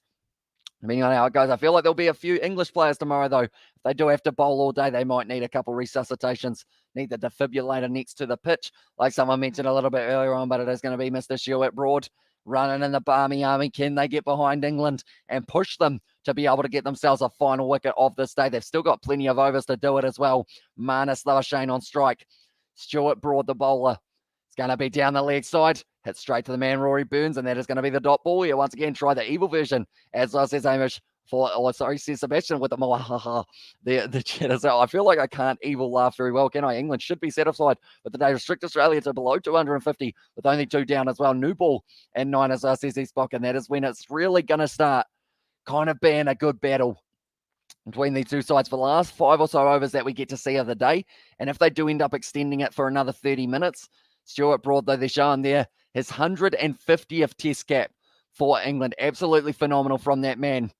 Depending on how it goes. I feel like there'll be a few English players tomorrow, though. If they do have to bowl all day, they might need a couple resuscitations, need the defibrillator next to the pitch, like someone mentioned a little bit earlier on, but it is going to be Mr. Stuart Broad running in the Barmy Army. Can they get behind England and push them to be able to get themselves a final wicket of this day? They've still got plenty of overs to do it as well. Marnus Labuschagne on strike. Stuart Broad, the bowler. It's going to be down the leg side. Hit straight to the man, Rory Burns, and that is going to be the dot ball here. Once again, try the evil version, as well says Hamish, says Sebastian with the moahaha, the chat as well. I feel like I can't evil laugh very well, can I? England should be satisfied with the day. Restrict Australia to below 250 with only 2 down as well. New ball and 9 as says Spock, and that is when it's really going to start kind of being a good battle between these two sides for the last 5 or so overs that we get to see of the day. And if they do end up extending it for another 30 minutes, Stuart Broad, though, they're showing there his 150th test cap for England. Absolutely phenomenal from that man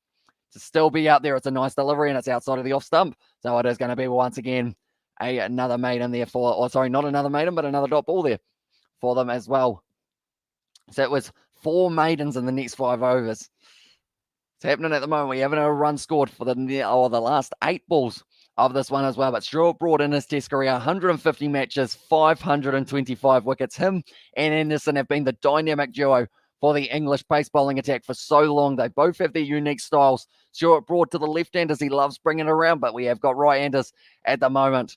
to still be out there. It's a nice delivery and it's outside of the off stump. So it is going to be once again another maiden there not another maiden, but another dot ball there for them as well. So it was 4 maidens in the next 5 overs. It's happening at the moment. We haven't a run scored for the last 8 balls of this one as well. But Stuart Broad in his test career, 150 matches, 525 wickets. Him and Anderson have been the dynamic duo for the English pace bowling attack for so long. They both have their unique styles. Stuart Broad to the left-handers. He loves bringing it around, but we have got right-handers at the moment.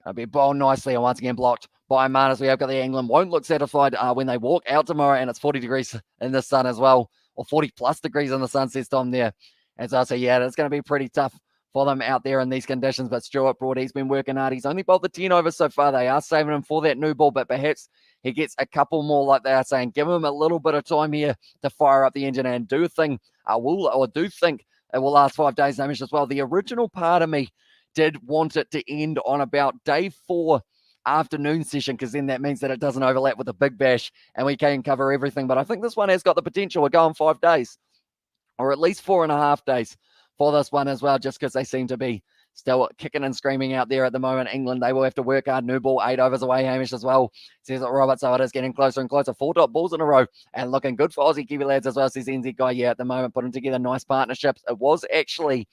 It'll be bowled nicely and once again blocked by Marnus. We have got the England won't look satisfied when they walk out tomorrow, and it's 40 degrees in the sun as well, or 40 plus degrees in the sun, says Tom there. And so I say, yeah, it's going to be pretty tough for them out there in these conditions. But Stuart Broad, he's been working hard. He's only bowled the 10 overs so far. They are saving him for that new ball, but perhaps he gets a couple more, like they are saying. Give him a little bit of time here to fire up the engine, and do think it will last 5 days, Hamish, as well. The original part of me did want it to end on about day 4 afternoon session, because then that means that it doesn't overlap with the Big Bash and we can cover everything. But I think this one has got the potential. We're going 5 days, or at least 4.5 days for this one as well, just because they seem to be still kicking and screaming out there at the moment. England, they will have to work hard. New ball, 8 overs away, Hamish, as well, says it Robert. So it is getting closer and closer. 4 dot balls in a row and looking good for Aussie Kiwi lads as well, says NZ Guy. Yeah, at the moment, putting together nice partnerships. It was actually,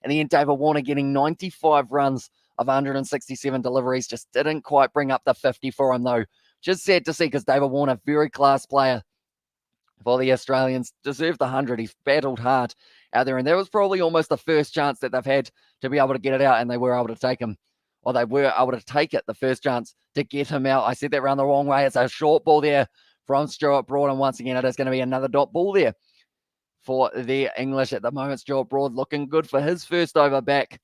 in the end, David Warner getting 95 runs of 167 deliveries. Just didn't quite bring up the 50 for him, though. Just sad to see, because David Warner, very class player for the Australians, deserved the 100. He's battled hard out there, and that was probably almost the first chance that they've had to be able to get it out, and they were able to take him, or they were able to take it, the first chance to get him out. I said that round the wrong way. It's a short ball there from Stuart Broad, and once again, it is going to be another dot ball there for the English at the moment. Stuart Broad looking good for his first over back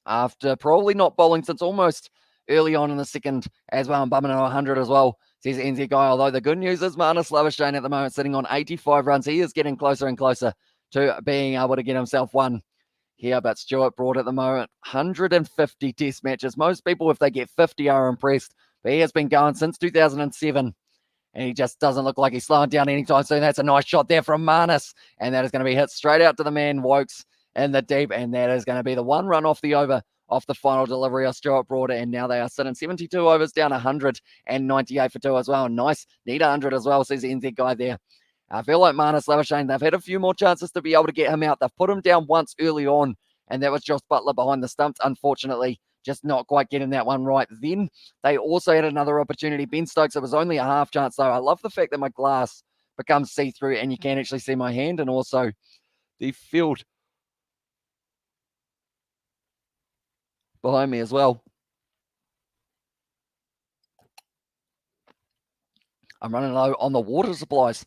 after probably not bowling since almost early on in the second as well, and bumming in 100 as well, says NZ Guy. Although the good news is Marnus Labuschagne at the moment sitting on 85 runs. He is getting closer and closer to being able to get himself one here. But Stuart Broad at the moment, 150 test matches. Most people, if they get 50, are impressed. But he has been going since 2007. And he just doesn't look like he's slowing down anytime soon. That's a nice shot there from Marnus. And that is going to be hit straight out to the man, Wokes, in the deep. And that is going to be the 1 run off the over, off the final delivery of Stuart Broad. And now they are sitting 72 overs down 198 for 2 as well. Nice. Need 100 as well, says the NZ Guy there. I feel like Marnus Labuschagne, they've had a few more chances to be able to get him out. They've put him down once early on, and that was Josh Butler behind the stumps, unfortunately. Just not quite getting that one right. Then they also had another opportunity. Ben Stokes, it was only a half chance, though. I love the fact that my glass becomes see-through and you can actually see my hand, and also the field behind me as well. I'm running low on the water supplies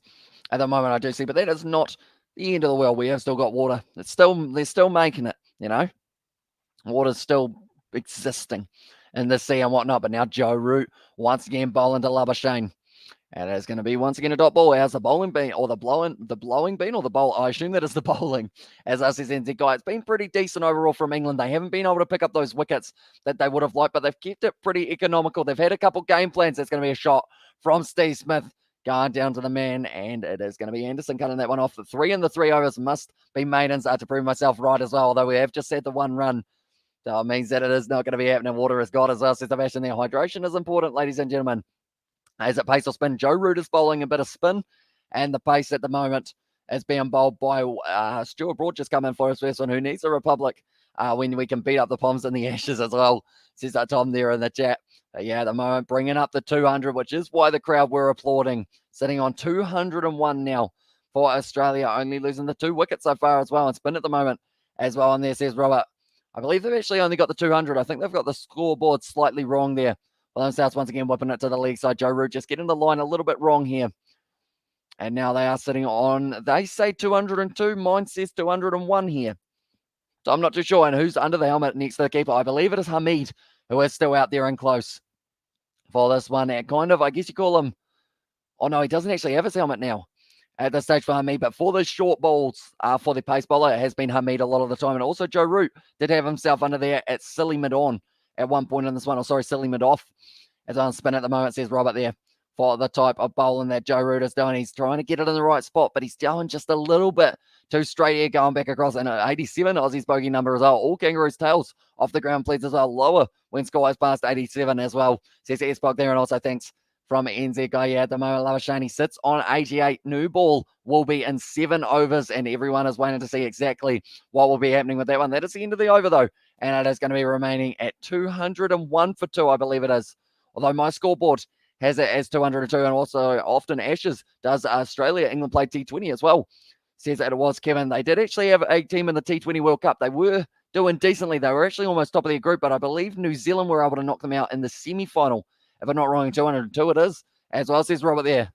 at the moment, I do see, but that is not the end of the world. We have still got water. They're still making it, you know. Water's still existing in the sea and whatnot. But now Joe Root once again bowling to Labuschagne. And it's going to be once again a dot ball. How's the bowling been, or the blowing been, or the bowl? I assume that is the bowling. As I says, NZ Guy, it's been pretty decent overall from England. They haven't been able to pick up those wickets that they would have liked, but they've kept it pretty economical. They've had a couple game plans. There's going to be a shot from Steve Smith going down to the man, and it is going to be Anderson cutting that one off. The 3 in the 3 overs must be maidens to prove myself right as well, although we have just had the 1 run. So it means that it is not going to be happening. Water is God as well, says Sebastian there. Hydration is important, ladies and gentlemen. Is it pace or spin? Joe Root is bowling a bit of spin, and the pace at the moment is being bowled by Stuart Broad, just come in for his first one. Who needs a republic when we can beat up the Poms and the Ashes as well, says Tom there in the chat. But yeah, at the moment, bringing up the 200, which is why the crowd were applauding. Sitting on 201 now for Australia, only losing the 2 wickets so far as well, and spin at the moment as well. And there says Robert, I believe they've actually only got the 200. I think they've got the scoreboard slightly wrong there. Well, South once again whipping it to the leg side. Joe Root just getting the line a little bit wrong here And now they are sitting on, they say 202. Mine says 201 here. So I'm not too sure. And who's under the helmet next to the keeper? I believe it is Hamid, who is still out there and close for this one. And kind of, I guess you call him, oh no, he doesn't actually have his helmet now at this stage for Hamid. But for the short balls, for the pace bowler, it has been Hamid a lot of the time. And also Joe Root did have himself under there at silly mid-on at one point in this one. Or sorry, silly mid-off. As on spin at the moment, says Robert there. For the type of bowling that Joe Root is doing. He's trying to get it in the right spot, but he's going just a little bit too straight here, going back across. And 87, Aussie's bogey number as well. All Kangaroos tails off the ground, please, as well. Lower when score is past 87 as well. Says S-Bog there, and also thanks from NZ guy at the moment. Labuschagne sits on 88. New ball will be in 7 overs, and everyone is waiting to see exactly what will be happening with that one. That is the end of the over, though, and it is going to be remaining at 201 for 2, I believe it is. Although my scoreboard has it as 202, and also often Ashes does Australia. England played T20 as well. Says that it was Kevin. They did actually have a team in the T20 World Cup. They were doing decently. They were actually almost top of their group, but I believe New Zealand were able to knock them out in the semi-final. If I'm not wrong, 202 it is. As well, says Robert there.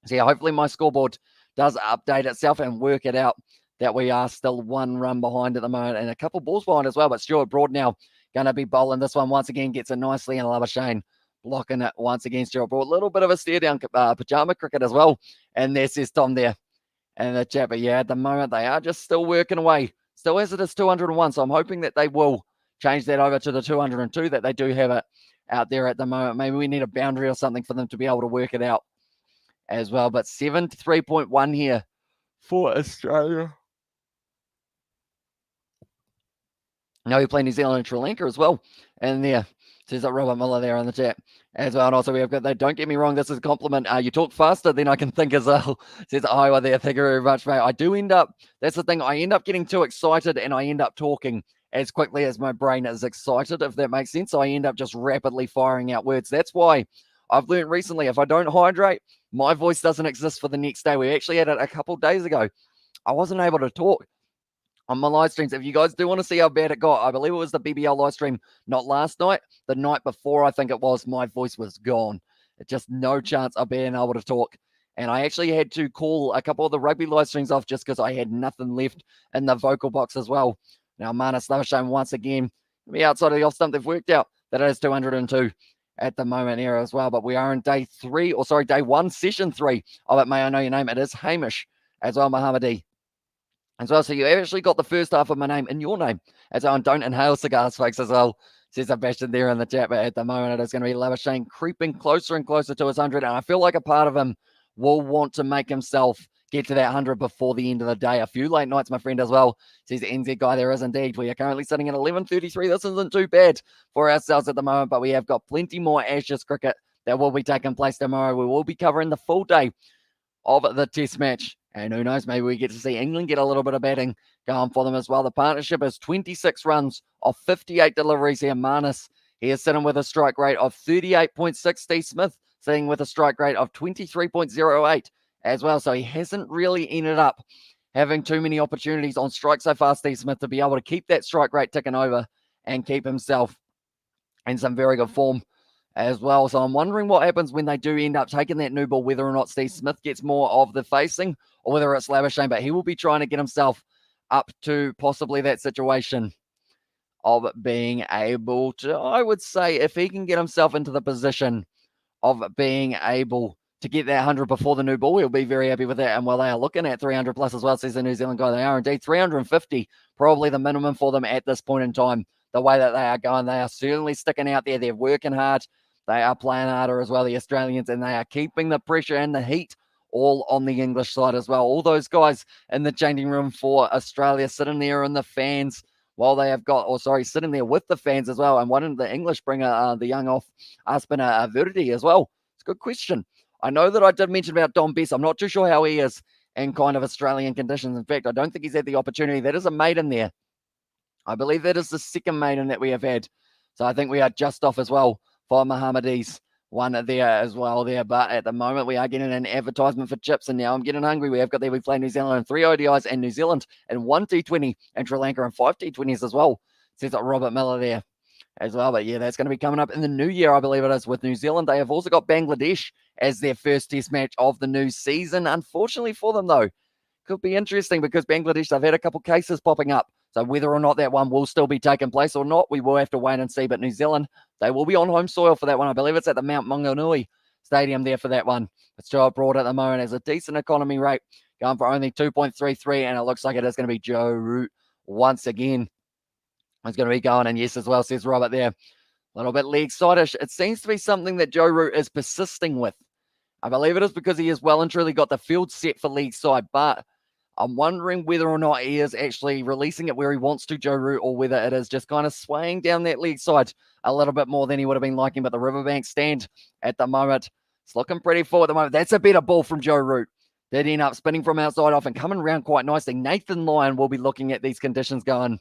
So yeah, hopefully my scoreboard does update itself and work it out that we are still 1 run behind at the moment and a couple balls behind as well. But Stuart Broad now going to be bowling this one once again. Gets it nicely, and Labuschagne blocking it once again. Stuart Broad, a little bit of a stare down pajama cricket as well. And there says Tom there in the chat. But yeah, at the moment they are just still working away. Still as it is 201. So I'm hoping that they will change that over to the 202, that they do have it out there at the moment. Maybe we need a boundary or something for them to be able to work it out as well. But 73.1 here for Australia. Now we play New Zealand and Sri Lanka as well. And there, says that Robert Miller there in the chat as well. And also we have got that. Don't get me wrong, this is a compliment. You talk faster than I can think as well. Says Iowa there. Thank you very much, mate. I do end up, that's the thing, I end up getting too excited and I end up talking as quickly as my brain is excited, if that makes sense. So I end up just rapidly firing out words. That's why I've learned recently, if I don't hydrate, my voice doesn't exist for the next day. We actually had it a couple of days ago. I wasn't able to talk on my live streams. If you guys do want to see how bad it got, I believe it was the BBL live stream, not last night, the night before, I think it was, my voice was gone. It's just no chance of being able to talk. And I actually had to call a couple of the rugby live streams off just because I had nothing left in the vocal box as well. Now, Marnus Labuschagne once again, be outside of the off stump. They've worked out that it is 202 at the moment here as well. But we are in day 1, session 3 of it. May I know your name? It is Hamish as well, Mohammadi. As well, so you actually got the first half of my name in your name. As well, and don't inhale cigars, folks, as well. Says Sebastian there in the chat. But at the moment, it is going to be Labuschagne creeping closer and closer to his 100. And I feel like a part of him will want to make himself get to that 100 before the end of the day. A few late nights, my friend, as well. Says the NZ guy, there is indeed. We are currently sitting at 11:33. This isn't too bad for ourselves at the moment, but we have got plenty more Ashes cricket that will be taking place tomorrow. We will be covering the full day of the test match. And who knows, maybe we get to see England get a little bit of batting going for them as well. The partnership is 26 runs off 58 deliveries here. Marnus, he is sitting with a strike rate of 38.6. Steve Smith sitting with a strike rate of 23.08 as well. So he hasn't really ended up having too many opportunities on strike so far, Steve Smith, to be able to keep that strike rate ticking over and keep himself in some very good form as well. So I'm wondering what happens when they do end up taking that new ball, whether or not Steve Smith gets more of the facing or whether it's Labuschagne, but he will be trying to get himself up to possibly that situation of being able to, I would say, if he can get himself into the position of being able to get that 100 before the new ball, he'll be very happy with that. And while they are looking at 300 plus as well, says the New Zealand guy, they are indeed 350, probably the minimum for them at this point in time. The way that they are going, they are certainly sticking out there. They're working hard. They are playing harder as well, the Australians, and they are keeping the pressure and the heat all on the English side as well. All those guys in the changing room for Australia sitting there in the fans while they have got, sitting there with the fans as well. And why didn't the English bring the young off spinner Verdi as well? It's a good question. I know that I did mention about Dom Bess. I'm not too sure how he is in kind of Australian conditions. In fact, I don't think he's had the opportunity. That is a maiden there. I believe that is the second maiden that we have had. So I think we are just off as well for Mohammadi's one there as well there. But at the moment, we are getting an advertisement for chips. And now I'm getting hungry. We have got there, we play New Zealand in 3 ODIs and New Zealand in 1 T20 and Sri Lanka in 5 T20s as well. Says Robert Miller there as well. But yeah, that's going to be coming up in the new year, I believe it is, with New Zealand. They have also got Bangladesh as their first test match of the new season. Unfortunately for them, though, could be interesting because Bangladesh, they've had a couple cases popping up. So whether or not that one will still be taking place or not, we will have to wait and see. But New Zealand, they will be on home soil for that one. I believe it's at the Mount Maunganui Stadium there for that one. It's still abroad at the moment as a decent economy rate, going for only 2.33, and it looks like it is going to be Joe Root once again. It's going to be going, and yes as well, says Robert there. A little bit leg side-ish. It seems to be something that Joe Root is persisting with. I believe it is because he has well and truly got the field set for league side, but I'm wondering whether or not he is actually releasing it where he wants to, Joe Root, or whether it is just kind of swaying down that league side a little bit more than he would have been liking. But the Riverbank stand at the moment, it's looking pretty full at the moment. That's a better ball from Joe Root. Did end up spinning from outside off and coming around quite nicely. Nathan Lyon will be looking at these conditions going,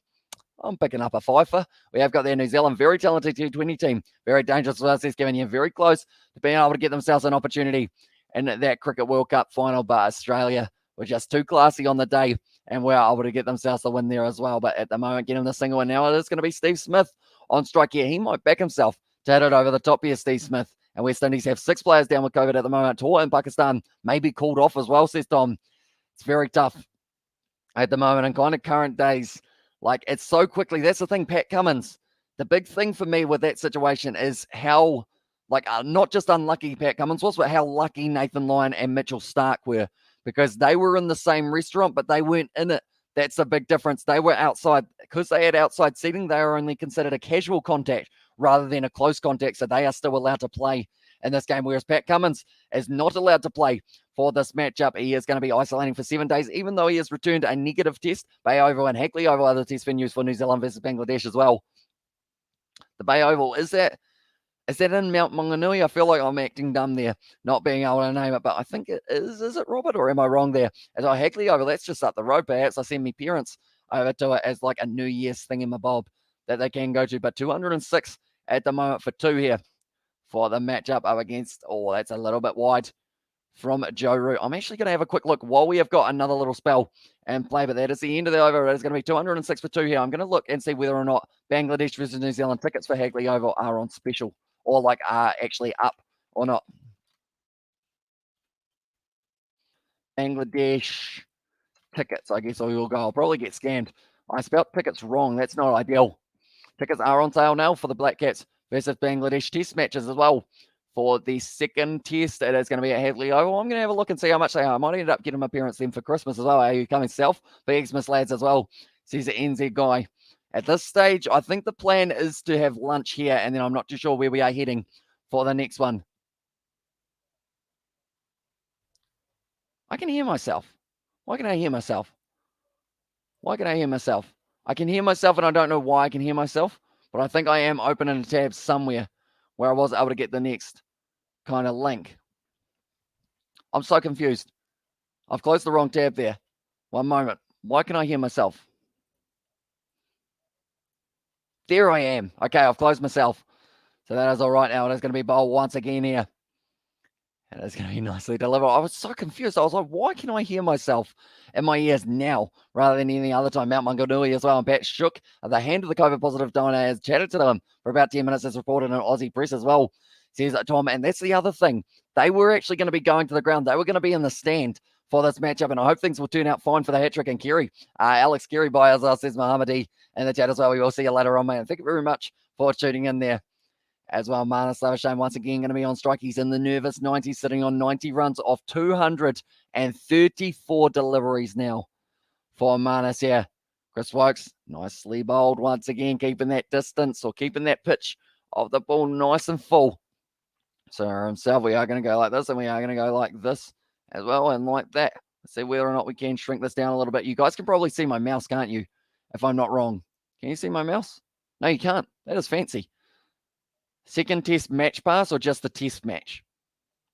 I'm picking up a fifer. We have got their New Zealand, very talented T20 team. Very dangerous with us. It's giving you very close to being able to get themselves an opportunity in that Cricket World Cup final. But Australia were just too classy on the day and were able to get themselves a win there as well. But at the moment, getting the single, and now it is going to be Steve Smith on strike here. He might back himself to hit it over the top here, Steve Smith. And West Indies have 6 players down with COVID at the moment. Tor in Pakistan may be called off as well, says Tom. It's very tough at the moment and kind of current days. Like, it's so quickly. That's the thing, Pat Cummins. The big thing for me with that situation is how, not just unlucky Pat Cummins was, but how lucky Nathan Lyon and Mitchell Starc were, because they were in the same restaurant, but they weren't in it. That's a big difference. They were outside. Because they had outside seating, they are only considered a casual contact rather than a close contact, so they are still allowed to play in this game, whereas Pat Cummins is not allowed to play for this matchup. He is going to be isolating for 7 days, even though he has returned a negative test. Bay Oval and Hackley Oval are the test venues for New Zealand versus Bangladesh as well. The Bay Oval, is that in Mount Maunganui? I feel like I'm acting dumb there, not being able to name it, but I think it is. Is it, Robert, or am I wrong there? As I Hackley Oval, that's just up the road. Perhaps I send my parents over to it as like a New Year's thingamabob that they can go to. But 206 at the moment for 2 here for the matchup up against, that's a little bit wide from Joe Root. I'm actually going to have a quick look while we have got another little spell and play, but that is the end of the over. It is going to be 206 for 2 here. I'm going to look and see whether or not Bangladesh versus New Zealand tickets for Hackley Oval are on special or are actually up or not. Bangladesh tickets, I guess I will go. I'll probably get scammed. I spelled tickets wrong. That's not ideal. Tickets are on sale now for the Black Cats versus Bangladesh test matches as well. For the second test, it is going to be at Hadley Oval. I'm going to have a look and see how much they are. I might end up getting my parents them for Christmas as well. Are you coming south for Xmas lads as well? Says the NZ guy. At this stage, I think the plan is to have lunch here, and then I'm not too sure where we are heading for the next one. I can hear myself. Why can I hear myself? Why can I hear myself? I can hear myself, and I don't know why I can hear myself, but I think I am opening a tab somewhere where I was able to get the next kind of link. I'm so confused. I've closed the wrong tab there. One moment. Why can I hear myself? There I am. Okay, I've closed myself. So that is all right now. It is going to be bowl once again here. And it's going to be nicely delivered. I was so confused. I was like, why can I hear myself in my ears now rather than any other time? Mount Maunganui as well. And Pat Shook, the hand of the COVID positive donor, has chatted to them for about 10 minutes, as reported in Aussie Press as well, says Tom. And that's the other thing. They were actually going to be going to the ground. They were going to be in the stand for this matchup. And I hope things will turn out fine for the hat-trick and Kerry. Alex Kerry by us, says Mohammadi in the chat as well. We will see you later on, mate. And thank you very much for tuning in there as well. Marnus Labuschagne once again going to be on strike. He's in the nervous 90, sitting on 90 runs off 234 deliveries now for Marnus here. Chris Wokes, nicely bowled once again, keeping that distance or keeping that pitch of the ball nice and full. So himself, we are going to go like this, and we are going to go like this as well, and like that. Let's see whether or not we can shrink this down a little bit. You guys can probably see my mouse, can't you? If I'm not wrong. Can you see my mouse? No, you can't. That is fancy. Second test match pass or just the test match?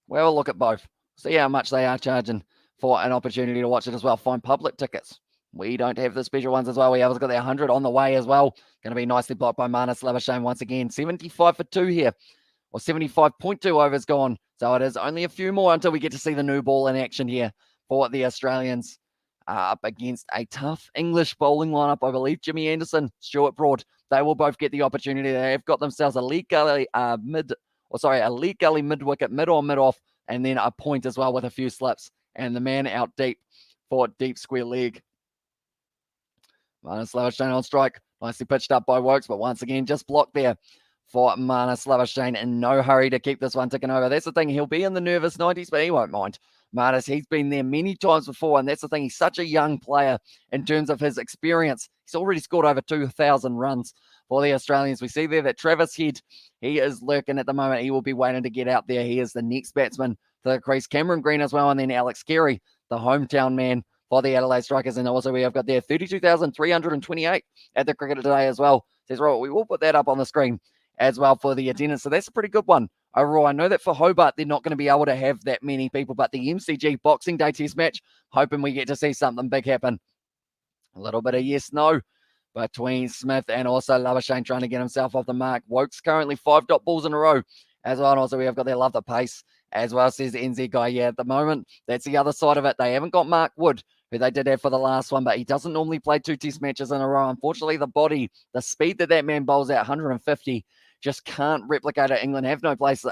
We'll look at both. See how much they are charging for an opportunity to watch it as well. Find public tickets. We don't have the special ones as well. We have got the 100 on the way as well. Going to be nicely blocked by Marnus Labuschagne once again. 75 for 2 here. Or 75.2 overs gone. So it is only a few more until we get to see the new ball in action here for the Australians. up against a tough English bowling lineup. I believe Jimmy Anderson, Stuart Broad, they will both get the opportunity. They have got themselves a league gully mid-wicket, mid on, mid off, and then a point as well with a few slips. And the man out deep for deep square leg. Marnus Labuschagne on strike. Nicely pitched up by Wokes, but once again, just blocked there for Marnus Labuschagne. In no hurry to keep this one ticking over. That's the thing. He'll be in the nervous 90s, but he won't mind. Marnus, he's been there many times before, and that's the thing. He's such a young player in terms of his experience. He's already scored over 2,000 runs for the Australians. We see there that Travis Head, he is lurking at the moment. He will be waiting to get out there. He is the next batsman to the crease. Cameron Green as well, and then Alex Carey, the hometown man for the Adelaide Strikers. And also we have got there 32,328 at the cricket today as well. Says Robert, we will put that up on the screen as well for the attendance. So that's a pretty good one overall. I know that for Hobart, they're not going to be able to have that many people, but the MCG Boxing Day Test match, hoping we get to see something big happen. A little bit of yes, no between Smith and also Labuschagne trying to get himself off the mark. Wokes currently 5 dot balls in a row as well. And also we have got their love the pace as well, says the NZ guy. Yeah, at the moment, that's the other side of it. They haven't got Mark Wood, who they did have for the last one, but he doesn't normally play 2 test matches in a row. Unfortunately, the body, the speed that man bowls at 150, just can't replicate it. England have no pace.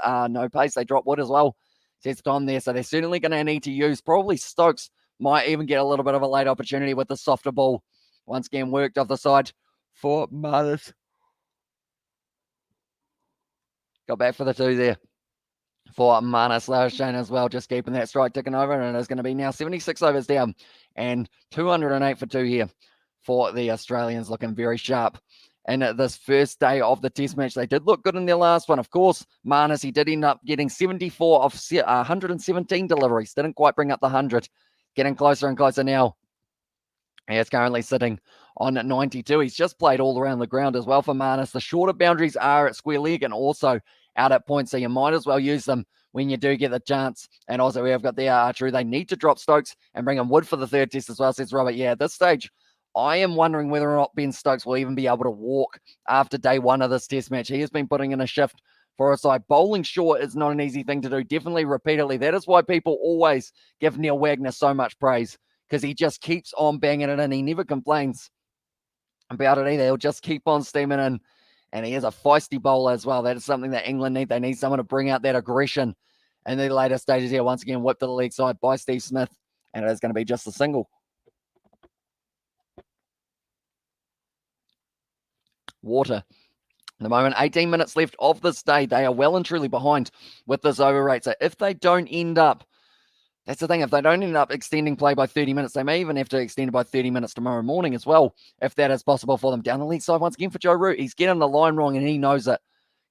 They drop Wood as well. Says Don there, so they're certainly going to need to use. Probably Stokes might even get a little bit of a late opportunity with the softer ball. Once again, worked off the side for Marnus. Got back for the 2 there for Marnus Labuschagne as well, just keeping that strike ticking over, and it is going to be now 76 overs down and 208 for 2 here for the Australians, looking very sharp. And this first day of the test match, they did look good in their last one. Of course, Marnus, he did end up getting 74 of 117 deliveries. Didn't quite bring up the 100. Getting closer and closer now. He is currently sitting on 92. He's just played all around the ground as well for Marnus. The shorter boundaries are at square leg and also out at point, so you might as well use them when you do get the chance. And also we have got the archery. They need to drop Stokes and bring in Wood for the 3rd test as well, says Robert. Yeah, at this stage, I am wondering whether or not Ben Stokes will even be able to walk after day 1 of this test match. He has been putting in a shift for a side. Bowling short is not an easy thing to do, definitely repeatedly. That is why people always give Neil Wagner so much praise, because he just keeps on banging it in. He never complains about it either. He'll just keep on steaming in, and he is a feisty bowler as well. That is something that England need. They need someone to bring out that aggression in the later stages here. Once again, whipped to the leg side by Steve Smith, and it is going to be just a single. Water. At the moment, 18 minutes left of this day. They are well and truly behind with this over rate. So if they don't end up, that's the thing, if they don't end up extending play by 30 minutes, they may even have to extend it by 30 minutes tomorrow morning as well, if that is possible for them. Down the leg side once again for Joe Root. He's getting the line wrong and he knows it.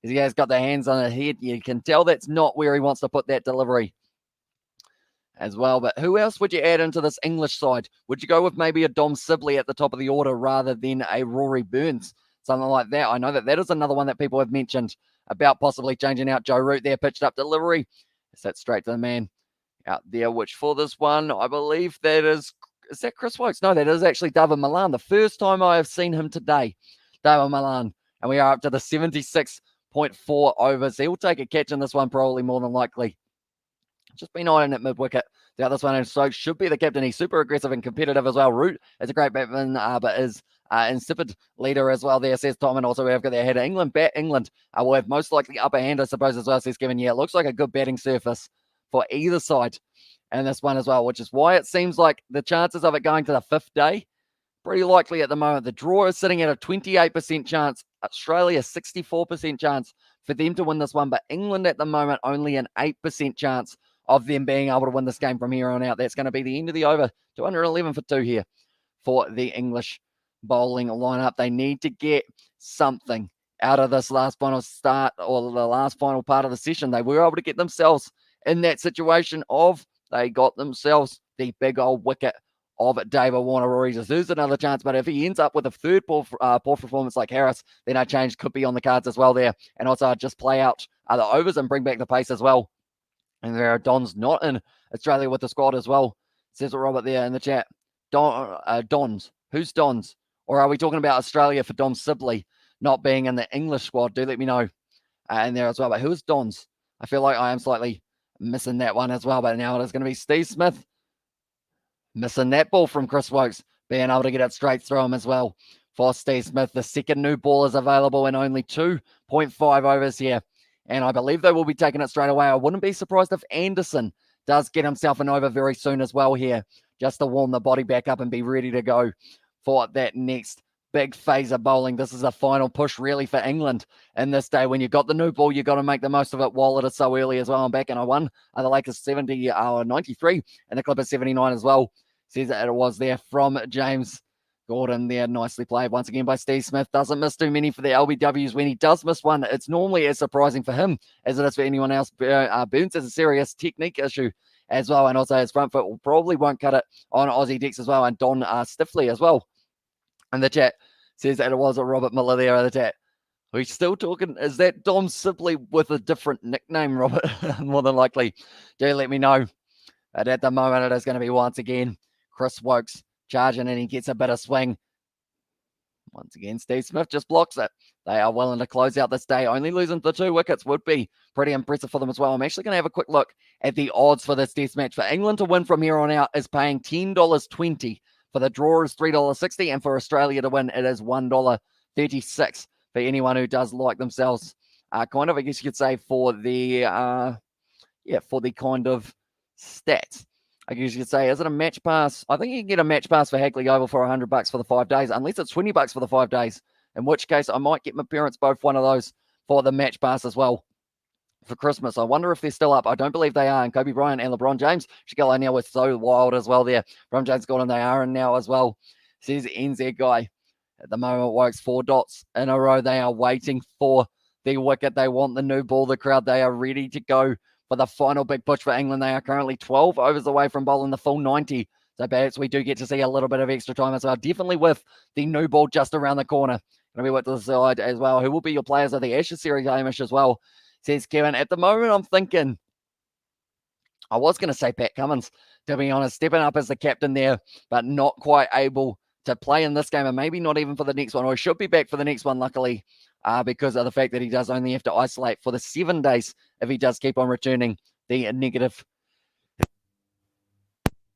He has got the hands on his head. You can tell that's not where he wants to put that delivery as well. But who else would you add into this English side? Would you go with maybe a Dom Sibley at the top of the order rather than a Rory Burns? Something like that. I know that is another one that people have mentioned about possibly changing out. Joe Root there, pitched up delivery. That's straight to the man out there, which for this one, I believe that is that Chris Wokes? No, that is actually David Milan. The first time I have seen him today, David Milan. And we are up to the 76.4 overs. He'll take a catch in this one, probably more than likely. Just been eyeing at mid-wicket. The other one, Stokes should be the captain. He's super aggressive and competitive as well. Root is a great batsman, but is insipid leader as well there, says Tom. And also we have got their head of England. England will have most likely upper hand, I suppose, as well, says Kevin. Yeah, it looks like a good batting surface for either side and this one as well, which is why it seems like the chances of it going to the 5th day, pretty likely at the moment. The draw is sitting at a 28% chance. Australia, 64% chance for them to win this one, but England at the moment only an 8% chance of them being able to win this game from here on out. That's going to be the end of the over. 211 for 2 here for the English bowling lineup. They need to get something out of this last final start or the last final part of the session. They were able to get themselves in that situation of they got themselves the big old wicket of David Warner. Rory deserves another chance, but if he ends up with a 3rd poor performance like Harris, then a change could be on the cards as well there. And also I'd just play out the overs and bring back the pace as well. And there are Dons not in Australia with the squad as well, says Robert there in the chat. Dons. Who's Dons? Or are we talking about Australia for Dom Sibley not being in the English squad? Do let me know in there as well. But who is Dons? I feel like I am slightly missing that one as well. But now it is going to be Steve Smith Missing that ball from Chris Wokes, being able to get it straight through him as well. For Steve Smith, the second new ball is available in only 2.5 overs here. And I believe they will be taking it straight away. I wouldn't be surprised if Anderson does get himself an over very soon as well here, just to warm the body back up and be ready to go for that next big phase of bowling. This is a final push really for England in this day. When you've got the new ball, you've got to make the most of it while it is so early as well. I'm back in I won. The Lakers 93 and the Clippers 79 as well. Says that it was there from James Gordon there. Nicely played once again by Steve Smith. Doesn't miss too many for the LBWs. When he does miss one, it's normally as surprising for him as it is for anyone else. Burns has a serious technique issue as well, and also his front foot probably won't cut it on Aussie decks as well, and Don Stiffley as well. And the chat says that it was a Robert Miller there in the chat. We're still talking, is that Dom Sibley with a different nickname, Robert? More than likely. Do let me know. But at the moment, it is going to be once again Chris Wokes charging, and he gets a bit of swing. Once again, Steve Smith just blocks it. They are willing to close out this day. Only losing the 2 wickets would be pretty impressive for them as well. I'm actually going to have a quick look at the odds for this test match. For England to win from here on out is paying $10.20. For the draw is $3.60, and for Australia to win, it is $1.36 for anyone who does like themselves. Kind of, I guess you could say, for the kind of stats. I guess you could say, is it a match pass? I think you can get a match pass for Hagley Oval for $100 for the 5 days, unless it's $20 for the 5 days, in which case I might get my parents both one of those for the match pass as well for Christmas. I wonder if they're still up. I don't believe they are. And Kobe Bryant and LeBron James, Shaquille O'Neal was so wild as well there. LeBron James got in, they are in now as well. Says NZ guy. At the moment, Wokes 4 dots in a row. They are waiting for the wicket. They want the new ball. The crowd, they are ready to go for the final big push for England. They are currently 12 overs away from bowling the full 90. So perhaps we do get to see a little bit of extra time as well. Definitely with the new ball just around the corner. Going to be what to decide as well. Who will be your players of the Ashes series, Hamish, as well? Says Kevin. At the moment, I'm thinking, I was going to say Pat Cummins, to be honest, stepping up as the captain there, but not quite able to play in this game, and maybe not even for the next one, or he should be back for the next one, luckily, because of the fact that he does only have to isolate for the 7 days if he does keep on returning the negative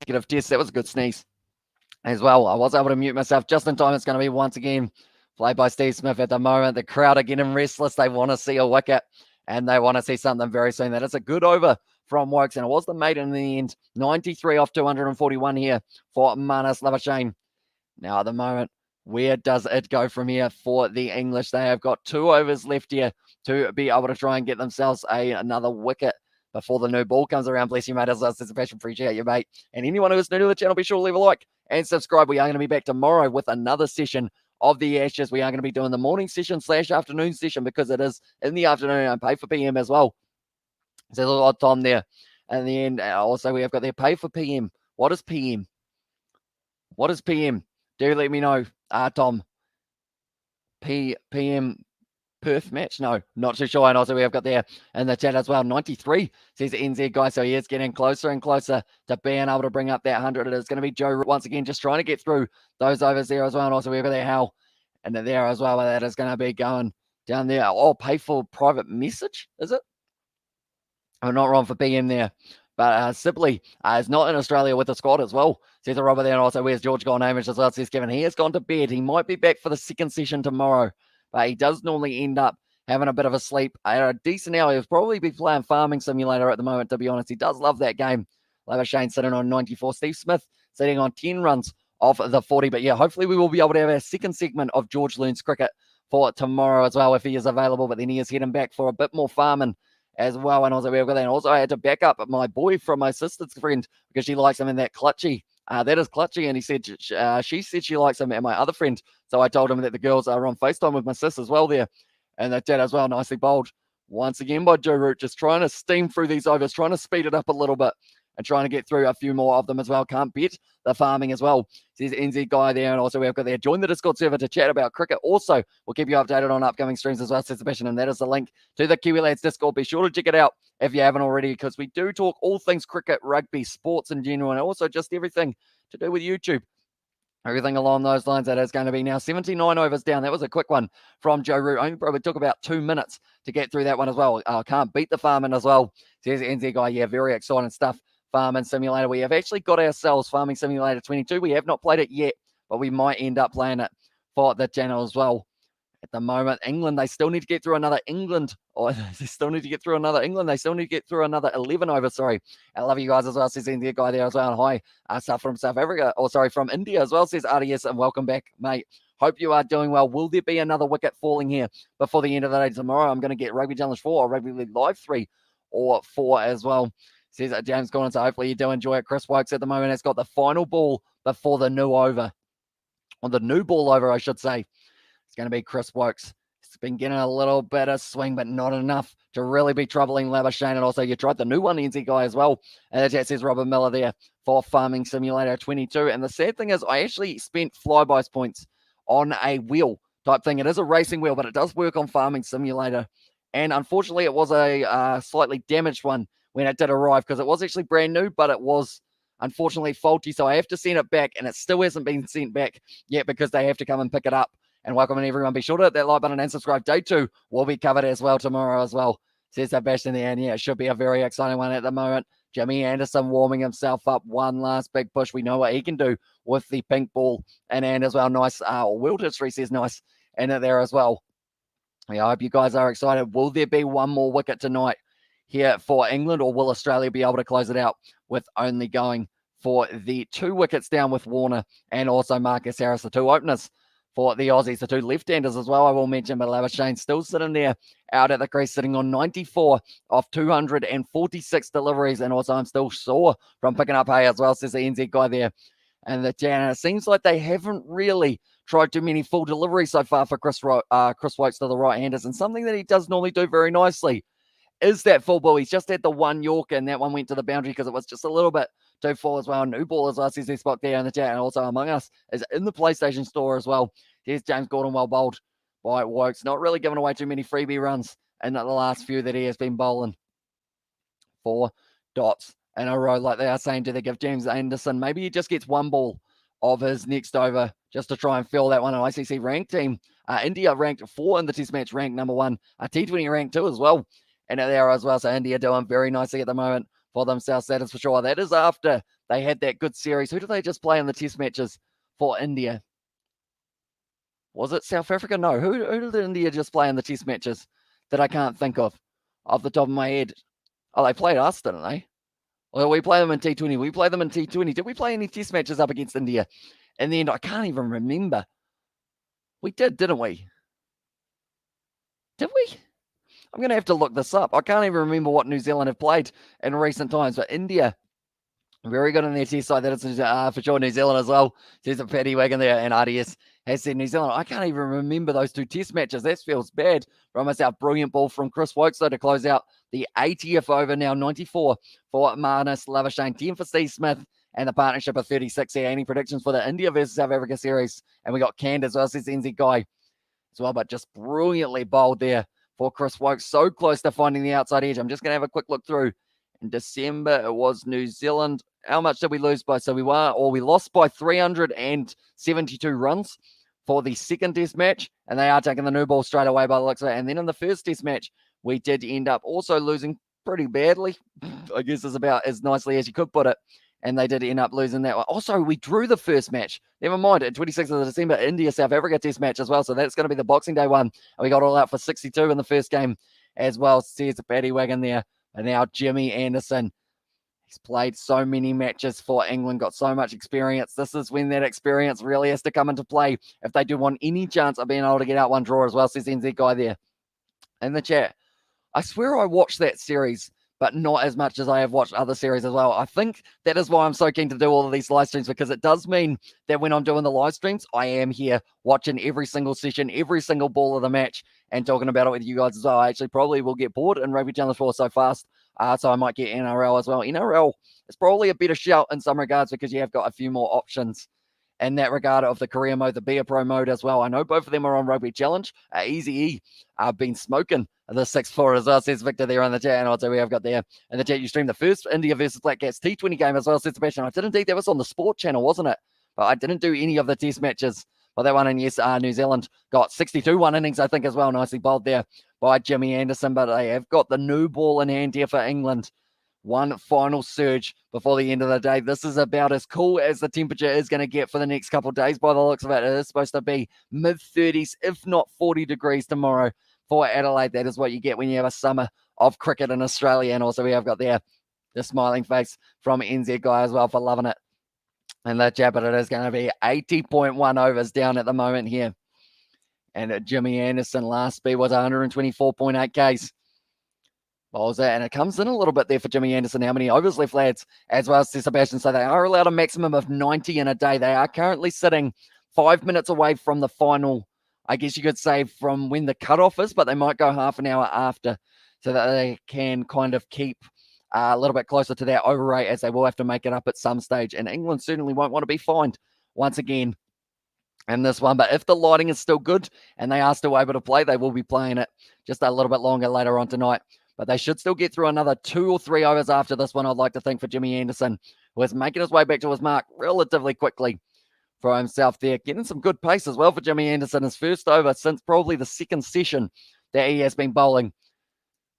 test. That was a good sneeze as well. I was able to mute myself just in time. It's going to be once again played by Steve Smith at the moment. The crowd are getting restless. They want to see a wicket, and they want to see something very soon. That is a good over from Wokes, and it was the maiden in the end. 93 off 241 here for Marnus Labuschagne. Now, at the moment, where does it go from here for the English? They have got 2 overs left here to be able to try and get themselves another wicket before the new ball comes around. Bless you, mate. As it's a passion free chat, you mate. And anyone who is new to the channel, be sure to leave a like and subscribe. We are going to be back tomorrow with another session of the Ashes. We are going to be doing the morning session / afternoon session because it is in the afternoon and pay for PM as well. So there's a lot of time there. And the end, also, we have got their pay for PM. What is PM? What is PM? Do let me know, Tom. PM Perth match? No, not too sure. And also we have got there in the chat as well. 93 says NZ guy. So he is getting closer and closer to being able to bring up that 100. It is going to be Joe once again, just trying to get through those overs there as well. And also we have got there Hal and there as well. That is going to be going down there. Oh, pay for private message, is it? I'm not wrong for PM there. But Sibley is not in Australia with the squad as well. Says a Robert there. And also, where's George gone, Hamish as well? Says Kevin, he has gone to bed. He might be back for the second session tomorrow. But he does normally end up having a bit of a sleep at a decent hour. He'll probably be playing Farming Simulator at the moment, to be honest. He does love that game. Labuschagne sitting on 94. Steve Smith sitting on 10 runs off the 40. But yeah, hopefully we will be able to have our second segment of George Learns Cricket for tomorrow as well, if he is available. But then he is heading back for a bit more farming as well. And also we've got that. And also I had to back up my boy from my sister's friend because she likes him in that clutchy. That is clutchy. And he said she said she likes him, and my other friend. So I told him that the girls are on FaceTime with my sis as well there. And that dad as well, nicely bowled once again by Joe Root, just trying to steam through these overs, trying to speed it up a little bit and trying to get through a few more of them as well. Can't bet the farming as well. Says NZ guy there. And also we've got there, join the Discord server to chat about cricket. Also, we'll keep you updated on upcoming streams as well, says Sebastian. And that is the link to the Kiwi Lads Discord. Be sure to check it out if you haven't already, because we do talk all things cricket, rugby, sports in general, and also just everything to do with YouTube. Everything along those lines. That is going to be now 79 overs down. That was a quick one from Joe Root. Only probably took about 2 minutes to get through that one as well. Can't beat the farming as well. Says NZ guy. Yeah, very exciting stuff Farming Simulator. We have actually got ourselves Farming Simulator 22. We have not played it yet, but we might end up playing it for the channel as well. At the moment, England, they still need to get through another England. They still need to get through another 11 over, sorry. I love you guys as well, says the guy there as well. Hi, from South Africa, from India as well, says RDS, and welcome back, mate. Hope you are doing well. Will there be another wicket falling here before the end of the day tomorrow? I'm going to get Rugby Challenge 4 or Rugby League Live 3 or 4 as well, says James Gordon. So hopefully you do enjoy it. Chris Wokes at the moment has got the final ball before the new over. On the new ball over, I should say. It's going to be Chris Wokes. It's been getting a little bit of swing, but not enough to really be troubling Labuschagne. And also, you tried the new one, NZ guy, as well. And the chat says Robert Miller there for Farming Simulator 22. And the sad thing is, I actually spent flybys points on a wheel type thing. It is a racing wheel, but it does work on Farming Simulator. And unfortunately, it was a slightly damaged one when it did arrive, because it was actually brand new, but it was unfortunately faulty. So I have to send it back, and it still hasn't been sent back yet because they have to come and pick it up. And welcome everyone. Be sure to hit that like button and subscribe. Day 2 will be covered as well tomorrow as well, says Sebastian there. And yeah, it should be a very exciting one at the moment. Jimmy Anderson warming himself up. One last big push. We know what he can do with the pink ball in hand as well. Nice. World history says nice in it there as well. Yeah, I hope you guys are excited. Will there be one more wicket tonight here for England, or will Australia be able to close it out with only going for the 2 wickets down with Warner and also Marcus Harris, the 2 openers for the Aussies, the 2 left-handers as well, I will mention, but Labuschagne still sitting there out at the crease, sitting on 94 of 246 deliveries, and also I'm still sore from picking up hay as well, says the NZ guy there. And it seems like they haven't really tried too many full deliveries so far for Chris Wokes to the right-handers, and something that he does normally do very nicely is that full ball. He's just had the 1 Yorker, and that one went to the boundary because it was just a little bit too full as well. New ball as well, says their spot there in the chat, and also among us is in the PlayStation Store as well. Here's James Gordon, well bowled by Wokes. Not really giving away too many freebie runs in the last few that he has been bowling. 4 dots in a row, like they are saying. Do they give James Anderson? Maybe he just gets 1 ball of his next over just to try and fill that one. An ICC ranked team. India ranked 4 in the test match, ranked number 1. T20 ranked 2 as well. And there as well. So India doing very nicely at the moment for themselves. That is for sure. That is after they had that good series. Who did they just play in the test matches for India? Was it South Africa? No. Who did India just play in the test matches that I can't think of off the top of my head? Oh, they played us, didn't they? Well, we play them in T20. We play them in T20. Did we play any test matches up against India in the end? I can't even remember. We did, didn't we? Did we? I'm going to have to look this up. I can't even remember what New Zealand have played in recent times. But India, very good on their test side. That is for sure New Zealand as well. There's a Paddy Wagon there, and RDS has said New Zealand. I can't even remember those 2 test matches. That feels bad from us. Out brilliant ball from Chris Wokes though to close out the 80th over now. 94 for Marnus Labuschagne, 10 for Steve Smith, and the partnership of 36 here. Any predictions for the India versus South Africa series? And we got canned as well, says NZ guy as well, but just brilliantly bowled there for Chris Wokes. So close to finding the outside edge. I'm just going to have a quick look through. In December, it was New Zealand. How much did we lose by? So we lost by 372 runs for the second test match, and they are taking the new ball straight away by the looks of it. And then in the first test match, we did end up also losing pretty badly. I guess is about as nicely as you could put it. And they did end up losing that one. Also, we drew the first match. Never mind, at 26th of December, India-South Africa test match as well. So that's going to be the Boxing Day one. And we got all out for 62 in the first game as well. Says the Paddy Wagon there. And now Jimmy Anderson. He's played so many matches for England, got so much experience. This is when that experience really has to come into play if they do want any chance of being able to get out one draw as well, says NZ guy there in the chat. I swear I watched that series, but not as much as I have watched other series as well. I think that is why I'm so keen to do all of these live streams, because it does mean that when I'm doing the live streams, I am here watching every single session, every single ball of the match, and talking about it with you guys as well. I actually probably will get bored in Rugby Challenge 4 so fast, so I might get NRL as well. NRL is probably a better shout in some regards because you have got a few more options in that regard of the career mode, the Be a Pro mode as well. I know both of them are on Rugby Challenge. Easy E been smoking the 6-4 as well, says Victor there on the chat. And also we have got there in the chat, you streamed the first India versus Black Cats T20 game as well, says Sebastian. I did indeed. That was on the Sport channel, wasn't it? But I didn't do any of the test matches for that one. And yes, New Zealand got 62 one innings, I think, as well. Nicely bowled there by Jimmy Anderson. But they have got the new ball in hand here for England. one final surge before the end of the day. This is about as cool as the temperature is going to get for the next couple of days by the looks of it. It is supposed to be mid-30s, if not 40 degrees tomorrow for Adelaide. That is what you get when you have a summer of cricket in Australia. And also we have got there the smiling face from NZ Guy as well for loving it. And the jab, but it is going to be 80.1 overs down at the moment here. And Jimmy Anderson last speed was 124.8 Ks. Bowls that, and it comes in a little bit there for Jimmy Anderson. How many overs left, lads? As well as Sebastian. So they are allowed a maximum of 90 in a day. They are currently sitting 5 minutes away from the final, I guess you could say, from when the cutoff is, but they might go half an hour after so that they can kind of keep a little bit closer to that over rate, as they will have to make it up at some stage. And England certainly won't want to be fined once again in this one. But if the lighting is still good and they are still able to play, they will be playing it just a little bit longer later on tonight. But they should still get through another 2 or 3 overs after this one, I'd like to think, for Jimmy Anderson, who is making his way back to his mark relatively quickly for himself there. Getting some good pace as well for Jimmy Anderson. His first over since probably the second session that he has been bowling.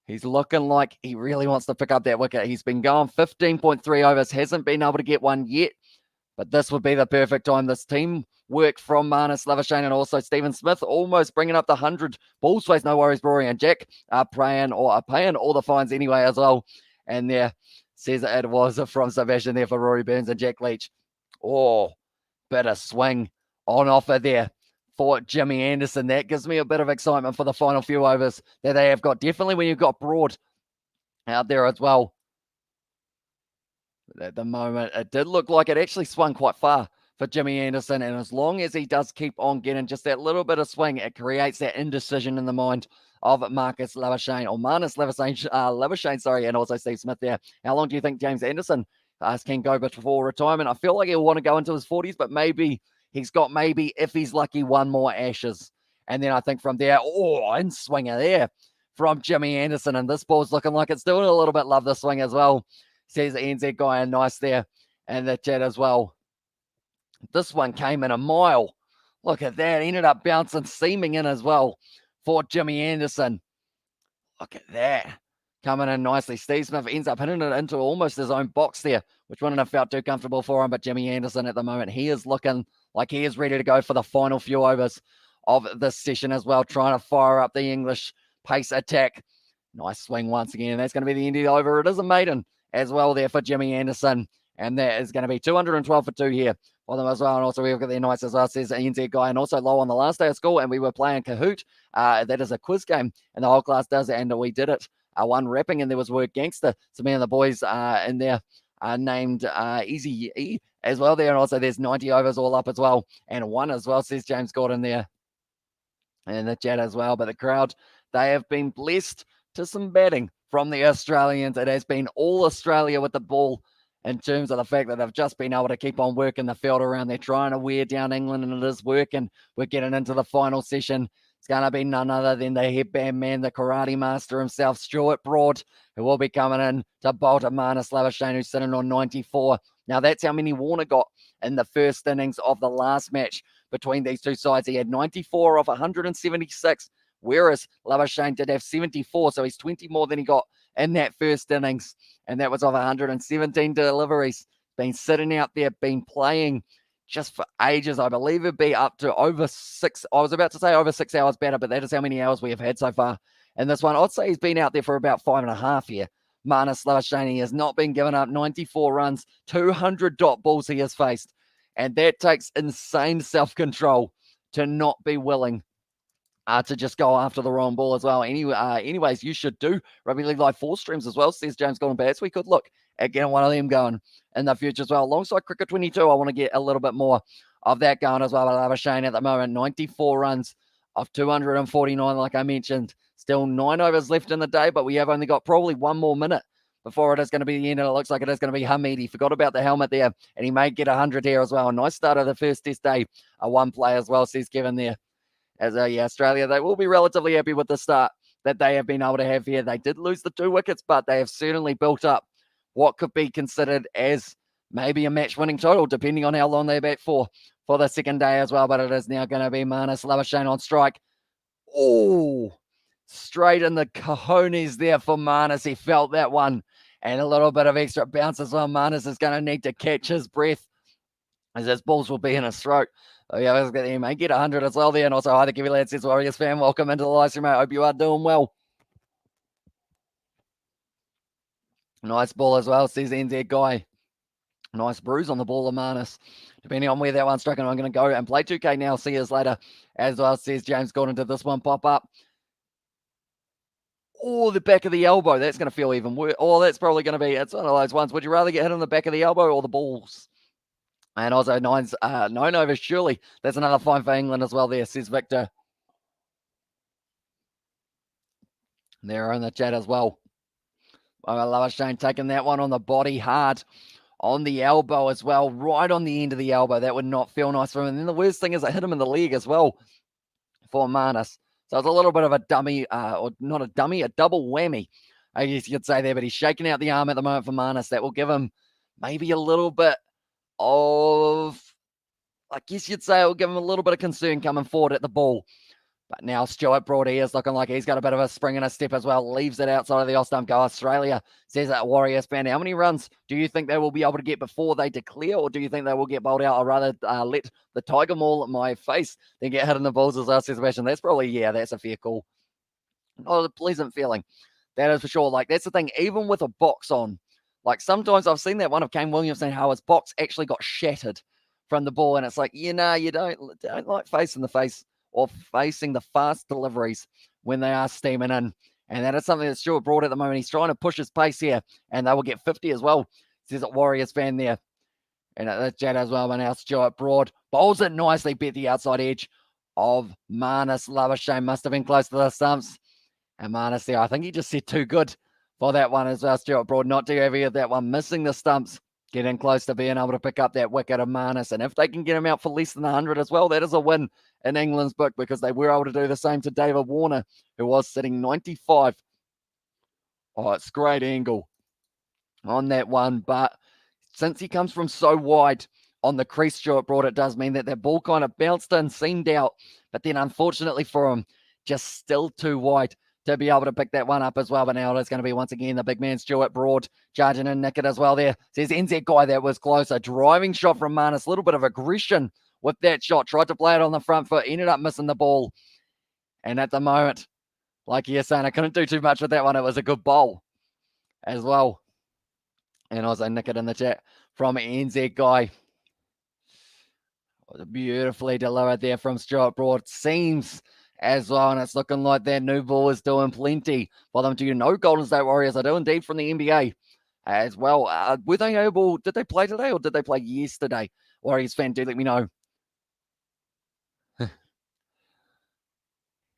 He's looking like he really wants to pick up that wicket. He's been going 15.3 overs, hasn't been able to get one yet. But this would be the perfect time. This team work from Marnus, Labuschagne, and also Stephen Smith, almost bringing up the 100 balls face. No worries, Rory and Jack are paying all the fines anyway as well. And there says it was from Sebastian there for Rory Burns and Jack Leach. Oh, bit of swing on offer there for Jimmy Anderson. That gives me a bit of excitement for the final few overs that they have got. Definitely when you've got Broad out there as well. At the moment, it did look like it actually swung quite far for Jimmy Anderson, and as long as he does keep on getting just that little bit of swing, it creates that indecision in the mind of Marcus Labuschagne, or Marnus Labuschagne, and also Steve Smith there. How long do you think James Anderson can go before retirement? I feel like he'll want to go into his 40s, but maybe he's got, if he's lucky, one more Ashes. And then I think from there, in swinger there from Jimmy Anderson, and this ball's looking like it's doing a little bit love the swing as well. Says the NZ guy, and nice there, and the chat as well. This one came in a mile. Look at that. Ended up bouncing, seaming in as well for Jimmy Anderson. Look at that. Coming in nicely. Steve Smith ends up hitting it into almost his own box there, which wouldn't have felt too comfortable for him. But Jimmy Anderson at the moment, he is looking like he is ready to go for the final few overs of this session as well, trying to fire up the English pace attack. Nice swing once again. That's going to be the end of the over. It is a maiden as well there for Jimmy Anderson. And that is going to be 212 for 2 here for them as well. And also we've got their nights as well, says the NZ guy. And also low on the last day of school, and we were playing Kahoot. That is a quiz game, and the whole class does it, and we did it. One rapping, and there was word gangster. So me and the boys in there named Easy E as well there. And also there's 90 overs all up as well. And one as well, says James Gordon there. And the chat as well. But the crowd, they have been blessed to some batting from the Australians. It has been all Australia with the ball, in terms of the fact that they've just been able to keep on working the field around. They're trying to wear down England, and it is working. We're getting into the final session. It's going to be none other than the headband man, the karate master himself, Stuart Broad, who will be coming in to bowl to Marnus Labuschagne, who's sitting on 94. Now, that's how many Warner got in the first innings of the last match between these two sides. He had 94 off 176, whereas Labuschagne did have 74, so he's 20 more than he got in that first innings, and that was of 117 deliveries. Been sitting out there, been playing just for ages. I believe it'd be up to over 6. I was about to say over 6 hours better, but that is how many hours we have had so far in this one. I'd say he's been out there for about 5.5 here. Marnus Labuschagne has not been giving up. 94 runs, 200 dot balls he has faced, and that takes insane self-control to not be willing to just go after the wrong ball as well. Anyways, you should do Rugby League Live 4 streams as well, says James Golden Bats. We could look at getting one of them going in the future as well. Alongside Cricket 22, I want to get a little bit more of that going as well. Labuschagne at the moment, 94 runs of 249, like I mentioned. Still 9 overs left in the day, but we have only got probably 1 more minute before it is going to be the end, and it looks like it is going to be Hamid. He forgot about the helmet there, and he may get 100 here as well. A nice start of the first test day. A 1 play as well, says Kevin there. As Australia, they will be relatively happy with the start that they have been able to have here. They did lose the 2 wickets, but they have certainly built up what could be considered as maybe a match-winning total, depending on how long they bat for the second day as well. But it is now going to be Marnus Labuschagne on strike. Oh, straight in the cojones there for Marnus. He felt that one, And a little bit of extra bounce as well. Marnus is going to need to catch his breath as his balls will be in his throat. Oh, yeah, he may get 100 as well there. And also, hi, the Kiwi Lad says, Warriors fan, welcome into the live stream, mate. Hope you are doing well. Nice ball as well, says NZ Guy. Nice bruise on the ball of Marnus. Depending on where that one's struck, and I'm going to go and play 2K now. See you later. As well, says James Gordon, did this one pop up? Oh, the back of the elbow. That's going to feel even worse. Oh, that's probably going to be, it's one of those ones. Would you rather get hit on the back of the elbow or the balls? And also, 9 over surely. That's another fine for England as well there, says Victor. They're in the chat as well. Labuschagne taking that one on the body hard. On the elbow as well, right on the end of the elbow. That would not feel nice for him. And then the worst thing is I hit him in the leg as well for Marnus. So it's a little bit of a dummy, or not a dummy, a double whammy, I guess you could say there. But he's shaking out the arm at the moment for Marnus. That will give him maybe a little bit of, I guess you'd say it will give him a little bit of concern coming forward at the ball. But now Stuart Broad, he is looking like he's got a bit of a spring and a step as well. Leaves it outside of the off-stump goal. Australia says that Warriors fan. How many runs do you think they will be able to get before they declare, or do you think they will get bowled out? I'd rather let the Tiger Maul at my face than get hit in the balls as well, says Sebastian. That's probably, yeah, that's a fair call. Not a pleasant feeling. That is for sure. Like, that's the thing. Even with a box on, like sometimes I've seen that one of Kane Williamson, how his box actually got shattered from the ball. And it's like, you don't like facing the face or facing the fast deliveries when they are steaming in. And that is something that Stuart Broad at the moment. He's trying to push his pace here, and they will get 50 as well, says it Warriors fan there. And that's chat as well. But now Stuart Broad bowls it nicely, bet the outside edge of Marnus. Labuschagne must have been close to the stumps. And Marnus there, I think he just said too good for that one as well. Stuart Broad not too heavy at that one, missing the stumps. Getting close to being able to pick up that wicket of Marnus. And if they can get him out for less than 100 as well, that is a win in England's book, because they were able to do the same to David Warner, who was sitting 95. Oh, it's great angle on that one. But since he comes from so wide on the crease, Stuart Broad, it does mean that that ball kind of bounced in, seamed out. But then unfortunately for him, just still too wide to be able to pick that one up as well. But now it's going to be once again the big man Stuart Broad charging in Nickett as well there. Says NZ Guy, that was close. A driving shot from Marnus, a little bit of aggression with that shot. Tried to play it on the front foot, ended up missing the ball. And at the moment, like you're saying, I couldn't do too much with that one. It was a good bowl as well. And also Nickett in the chat from NZ Guy. Beautifully delivered there from Stuart Broad. Seems as well, and it's looking like that new ball is doing plenty for them. Do you know Golden State Warriors? I do indeed, from the NBA as well. Were they able, did they play today or did they play yesterday? Warriors fan, do let me know.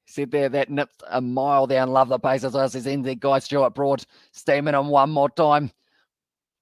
Said there that nipped a mile down. Love the pace as well. Says NZ Guy. Stuart Broad steaming in one more time.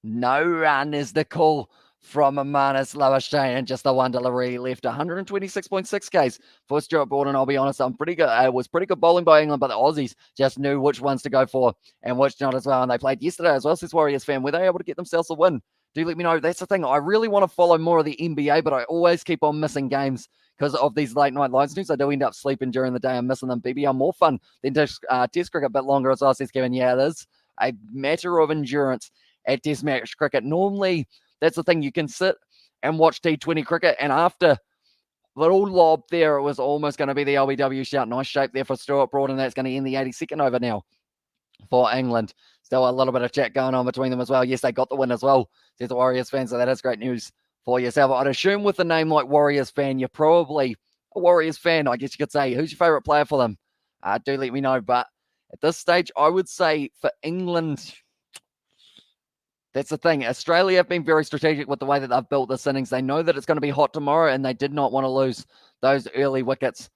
No run is the call from Marnus Labuschagne, and just the one delivery left. 126.6 Ks for Stuart Broad, and I'll be honest, I'm pretty good. It was pretty good bowling by England, but the Aussies just knew which ones to go for and which not as well. And they played yesterday as well, says Warriors fan. Were they able to get themselves a win? Do let me know. That's the thing. I really want to follow more of the NBA, but I always keep on missing games because of these late night live streams. I do end up sleeping during the day and missing them. BBL more fun than test cricket, a bit longer as well, says Kevin. Yeah, it is a matter of endurance at test match cricket. Normally, that's the thing. You can sit and watch T20 cricket, and after little lob there, it was almost going to be the LBW shout. Nice shape there for Stuart Broad, and that's going to end the 82nd over now for England. Still a little bit of chat going on between them as well. Yes, they got the win as well, says the Warriors fan, so that is great news for yourself. I'd assume with a name like Warriors fan, you're probably a Warriors fan, I guess you could say. Who's your favourite player for them? Do let me know. But at this stage, I would say for England, that's the thing. Australia have been very strategic with the way that they've built this innings. They know that it's going to be hot tomorrow, and they did not want to lose those early wickets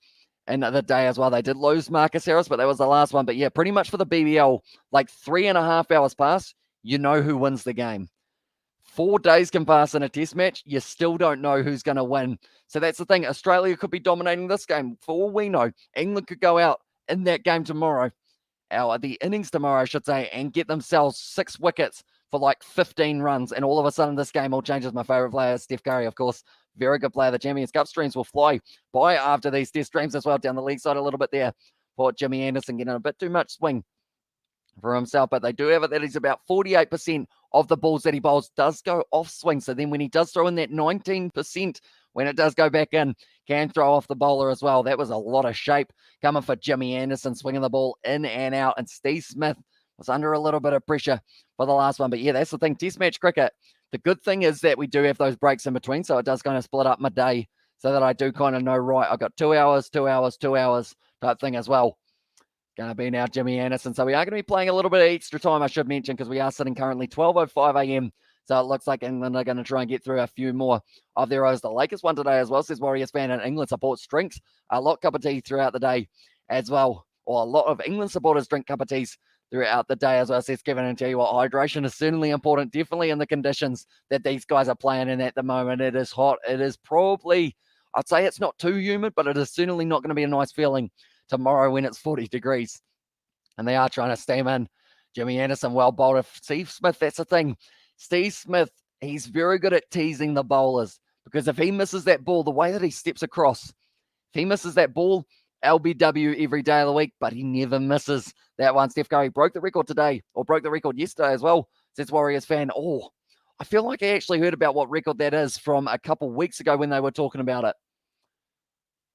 in the day as well. They did lose Marcus Harris, but that was the last one. But yeah, pretty much for the BBL, like 3.5 hours pass, you know who wins the game. 4 days can pass in a test match, you still don't know who's going to win. So that's the thing. Australia could be dominating this game. For all we know, England could go out in that game tomorrow, the innings tomorrow, I should say, and get themselves 6 wickets for like 15 runs, and all of a sudden this game all changes. My favorite player, Steph Curry, of course, very good player. The Champions Cup streams will fly by after these test streams as well. Down the leg side a little bit there for Jimmy Anderson, getting a bit too much swing for himself, but they do have it that he's about 48% of the balls that he bowls does go off swing. So then when he does throw in that 19%, when it does go back in, can throw off the bowler as well. That was a lot of shape coming for Jimmy Anderson, swinging the ball in and out. And Steve Smith was under a little bit of pressure for the last one. But yeah, that's the thing. Test match cricket, the good thing is that we do have those breaks in between. So it does kind of split up my day so that I do kind of know, right, I've got 2 hours, 2 hours, 2 hours type thing as well. Going to be now Jimmy Anderson. So we are going to be playing a little bit of extra time, I should mention, because we are sitting currently 12:05 a.m. So it looks like England are going to try and get through a few more of their overs. The Lakers won today as well, says Warriors fan, and England supports drinks a lot cup of tea throughout the day as well. Or a lot of England supporters drink cup of teas throughout the day as well, says Kevin. And tell you what, hydration is certainly important, definitely in the conditions that these guys are playing in at the moment. It is hot. It is probably, I'd say it's not too humid, but it is certainly not going to be a nice feeling tomorrow when it's 40 degrees. And they are trying to steam in. Jimmy Anderson, well bowled. Steve Smith, that's the thing. Steve Smith, he's very good at teasing the bowlers, because if he misses that ball, the way that he steps across, if he misses that ball, LBW every day of the week, but he never misses that one. Steph Curry broke the record today, or broke the record yesterday as well, says Warriors fan. Oh, I feel like I actually heard about what record that is from a couple weeks ago when they were talking about it.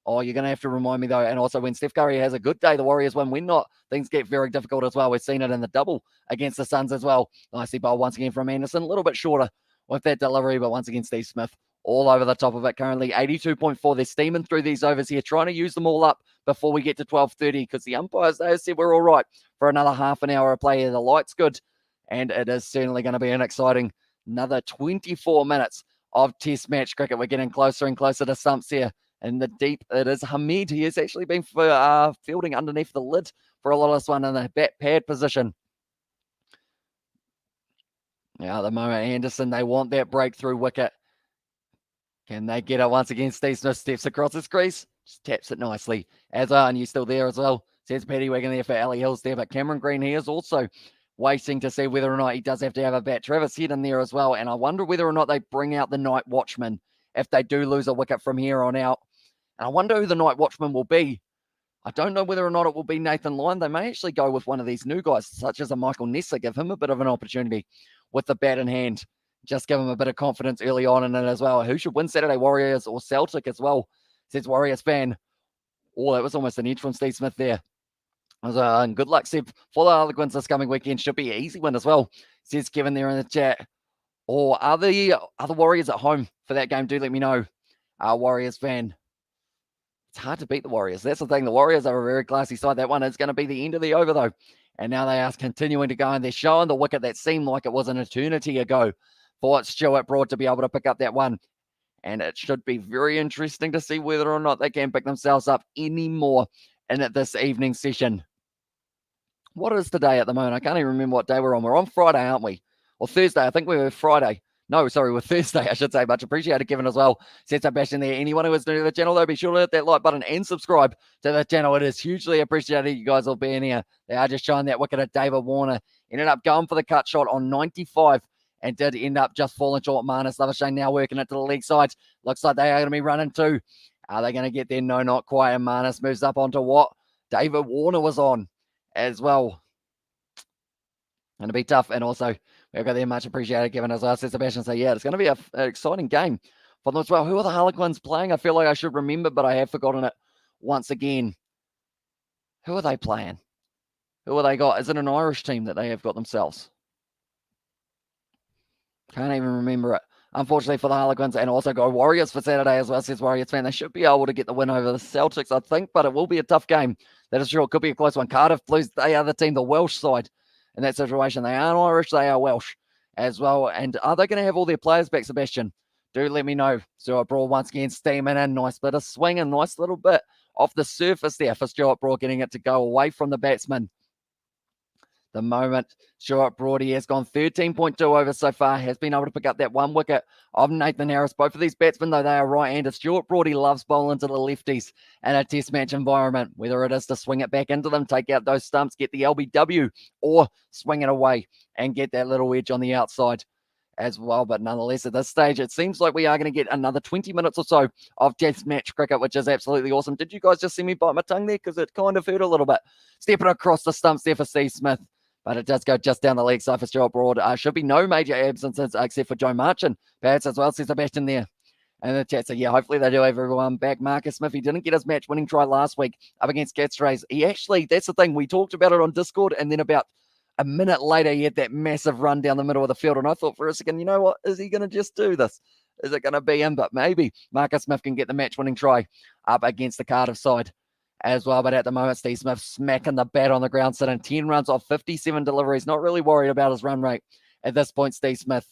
Oh, you're going to have to remind me, though. And also, when Steph Curry has a good day, the Warriors win. When not, things get very difficult as well. We've seen it in the double against the Suns as well. Nicely bowled once again from Anderson. A little bit shorter with that delivery, but once again, Steve Smith all over the top of it currently. 82.4. They're steaming through these overs here, trying to use them all up before we get to 12:30, because the umpires, they said we're all right for another half an hour of play here. The light's good, and it is certainly going to be an exciting another 24 minutes of Test match cricket. We're getting closer and closer to stumps here. In the deep, it is Hamid. He has actually been fielding underneath the lid for a lot of this one in the bat pad position. Now, at the moment, Anderson, they want that breakthrough wicket. Can they get it once again? Steve Smith steps across his crease, just taps it nicely. As and you still there as well, says Paddy Wiggin there for Ali Hills there. But Cameron Green, he is also waiting to see whether or not he does have to have a bat. Travis Head in there as well. And I wonder whether or not they bring out the night watchman if they do lose a wicket from here on out. And I wonder who the night watchman will be. I don't know whether or not it will be Nathan Lyon. They may actually go with one of these new guys, such as a Michael Nessa, give him a bit of an opportunity with the bat in hand. Just give him a bit of confidence early on in it as well. Who should win Saturday, Warriors or Celtic as well, says Warriors fan. Oh, that was almost an edge from Steve Smith there. And good luck, Seb, for the Harlequins this coming weekend. Should be an easy win as well, says Kevin there in the chat. Or are the Warriors at home for that game? Do let me know, Warriors fan. It's hard to beat the Warriors. That's the thing. The Warriors are a very classy side. That one is going to be the end of the over, though. And now they are continuing to go, and they're showing the wicket that seemed like it was an eternity ago for Stuart Broad to be able to pick up that one. And it should be very interesting to see whether or not they can pick themselves up any more in this evening session. What is today at the moment? I can't even remember what day we're on. We're on Friday, aren't we? Or Thursday. I think we're Friday. No, sorry, we're Thursday, I should say. Much appreciated, Kevin, as well. Sets up Bastion there. Anyone who is new to the channel, though, be sure to hit that like button and subscribe to the channel. It is hugely appreciated, you guys all being here. They are just showing that wicket at David Warner. Ended up going for the cut shot on 95 and did end up just falling short. Marnus Labuschagne now working it to the leg side. Looks like they are going to be running too. Are they going to get there? No, not quite. And Marnus moves up onto what David Warner was on as well. Going to be tough. And also, we've got there, much appreciated, Kevin, as well, says Sebastian. So, yeah, it's going to be an exciting game for them as well. Who are the Harlequins playing? I feel like I should remember, but I have forgotten it once again. Who are they playing? Who are they got? Is it an Irish team that they have got themselves? Can't even remember it. Unfortunately for the Harlequins, and also go Warriors for Saturday as well, says Warriors fan. They should be able to get the win over the Celtics, I think, but it will be a tough game. That is sure. It could be a close one. Cardiff Blues, they are the team, the Welsh side. In that situation, they aren't Irish, they are Welsh as well. And are they going to have all their players back, Sebastian? Do let me know. Stuart Broad once again steaming in. Nice bit of swing and nice little bit off the surface there for Stuart Broad, getting it to go away from the batsman. The moment Stuart Broad, he has gone 13.2 over so far, has been able to pick up that one wicket of Nathan Harris. Both of these batsmen, though, they are right-handed. Stuart Broad, he loves bowling to the lefties in a test match environment, whether it is to swing it back into them, take out those stumps, get the LBW, or swing it away and get that little edge on the outside as well. But nonetheless, at this stage, it seems like we are going to get another 20 minutes or so of test match cricket, which is absolutely awesome. Did you guys just see me bite my tongue there? Because it kind of hurt a little bit. Stepping across the stumps there for Steve Smith. but it does go just down the leg side for Stuart Broad. Should be no major absences except for Joe Marchand, perhaps as well, says Sebastian there. And the chat, so yeah, hopefully they do have everyone back. Marcus Smith, he didn't get his match-winning try last week up against Gatstrays. He actually, that's the thing, we talked about it on Discord, and then about a minute later, he had that massive run down the middle of the field, and I thought for a second, you know what, is he going to just do this? Is it going to be him? But maybe Marcus Smith can get the match-winning try up against the Cardiff side as well. But at the moment, Steve Smith smacking the bat on the ground, sitting 10 runs off 57 deliveries. Not really worried about his run rate at this point, Steve Smith.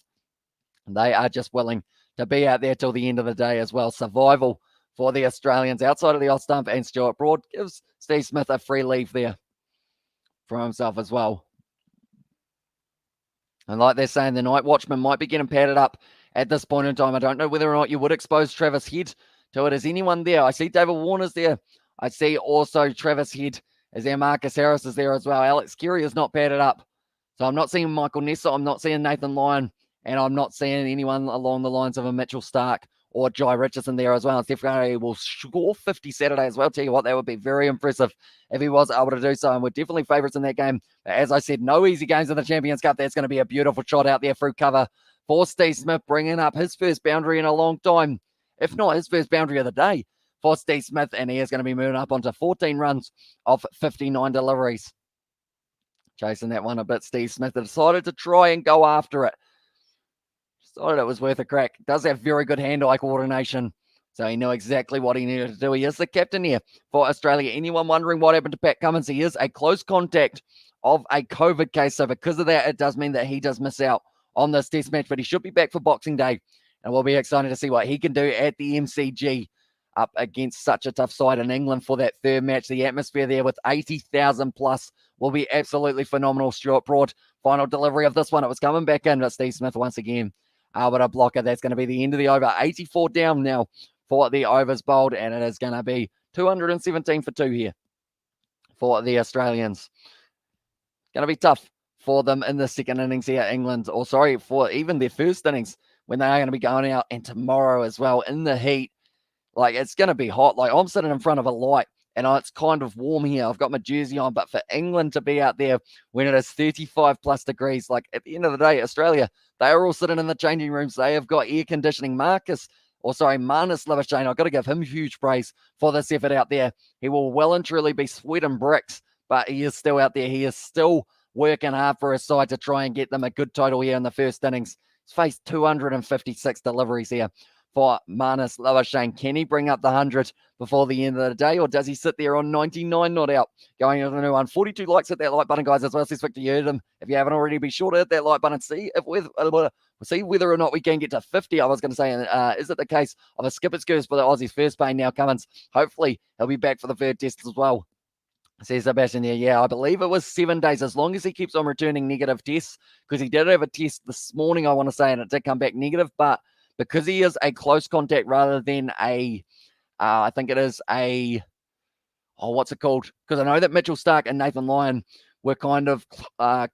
They are just willing to be out there till the end of the day as well. Survival for the Australians outside of the off stump, and Stuart Broad gives Steve Smith a free leave there for himself as well. And like they're saying, the night watchman might be getting padded up at this point in time. I don't know whether or not you would expose Travis Head to it. Is anyone there? I see David Warner's there. I see also Travis Head is there. Marcus Harris is there as well. Alex Carey is not padded up. So I'm not seeing Michael Nessa. I'm not seeing Nathan Lyon. And I'm not seeing anyone along the lines of a Mitchell Stark or Jai Richardson there as well. And Steph Curry will score 50 Saturday as well. Tell you what, that would be very impressive if he was able to do so. And we're definitely favourites in that game. But as I said, no easy games in the Champions Cup. That's going to be a beautiful shot out there through cover for Steve Smith, bringing up his first boundary in a long time, if not his first boundary of the day for Steve Smith. And he is going to be moving up onto 14 runs of 59 deliveries. Chasing that one a bit, Steve Smith decided to try and go after it. Decided it was worth a crack. Does have very good hand-eye coordination, so he knew exactly what he needed to do. He is the captain here for Australia. Anyone wondering what happened to Pat Cummins? He is a close contact of a COVID case, so because of that, it does mean that he does miss out on this test match, but he should be back for Boxing Day, and we'll be excited to see what he can do at the MCG up against such a tough side in England for that third match. The atmosphere there with 80,000 plus will be absolutely phenomenal. Stuart Broad, final delivery of this one. It was coming back in, but Steve Smith once again but a blocker. That's going to be the end of the over. 84 down now for the overs bowled, and it is going to be 217 for 2 here for the Australians. Going to be tough for them in the second innings here, England, or sorry, for even their first innings when they are going to be going out, and tomorrow as well in the heat. Like, it's going to be hot. Like, I'm sitting in front of a light, and it's kind of warm here. I've got my jersey on, but for England to be out there when it is 35 plus degrees, like at the end of the day, Australia, they are all sitting in the changing rooms. They have got air conditioning. Marnus Labuschagne, I've got to give him huge praise for this effort out there. He will well and truly be sweating bricks, but he is still out there. He is still working hard for his side to try and get them a good total here in the first innings. He's faced 256 deliveries here for Marnus Labuschagne. Can he bring up the 100 before the end of the day, or does he sit there on 99 not out? Going into the new one. 42 likes, hit that like button, guys, as well. Says Victor, you heard him. If you haven't already, be sure to hit that like button. See whether or not we can get to 50. I was going to say, is it the case of a skipper's curse for the Aussies? First paying now, Cummins. Hopefully, he'll be back for the third test as well. Says Sebastian here. Yeah, I believe it was 7 days, as long as he keeps on returning negative tests, because he did have a test this morning, I want to say, and it did come back negative, but because he is a close contact rather than I think it is what's it called? Because I know that Mitchell Stark and Nathan Lyon were kind of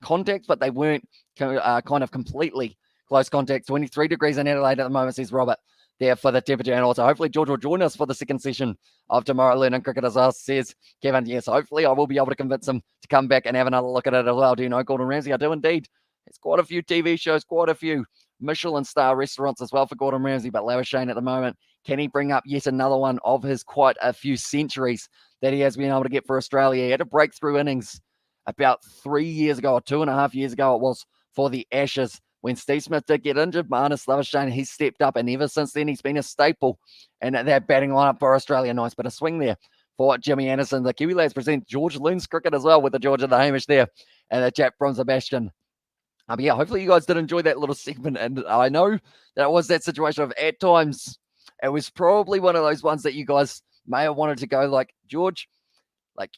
contact, but they weren't kind of completely close contact. 23 degrees in Adelaide at the moment, says Robert, there for the temperature. And also, hopefully, George will join us for the second session of Tomorrow Learning Cricket as well, says Kevin. Yes, hopefully, I will be able to convince him to come back and have another look at it as well. Do you know Gordon Ramsay? I do indeed. It's quite a few TV shows, quite a few Michelin star restaurants as well for Gordon Ramsay, but Labuschagne at the moment, can he bring up yet another one of his quite a few centuries that he has been able to get for Australia? He had a breakthrough innings about 3 years ago, or 2.5 years ago it was, for the Ashes. When Steve Smith did get injured, Marnus Labuschagne, he stepped up, and ever since then he's been a staple in that batting lineup for Australia. Nice bit of swing there for Jimmy Anderson. The Kiwi lads present George Loon's cricket as well with the George and the Hamish there, and the chap from Sebastian. But yeah, hopefully you guys did enjoy that little segment. And I know that it was that situation of, at times, it was probably one of those ones that you guys may have wanted to go like, George, like,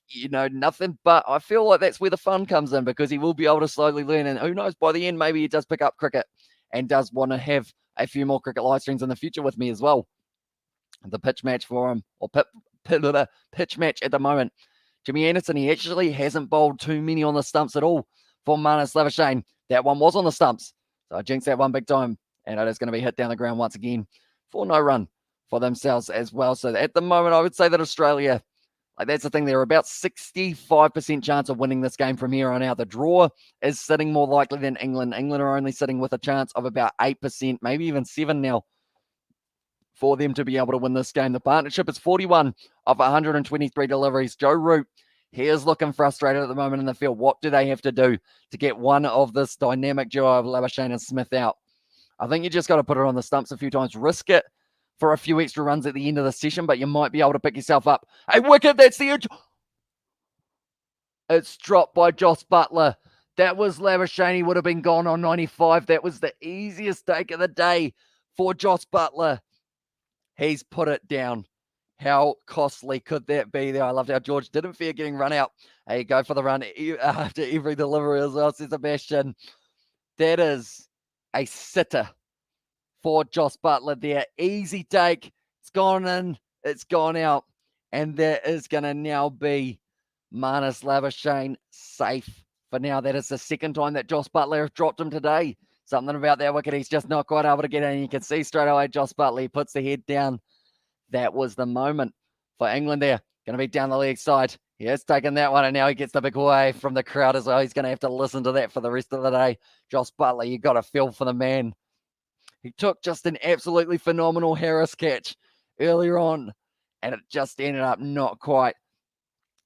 nothing. But I feel like that's where the fun comes in, because he will be able to slowly learn. And who knows, by the end, maybe he does pick up cricket and does want to have a few more cricket live streams in the future with me as well. The pitch match for him, or pitch match at the moment. Jimmy Anderson, he actually hasn't bowled too many on the stumps at all for Marnus Labuschagne. That one was on the stumps, so I jinxed that one big time, and it is going to be hit down the ground once again for no run for themselves as well. So at the moment, I would say that Australia Like, that's the thing. They're about 65% chance of winning this game from here on out. The draw is sitting more likely than England. England are only sitting with a chance of about 8%, maybe even 7 now, for them to be able to win this game. The partnership is 41 of 123 deliveries. Joe Root, he is looking frustrated at the moment in the field. What do they have to do to get one of this dynamic duo of Labuschagne and Smith out? I think you just got to put it on the stumps a few times, risk it for a few extra runs at the end of the session, but you might be able to pick yourself up a wicket. That's the edge. It's dropped by Joss Butler. That was Labuschagne, would have been gone on 95. That was the easiest take of the day for Joss Butler. He's put it down. How costly could that be there? I loved how George didn't fear getting run out. Hey, go for the run after every delivery as well, says Sebastian. That is a sitter for Joss Butler there. Easy take. It's gone in. It's gone out. And that is going to now be Marnus Labuschagne safe for now. That is the second time that Joss Butler has dropped him today. Something about that wicket, he's just not quite able to get in. You can see straight away Joss Butler, he puts the head down. That was the moment for England there. Going to be down the leg side. He has taken that one, and now he gets the big wave from the crowd as well. He's going to have to listen to that for the rest of the day. Joss Butler, you got to feel for the man. He took just an absolutely phenomenal Harris catch earlier on, and it just ended up not quite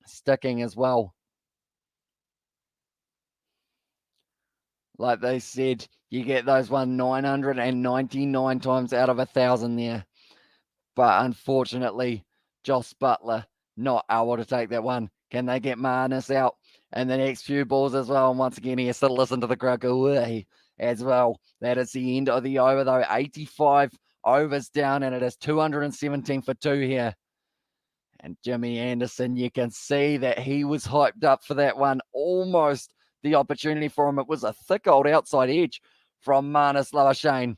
sticking as well. Like they said, you get those 999 times out of 1,000 there. But unfortunately, Joss Butler not able to take that one. Can they get Marnus out in the next few balls as well? And once again, he has to listen to the crowd go away as well. That is the end of the over, though. 85 overs down, and it is 217 for 2 here. And Jimmy Anderson, you can see that he was hyped up for that one. Almost the opportunity for him. It was a thick old outside edge from Marnus Labuschagne.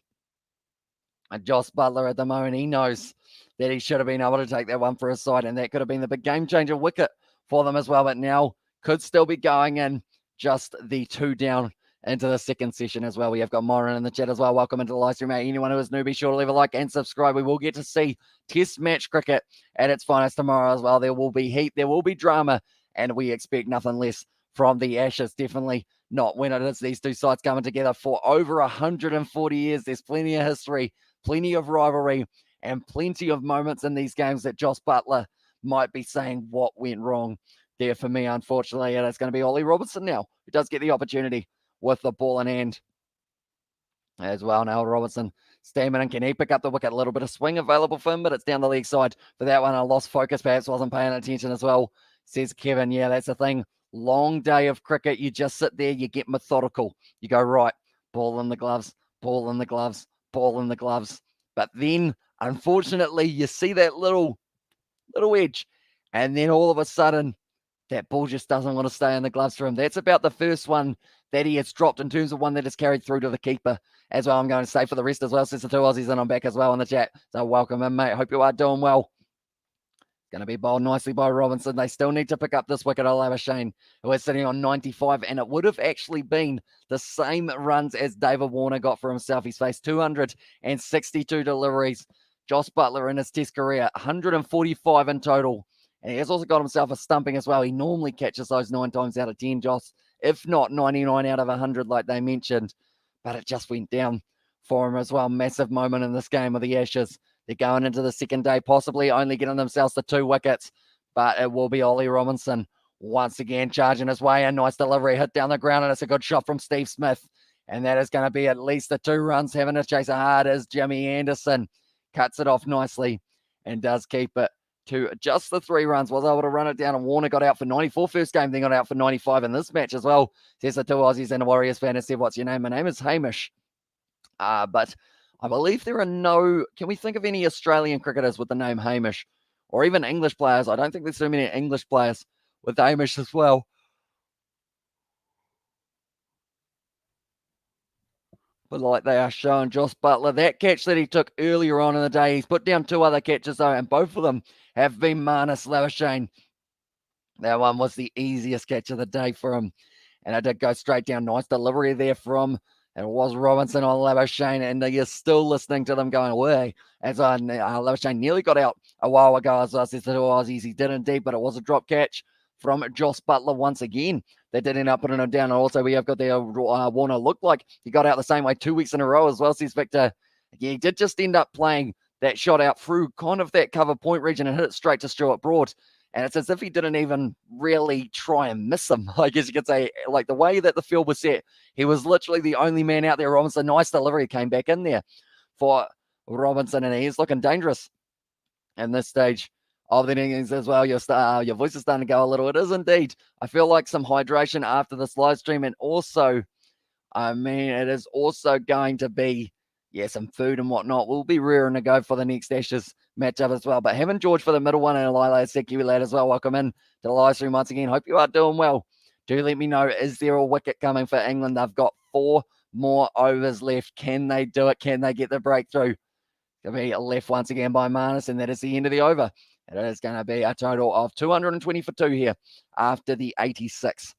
And Joss Butler at the moment, he knows that he should have been able to take that one for his side, and that could have been the big game changer wicket for them as well. But now could still be going in, just the 2 down into the second session as well. We have got Moran in the chat as well. Welcome into the live stream, mate. Anyone who is new, be sure to leave a like and subscribe. We will get to see Test match cricket at its finest tomorrow as well. There will be heat, there will be drama, and we expect nothing less from the Ashes. Definitely not when it is these two sides coming together for over 140 years. There's plenty of history, plenty of rivalry, and plenty of moments in these games that Joss Butler might be saying what went wrong there for me, unfortunately. And it's going to be Ollie Robertson now, who does get the opportunity with the ball in hand as well. Now Robertson, Stamen, and can he pick up the wicket? A little bit of swing available for him, but it's down the leg side for that one. I lost focus, perhaps wasn't paying attention as well, says Kevin. Yeah, that's the thing. Long day of cricket. You just sit there, you get methodical. You go, right, ball in the gloves, ball in the gloves, ball in the gloves. But then, unfortunately, you see that little edge, and then all of a sudden, that ball just doesn't want to stay in the gloves for him. That's about the first one that he has dropped in terms of one that is carried through to the keeper as well. I'm going to say for the rest as well, since the 2 Aussies, and I'm back as well in the chat. So welcome in, mate. Hope you are doing well. Going to be bowled nicely by Robinson. They still need to pick up this wicket. Labuschagne, who is sitting on 95, and it would have actually been the same runs as David Warner got for himself. He's faced 262 deliveries. Joss Butler in his Test career, 145 in total. And he has also got himself a stumping as well. He normally catches those 9 times out of 10, Joss, if not 99 out of 100, like they mentioned. But it just went down for him as well. Massive moment in this game of the Ashes. They're going into the second day, possibly only getting themselves to 2 wickets. But it will be Ollie Robinson once again charging his way. A nice delivery, hit down the ground, and it's a good shot from Steve Smith. And that is going to be at least the 2 runs. Having to chase it hard is Jimmy Anderson. Cuts it off nicely and does keep it to just the 3 runs. Was able to run it down, and Warner got out for 94 first game, then got out for 95 in this match as well. Says the 2 Aussies and a Warriors fan and said, what's your name? My name is Hamish. But I believe there are no... Can we think of any Australian cricketers with the name Hamish? Or even English players? I don't think there's too many English players with Hamish as well. But like they are showing Joss Butler, that catch that he took earlier on in the day, he's put down 2 other catches though, and both of them have been Marnus Labuschagne. That one was the easiest catch of the day for him, and it did go straight down. Nice delivery there from It was Robinson on Labuschagne, and you're still listening to them going away. As Labuschagne nearly got out a while ago, as I said to the Aussies, he did indeed, but it was a drop catch from Joss Butler once again. They did end up putting him down. And also, we have got the Warner looked like he got out the same way 2 weeks in a row as well, says Victor. Yeah, he did just end up playing that shot out through kind of that cover point region and hit it straight to Stuart Broad. And it's as if he didn't even really try and miss him, I guess you could say. Like the way that the field was set, he was literally the only man out there. Robinson, nice delivery, came back in there for Robinson, and he's looking dangerous in this stage of the innings as well. Your voice is starting to go a little. It is indeed. I feel like some hydration after this live stream, and also, I mean, it is also going to be, some food and whatnot. We'll be rearing to go for the next Ashes matchup as well. But having George for the middle one and Lila Sekiwi lad as well. Welcome in to the live stream once again. Hope you are doing well. Do let me know, is there a wicket coming for England? They've got 4 more overs left. Can they do it? Can they get the breakthrough? Going to be left once again by Marnus, and that is the end of the over. It is going to be a total of 220 for 2 here after the 86.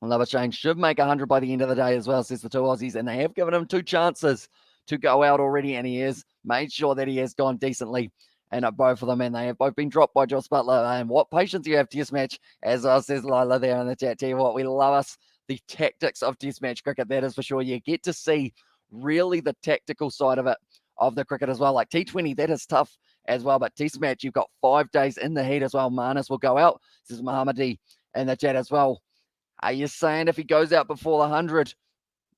Labuschagne should make 100 by the end of the day as well, says the 2 Aussies, and they have given him 2 chances to go out already, and he has made sure that he has gone decently and both of them, and they have both been dropped by Joss Butler. And what patience you have, Test match, as says Lila there in the chat. Tell you what, we love us the tactics of Test match cricket, that is for sure. You get to see really the tactical side of it, of the cricket as well. Like T20, that is tough as well, but Test match, you've got 5 days in the heat as well. Marnus will go out, says Mohammadi in the chat as well. Are you saying if he goes out before the 100,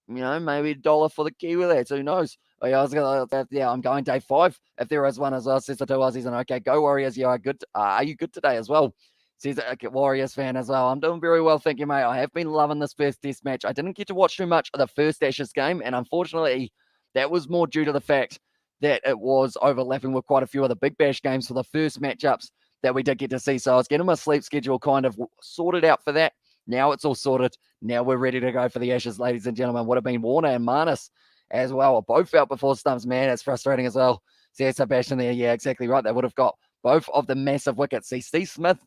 maybe $1 for the Kiwi lads? Who knows? I'm going day 5 if there is one as well, says the 2 Aussies. And okay, go Warriors. You are good. Are you good today as well? Says a Warriors fan as well. I'm doing very well, thank you, mate. I have been loving this first Test match. I didn't get to watch too much of the first Ashes game, and unfortunately, that was more due to the fact that it was overlapping with quite a few of the Big Bash games for the first matchups that we did get to see. So I was getting my sleep schedule kind of sorted out for that. Now it's all sorted. Now we're ready to go for the Ashes, ladies and gentlemen. Would have been Warner and Marnus as well. Both out before stumps, man. It's frustrating as well. See, Sebastian there. Yeah, exactly right. They would have got both of the massive wickets. See, Steve Smith,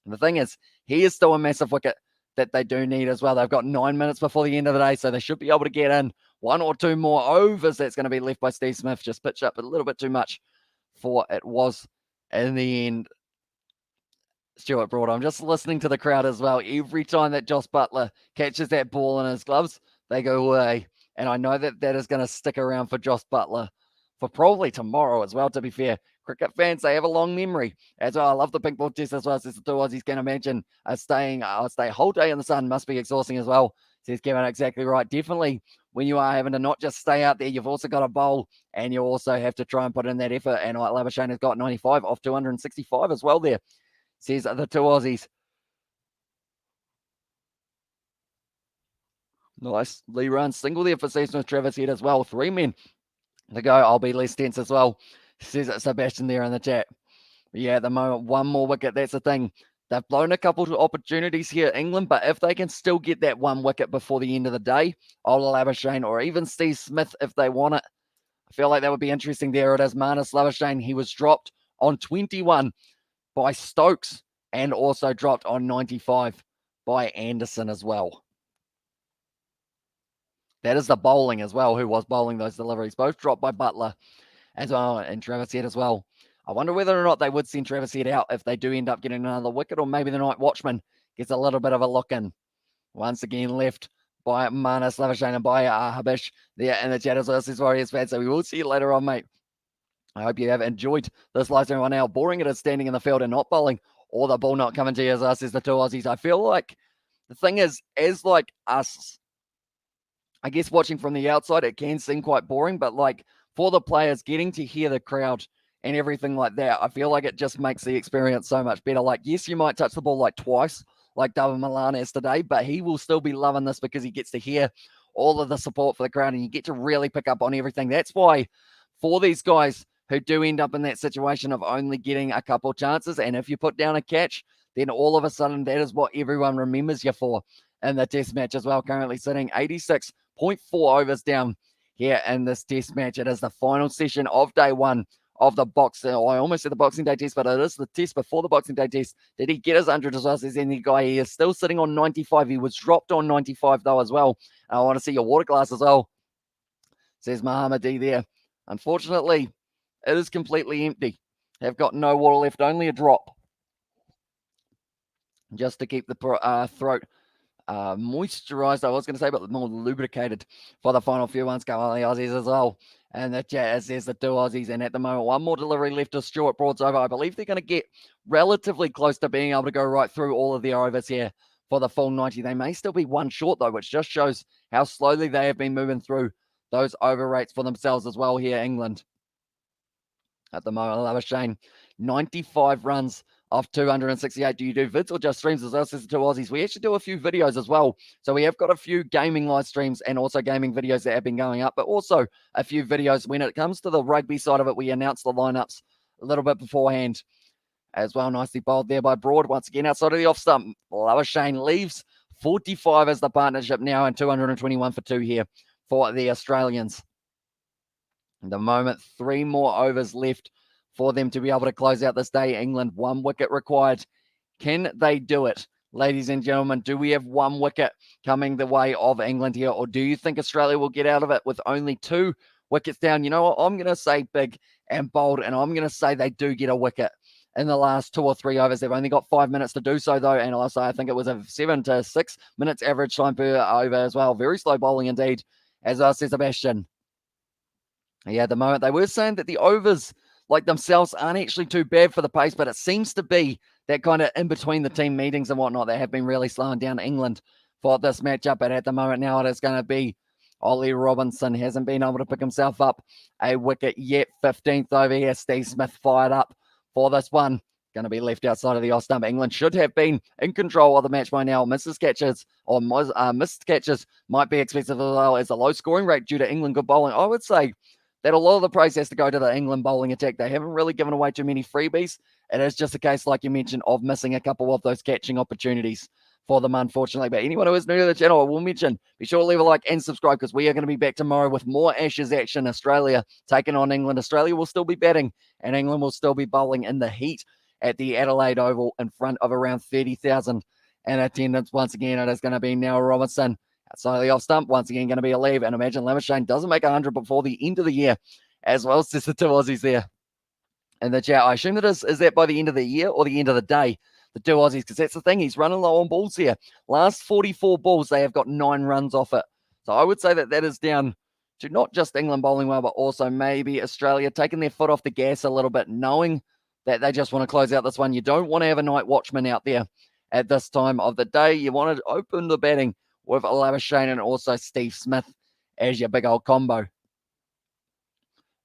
the thing is, he is still a massive wicket that they do need as well. They've got 9 minutes before the end of the day, so they should be able to get in 1 or 2 more overs. That's going to be left by Steve Smith. Just pitched up a little bit too much for it was in the end. Stuart Broad. I'm just listening to the crowd as well. Every time that Joss Butler catches that ball in his gloves, they go away. And I know that that is going to stick around for Joss Butler for probably tomorrow as well, to be fair. Cricket fans, they have a long memory as well. I love the pink ball test as well. Says the 2 Aussies can imagine stay a whole day in the sun must be exhausting as well. Says Kevin, exactly right. Definitely when you are having to not just stay out there, you've also got to bowl and you also have to try and put in that effort. And Labuschagne has got 95 off 265 as well there. Says the 2 Aussies. Nice Lee run single there for Steve Smith. Travis Head as well. 3 men to go. I'll be less tense as well, says Sebastian there in the chat. But yeah, at the moment, 1 more wicket. That's the thing. They've blown a couple of opportunities here, England, but if they can still get that 1 wicket before the end of the day, Labuschagne or even Steve Smith if they want it, I feel like that would be interesting. There it is. Marnus Labuschagne. He was dropped on 21 by Stokes and also dropped on 95 by Anderson as well. That is the bowling as well, who was bowling those deliveries. Both dropped by Butler as well and Travis Head as well. I wonder whether or not they would send Travis Head out if they do end up getting another wicket, or maybe the night watchman gets a little bit of a look in. Once again left by Marnus Labuschagne and by Habish there in the chat as well. This is Warriors fans, so we will see you later on, mate. I hope you have enjoyed this live stream right now. Boring it is standing in the field and not bowling, or the ball not coming to you, as us, as the 2 Aussies. I feel like the thing is, as like us, I guess watching from the outside, it can seem quite boring, but like for the players, getting to hear the crowd and everything like that, I feel like it just makes the experience so much better. Like, yes, you might touch the ball like twice, like David Milan has today, but he will still be loving this because he gets to hear all of the support for the crowd and you get to really pick up on everything. That's why for these guys who do end up in that situation of only getting a couple chances, and if you put down a catch, then all of a sudden that is what everyone remembers you for in the test match as well. Currently sitting 86.4 overs down here in this test match. It is the final session of day 1 of the boxing. Oh, I almost said the Boxing Day test, but it is the test before the Boxing Day test. Did he get his 100 as well? Says any guy. He is still sitting on 95. He was dropped on 95 though as well. I want to see your water glass as well. Says Muhammad D there. Unfortunately, it is completely empty. Have got no water left, only a drop. Just to keep the throat moisturized, I was going to say, but more lubricated for the final few ones. Go on the Aussies as well. And the chat says the two Aussies. And at the moment, one more delivery left to Stuart Broad's over. I believe they're going to get relatively close to being able to go right through all of their overs here for the full 90. They may still be one short, though, which just shows how slowly they have been moving through those over rates for themselves as well here, England. At the moment, Labuschagne, 95 runs off 268. Do you do vids or just streams as well? Says the two Aussies. We actually do a few videos as well. So we have got a few gaming live streams and also gaming videos that have been going up, but also a few videos when it comes to the rugby side of it. We announce the lineups a little bit beforehand as well. Nicely bowled there by Broad. Once again, outside of the off stump, Labuschagne leaves 45 as the partnership now and 221 for 2 here for the Australians. At the moment, 3 more overs left for them to be able to close out this day. England, 1 wicket required. Can they do it? Ladies and gentlemen, do we have 1 wicket coming the way of England here, or do you think Australia will get out of it with only 2 wickets down? You know what? I'm going to say big and bold, and I'm going to say they do get a wicket in the last 2 or 3 overs. They've only got 5 minutes to do so, though, and also I think it was a 7 to 6 minutes average time per over as well. Very slow bowling indeed, as says Sebastian. Yeah, at the moment, they were saying that the overs like themselves aren't actually too bad for the pace, but it seems to be that kind of in between the team meetings and whatnot, they have been really slowing down England for this matchup. But at the moment now, it is going to be Ollie Robinson. Hasn't been able to pick himself up a wicket yet. 15th over here. Steve Smith fired up for this one. Going to be left outside of the off stump. England should have been in control of the match by now. Missed catches might be expected as well as a low scoring rate due to England good bowling. I would say that a lot of the praise has to go to the England bowling attack. They haven't really given away too many freebies. It is just a case, like you mentioned, of missing a couple of those catching opportunities for them, unfortunately. But anyone who is new to the channel, I will mention, be sure to leave a like and subscribe, because we are going to be back tomorrow with more Ashes action. Australia taking on England. Australia will still be batting, and England will still be bowling in the heat at the Adelaide Oval in front of around 30,000 in attendance. Once again, it is going to be now Robinson outside of the off stump. Once again, going to be a leave. And imagine Labuschagne doesn't make 100 before the end of the year as well. Says the two Aussies there in the chat. I assume that is that by the end of the year or the end of the day, the two Aussies, because that's the thing. He's running low on balls here. Last 44 balls, they have got 9 runs off it. So I would say that that is down to not just England bowling well, but also maybe Australia taking their foot off the gas a little bit, knowing that they just want to close out this one. You don't want to have a night watchman out there at this time of the day. You want to open the batting with Labuschagne and also Steve Smith as your big old combo.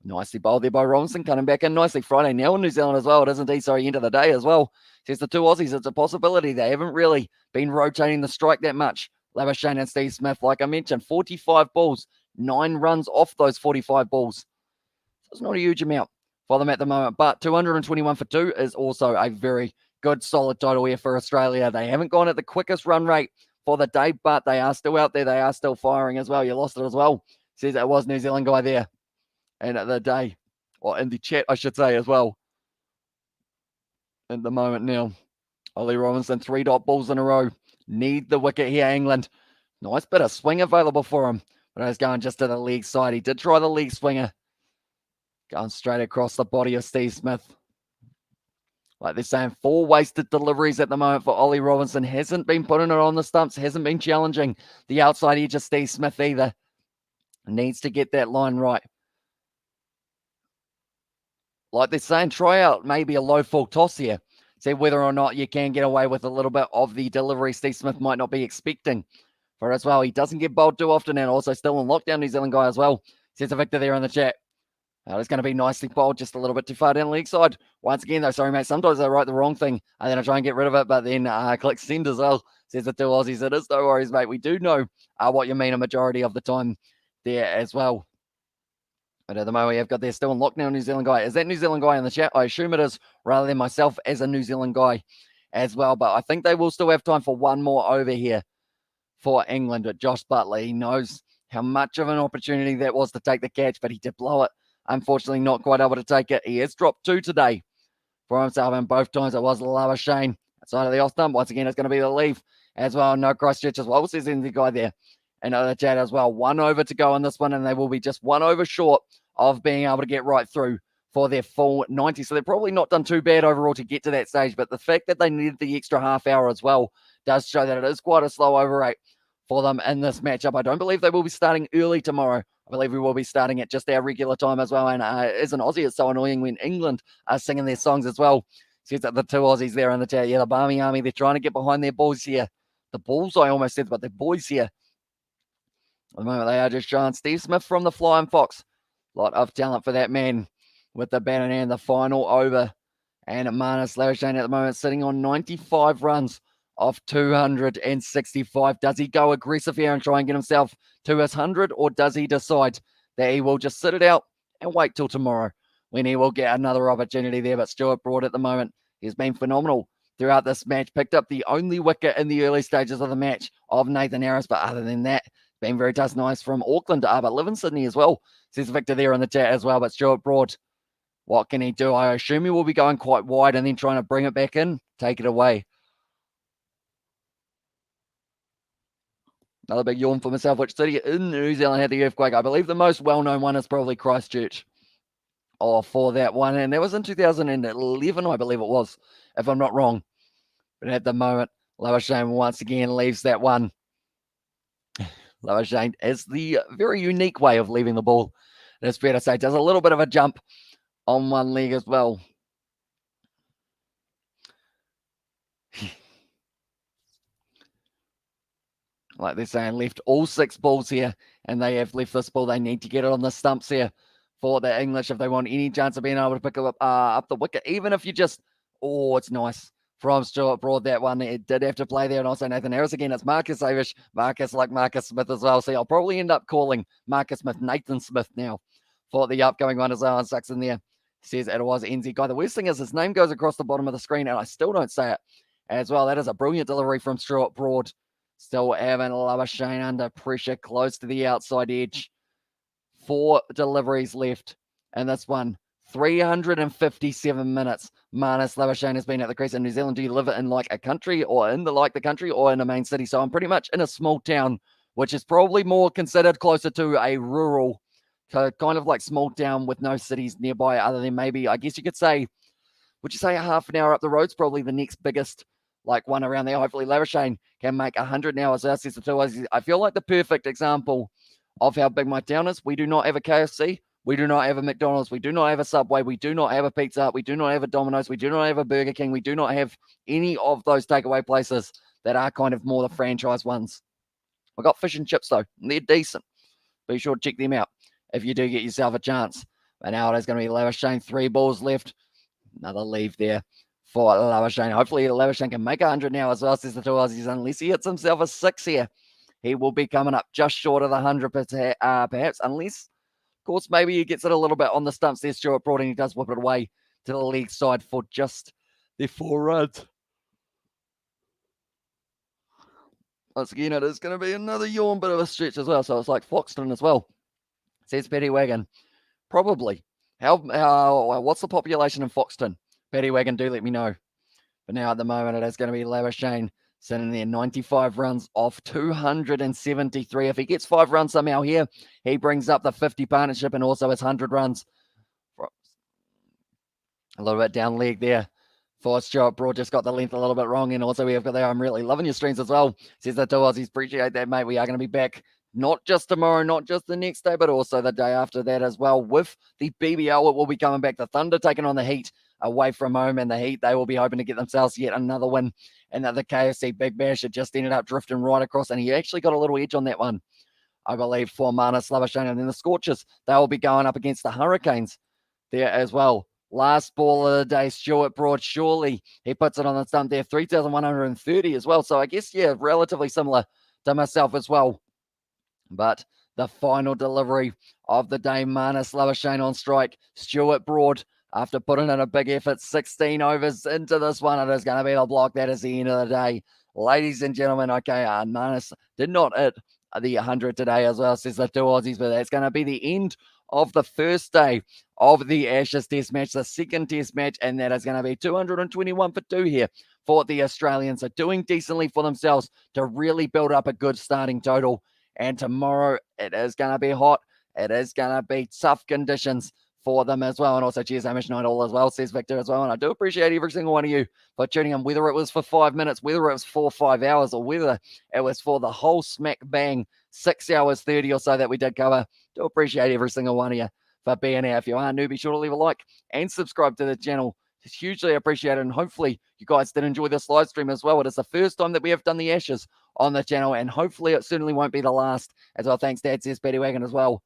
Nicely bowled there by Robinson, coming back in nicely. Friday now in New Zealand as well. It is indeed, sorry, end of the day as well. Says the two Aussies, it's a possibility. They haven't really been rotating the strike that much. Labuschagne and Steve Smith, like I mentioned, 45 balls, 9 runs off those 45 balls. So it's not a huge amount for them at the moment, but 221 for 2 is also a very good, solid total here for Australia. They haven't gone at the quickest run rate for the day, but they are still out there. They are still firing as well. You lost it as well. Says it was New Zealand guy there. And at the day, or in the chat, I should say as well. At the moment now, Ollie Robinson, 3 dot balls in a row. Need the wicket here, England. Nice bit of swing available for him. But I was going just to the leg side. He did try the leg swinger. Going straight across the body of Steve Smith. Like they're saying, 4 wasted deliveries at the moment for Ollie Robinson. Hasn't been putting it on the stumps. Hasn't been challenging the outside edge of Steve Smith either. Needs to get that line right. Like they're saying, try out maybe a low full toss here. See whether or not you can get away with a little bit of the delivery Steve Smith might not be expecting for as well. He doesn't get bowled too often, and also still in lockdown, New Zealand guy as well. Says a Victor there in the chat. It's going to be nicely bowled, just a little bit too far down the leg side. Once again, though, sorry, mate, sometimes I write the wrong thing, and then I try and get rid of it, but then click send as well. Says the two Aussies. It is no worries, mate. We do know what you mean a majority of the time there as well. But at the moment, I've got there still in lockdown, New Zealand guy. Is that New Zealand guy in the chat? I assume it is, rather than myself as a New Zealand guy as well. But I think they will still have time for one more over here for England. But Josh Butler, he knows how much of an opportunity that was to take the catch, but he did blow it unfortunately not quite able to take it. He has dropped 2 today for himself, and both times it was Labuschagne outside of the off stump. Once again, it's going to be the leave as well. No cross stretch as well. Says in the guy there. And the chat as well. 1 over to go on this one, and they will be just 1 over short of being able to get right through for their full 90. So they're probably not done too bad overall to get to that stage, but the fact that they needed the extra half hour as well does show that it is quite a slow over rate for them in this matchup. I don't believe they will be starting early tomorrow. I believe we will be starting at just our regular time as well. And as an Aussie, it's so annoying when England are singing their songs as well. Says that the 2 Aussies there in the chat. Yeah, the Barmy Army, they're trying to get behind their boys here. The Bulls, I almost said, but the boys here. At the moment, they are just showing Steve Smith from the Flying Fox. A lot of talent for that man with the bat in hand, the final over. And Marnus Labuschagne at the moment sitting on 95 runs off 265. Does he go aggressive here and try and get himself to his 100, or does he decide that he will just sit it out and wait till tomorrow when he will get another opportunity there? But Stuart Broad at the moment, he's been phenomenal throughout this match. Picked up the only wicket in the early stages of the match of Nathan Harris, but other than that, been very tough. Nice from Auckland to but live in Sydney as well, says Victor there in the chat as well. But Stuart Broad, what can he do? I assume he will be going quite wide and then trying to bring it back in, take it away. Another big yawn for myself. Which city in New Zealand had the earthquake? I believe the most well-known one is probably Christchurch. For that one. And that was in 2011, I believe it was, if I'm not wrong. But at the moment, Labuschagne once again leaves that one. Labuschagne is the very unique way of leaving the ball. It's fair to say. Does a little bit of a jump on one leg as well. Like they're saying, left all 6 balls here, and they have left this ball. They need to get it on the stumps here for the English if they want any chance of being able to pick up the wicket. Even if you just, it's nice from Stuart Broad, that one. It did have to play there, and also Nathan Harris again. It's Marcus Avish. Marcus like Marcus Smith as well. So I'll probably end up calling Marcus Smith Nathan Smith now for the upcoming one as well. And Sucks in there says it was NZ guy. The worst thing is his name goes across the bottom of the screen, and I still don't say it as well. That is a brilliant delivery from Stuart Broad. Still having Labuschagne under pressure, close to the outside edge. 4 deliveries left in this one. 357 minutes. Marnus Labuschagne has been at the crease in New Zealand. Do you live in like a country or in the country or in a main city? So I'm pretty much in a small town, which is probably more considered closer to a rural, kind of like small town with no cities nearby other than maybe, I guess you could say, would you say a half an hour up the road's probably the next biggest one around there. Hopefully Labuschagne can make 100 now as says the 2 Aussies. I feel like the perfect example of how big my town is. We do not have a KFC. We do not have a McDonald's. We do not have a Subway. We do not have a Pizza Hut. We do not have a Domino's. We do not have a Burger King. We do not have any of those takeaway places that are kind of more the franchise ones. We've got fish and chips, though. They're decent. Be sure to check them out if you do get yourself a chance. But now it is going to be Labuschagne. 3 balls left. Another leave there for Labuschagne. Hopefully Labuschagne can make 100 now as well, says the 2 Aussies. Unless he hits himself a 6 here, he will be coming up just short of the 100 perhaps. Unless, of course, maybe he gets it a little bit on the stumps there, Stuart Broad, and he does whip it away to the leg side for just the 4 runs. Once again, it is going to be another yawn, bit of a stretch as well. So it's like Foxton as well, says Paddy Wagon. Probably. What's the population in Foxton? Paddy Wagon, do let me know. But now at the moment, it is going to be Labuschagne sitting there, 95 runs off 273. If he gets 5 runs somehow here, he brings up the 50 partnership and also his 100 runs. A little bit down leg there for Stuart Broad. Just got the length a little bit wrong. And also we have got there, I'm really loving your streams as well. Says the 2 Aussies, appreciate that, mate. We are going to be back not just tomorrow, not just the next day, but also the day after that as well. With the BBL, it will be coming back. The Thunder taking on the Heat away from home, and the Heat, they will be hoping to get themselves yet another win. And the KFC Big Bash, it just ended up drifting right across, and he actually got a little edge on that one, I believe, for Marnus Labuschagne. And then the Scorchers, they will be going up against the Hurricanes there as well. Last ball of the day, Stuart Broad, surely he puts it on the stump there, 3,130 as well. So I guess, yeah, relatively similar to myself as well. But the final delivery of the day, Marnus Labuschagne on strike. Stuart Broad, after putting in a big effort, 16 overs into this one, it is going to be the block. That is the end of the day. Ladies and gentlemen, okay, Marnus did not hit the 100 today as well, says the 2 Aussies, but that's going to be the end of the first day of the Ashes Test match, the second Test match, and that is going to be 221 for 2 here for the Australians. So doing decently for themselves to really build up a good starting total. And tomorrow it is going to be hot. It is going to be tough conditions for them as well. And also, cheers, Hamish Night all as well, says Victor as well. And I do appreciate every single one of you for tuning in, whether it was for 5 minutes, whether it was for 5 hours, or whether it was for the whole smack bang 6 hours 30 or so that we did cover. Do appreciate every single one of you for being here. If you are new, be sure to leave a like and subscribe to the channel. It's hugely appreciated, and hopefully you guys did enjoy this live stream as well. It is the first time that we have done the Ashes on the channel, and hopefully it certainly won't be the last as well. Thanks, Dad, says Betty Wagon as well.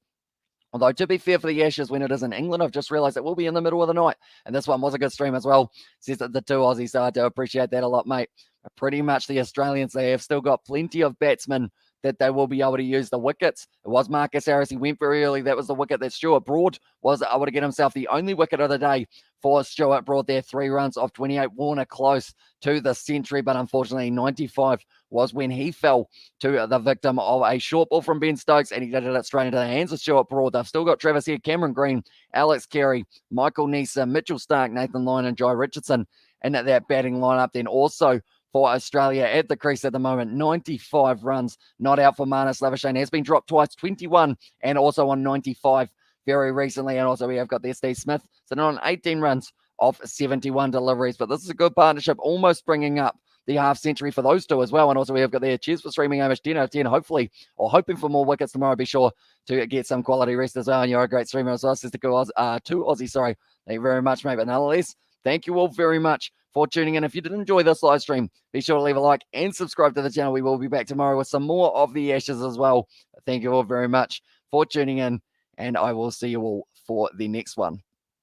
Although, to be fair for the Ashes, when it is in England, I've just realised it will be in the middle of the night. And this one was a good stream as well, says the 2 Aussies. So I do appreciate that a lot, mate. But pretty much the Australians, they have still got plenty of batsmen that they will be able to use the wickets. It was Marcus Harris. He went very early. That was the wicket that Stuart Broad was able to get himself the only wicket of the day for Stuart Broad there. 3 runs off 28. Warner close to the century, but unfortunately 95 was when he fell to the victim of a short ball from Ben Stokes, and he did it straight into the hands of Stuart Broad. They've still got Travis Head, Cameron Green, Alex Carey, Michael Neeser, Mitchell Stark, Nathan Lyon, and Jai Richardson in that batting lineup. Then also for Australia at the crease at the moment, 95 runs, not out for Marnus Labuschagne. Has been dropped twice, 21, and also on 95 very recently. And also we have got there Steve Smith sitting on 18 runs off 71 deliveries. But this is a good partnership, almost bringing up the half century for those two as well. And also we have got there, cheers for streaming, Hamish, 10 out of 10, hopefully, or hoping for more wickets tomorrow. Be sure to get some quality rest as well. And you're a great streamer as well, says the 2 Aussie, sorry. Thank you very much, mate. But nonetheless, thank you all very much for tuning in. If you did enjoy this live stream, be sure to leave a like and subscribe to the channel. We will be back tomorrow with some more of the Ashes as well. Thank you all very much for tuning in, and I will see you all for the next one.